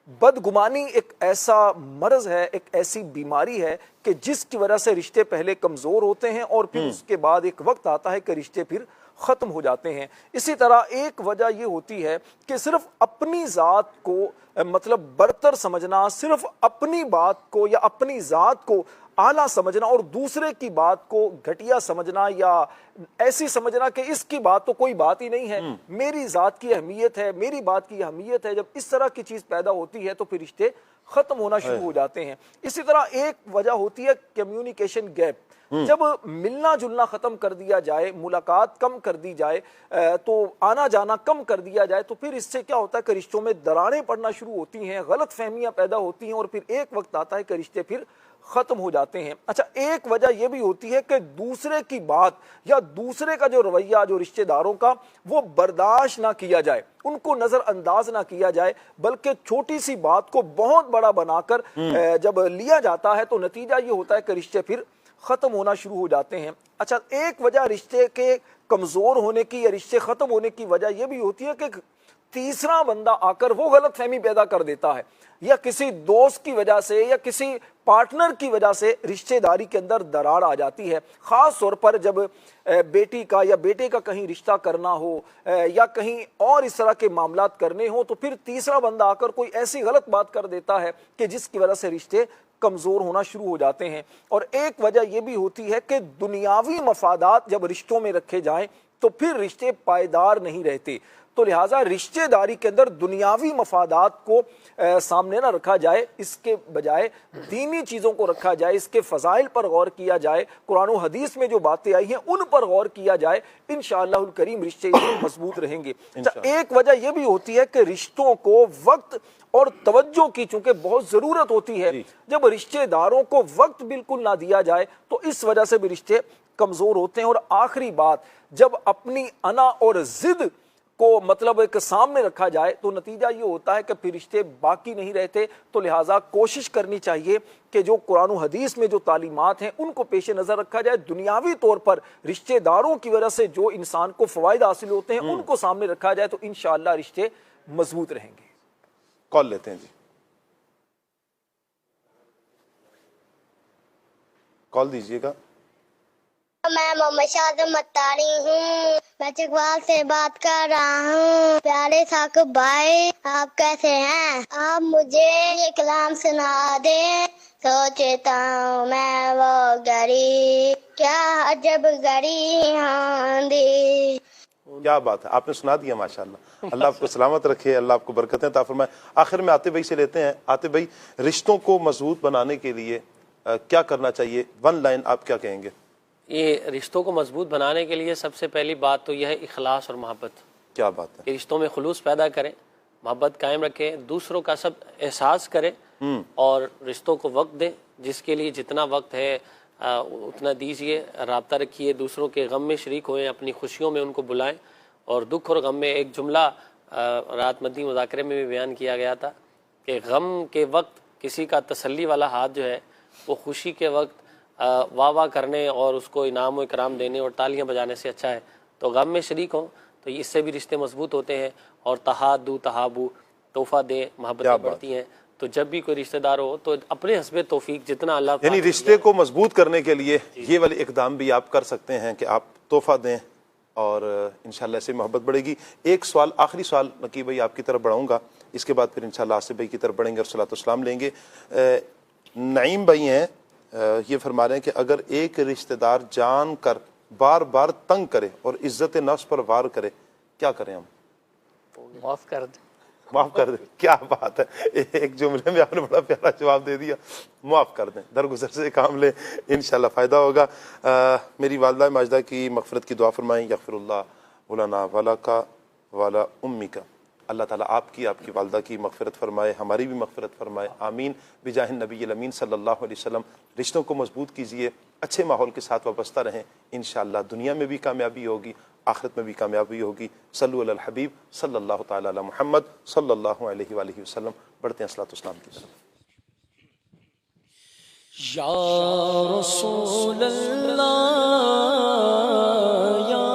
بدگمانی ایک ایسا مرض ہے، ایک ایسی بیماری ہے کہ جس کی وجہ سے رشتے پہلے کمزور ہوتے ہیں اور پھر اس کے بعد ایک وقت آتا ہے کہ رشتے پھر ختم ہو جاتے ہیں۔ اسی طرح ایک وجہ یہ ہوتی ہے کہ صرف اپنی ذات کو مطلب برتر سمجھنا، صرف اپنی بات کو یا اپنی ذات کو اعلیٰ سمجھنا اور دوسرے کی بات کو گھٹیا سمجھنا یا ایسی سمجھنا کہ اس کی بات تو کوئی بات ہی نہیں ہے، میری ذات کی اہمیت ہے، میری بات کی اہمیت ہے۔ جب اس طرح کی چیز پیدا ہوتی ہے تو پھر رشتے ختم ہونا شروع ہو جاتے ہیں۔ اسی طرح ایک وجہ ہوتی ہے کمیونیکیشن گیپ۔ جب ملنا جلنا ختم کر دیا جائے، ملاقات کم کر دی جائے، تو آنا جانا کم کر دیا جائے، تو پھر اس سے کیا ہوتا ہے کہ رشتوں میں دراڑیں پڑنا شروع ہوتی ہیں، غلط فہمیاں پیدا ہوتی ہیں اور پھر ایک وقت آتا ہے کہ رشتے پھر ختم ہو جاتے ہیں۔ اچھا، ایک وجہ یہ بھی ہوتی ہے کہ دوسرے کی بات یا دوسرے کا جو رویہ جو رشتہ داروں کا وہ برداشت نہ کیا جائے، ان کو نظر انداز نہ کیا جائے، بلکہ چھوٹی سی بات کو بہت بڑا بنا کر جب لیا جاتا ہے تو نتیجہ یہ ہوتا ہے کہ رشتے پھر ختم ہونا شروع ہو جاتے ہیں۔ اچھا، ایک وجہ رشتے کے کمزور ہونے کی یا رشتے ختم ہونے کی وجہ یہ بھی ہوتی ہے کہ تیسرا بندہ آ کر وہ غلط فہمی پیدا کر دیتا ہے، یا کسی دوست کی وجہ سے یا کسی پارٹنر کی وجہ سے رشتہ داری کے اندر دراڑ آ جاتی ہے۔ خاص طور پر جب بیٹی کا یا بیٹے کا کہیں رشتہ کرنا ہو یا کہیں اور اس طرح کے معاملات کرنے ہوں تو پھر تیسرا بندہ آ کر کوئی ایسی غلط بات کر دیتا ہے کہ جس کی وجہ سے رشتے کمزور ہونا شروع ہو جاتے ہیں۔ اور ایک وجہ یہ بھی ہوتی ہے کہ دنیاوی مفادات جب رشتوں میں رکھے جائیں تو پھر رشتے پائیدار نہیں رہتے، تو لہٰذا رشتہ داری کے اندر دنیاوی مفادات کو سامنے نہ رکھا جائے، اس کے بجائے دینی چیزوں کو رکھا جائے، اس کے فضائل پر غور کیا جائے، قرآن و حدیث میں جو باتیں آئی ہیں ان پر غور کیا جائے، انشاءاللہ الکریم رشتے مضبوط رہیں گے۔ ایک وجہ یہ بھی ہوتی ہے کہ رشتوں کو وقت اور توجہ کی چونکہ بہت ضرورت ہوتی ہے، جب رشتہ داروں کو وقت بالکل نہ دیا جائے تو اس وجہ سے بھی رشتے کمزور ہوتے ہیں۔ اور آخری بات، جب اپنی انا اور ضد کو مطلب ایک سامنے رکھا جائے تو نتیجہ یہ ہوتا ہے کہ پھر رشتے باقی نہیں رہتے۔ تو لہٰذا کوشش کرنی چاہیے کہ جو قرآن و حدیث میں جو تعلیمات ہیں ان کو پیش نظر رکھا جائے، دنیاوی طور پر رشتہ داروں کی وجہ سے جو انسان کو فوائد حاصل ہوتے ہیں ان کو سامنے رکھا جائے، تو انشاءاللہ رشتے مضبوط رہیں گے۔ کال لیتے ہیں جی، کال دیجیے گا۔ میں محمد شاہد متاری ہوں، میں چکوال سے بات کر رہا ہوں۔ پیارے ثاقب بھائی، آپ کیسے ہیں؟ آپ مجھے یہ کلام سنا دیں۔ سوچتا ہوں میں وہ گھڑی، کیا عجب گھڑی آندھی۔ کیا بات ہے، آپ نے سنا دیا ماشاءاللہ۔ اللہ آپ کو سلامت رکھے، اللہ آپ کو برکتیں عطا فرمائے۔ آخر میں عاطف بھائی سے لیتے ہیں۔ عاطف بھائی، رشتوں کو مضبوط بنانے کے لیے کیا کرنا چاہیے؟ ون لائن آپ کیا کہیں گے؟ یہ رشتوں کو مضبوط بنانے کے لیے سب سے پہلی بات تو یہ ہے اخلاص اور محبت۔ کیا بات ہے کہ رشتوں میں خلوص پیدا کریں، محبت قائم رکھیں، دوسروں کا سب احساس کریں اور رشتوں کو وقت دیں، جس کے لیے جتنا وقت ہے اتنا دیجیے، رابطہ رکھیے، دوسروں کے غم میں شریک ہوئیں، اپنی خوشیوں میں ان کو بلائیں، اور دکھ اور غم میں ایک جملہ رات مدنی مذاکرے میں بھی بیان کیا گیا تھا کہ غم کے وقت کسی کا تسلی والا ہاتھ جو ہے وہ خوشی کے وقت واہ واہ کرنے اور اس کو انعام و اکرام دینے اور تالیاں بجانے سے اچھا ہے۔ تو غم میں شریک ہوں تو اس سے بھی رشتے مضبوط ہوتے ہیں، اور تحادو تحابو، تحفہ دیں، محبتیں بڑھتی ہیں۔ تو جب بھی کوئی رشتہ دار ہو تو اپنے حسب توفیق جتنا اللہ یعنی رشتے کو مضبوط کرنے کے لیے یہ والے اقدام بھی آپ کر سکتے ہیں کہ آپ تحفہ دیں اور انشاءاللہ اسے محبت بڑھے گی۔ ایک سوال، آخری سوال نقیب بھائی آپ کی طرف بڑھاؤں گا، اس کے بعد پھر انشاءاللہ آصف بھائی کی طرف بڑھیں گے اور صلاۃ والسلام لیں گے۔ نعیم بھائی ہیں، یہ فرما رہے ہیں کہ اگر ایک رشتہ دار جان کر بار بار تنگ کرے اور عزت نفس پر وار کرے، کیا کریں ہم؟ معاف کر دیں۔ معاف کر دیں، کیا بات ہے، ایک جملے میں آپ نے بڑا پیارا جواب دے دیا، معاف کر دیں، درگزر سے کام لیں، انشاءاللہ فائدہ ہوگا۔ میری والدہ ماجدہ کی مغفرت کی دعا فرمائیں، یغفر اللہ لنا ولکا ولی امک۔ اللہ تعالیٰ آپ کی والدہ کی مغفرت فرمائے، ہماری بھی مغفرت فرمائے، آمین بجاہ النبی الامین صلی اللہ علیہ وسلم۔ رشتوں کو مضبوط کیجئے، اچھے ماحول کے ساتھ وابستہ رہیں، انشاءاللہ دنیا میں بھی کامیابی ہوگی، آخرت میں بھی کامیابی ہوگی۔ صلو علی الحبیب صلی اللہ تعالیٰ علی محمد صلی اللہ علیہ وآلہ وسلم۔ بڑھتے ہیں صلاۃ والسلام کی طرف۔ یا رسول اللہ، یا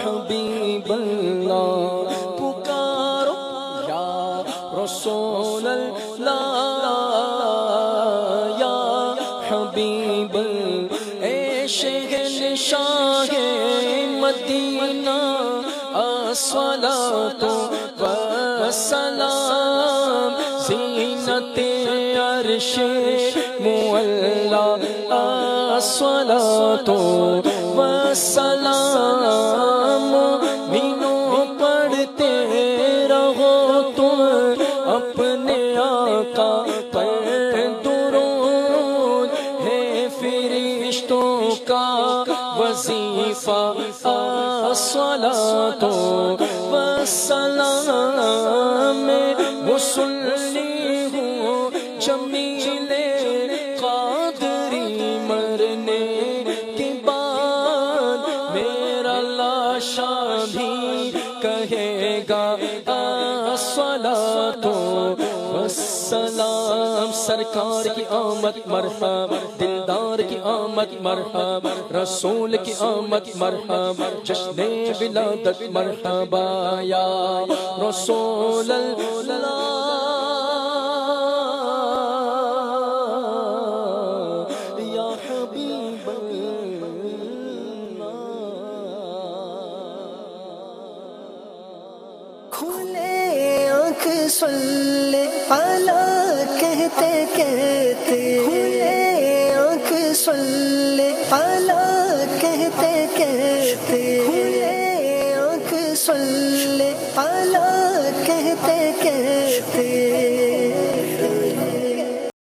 حبیب اللہ، پکارو یا رسول اللہ۔ لا یا حبیب اے شہنشاہ مدینہ الصلاۃ والسلام زینت عرش معلا الصلاۃ والسلام مینوں پڑھتے رہو تم اپنے آقا پر درود ہے فرشتوں کا وظیفہ الصلاۃ والسلام مسلی ہوں جمیل قادری مرنے کے بعد میرا لاشا بھی کہے گا الصلاۃ والسلام سرکار کی آمد مرحبا دلدار کی آمد مرحبا رسول کی آمد مرحبا جشن ولادت مرحبا یا رسول اللہ یا حبیب کھلے آنکھ صلی اللہ کہتے کہتے کھلے آنکھ صلی اللہ کہتے کہتے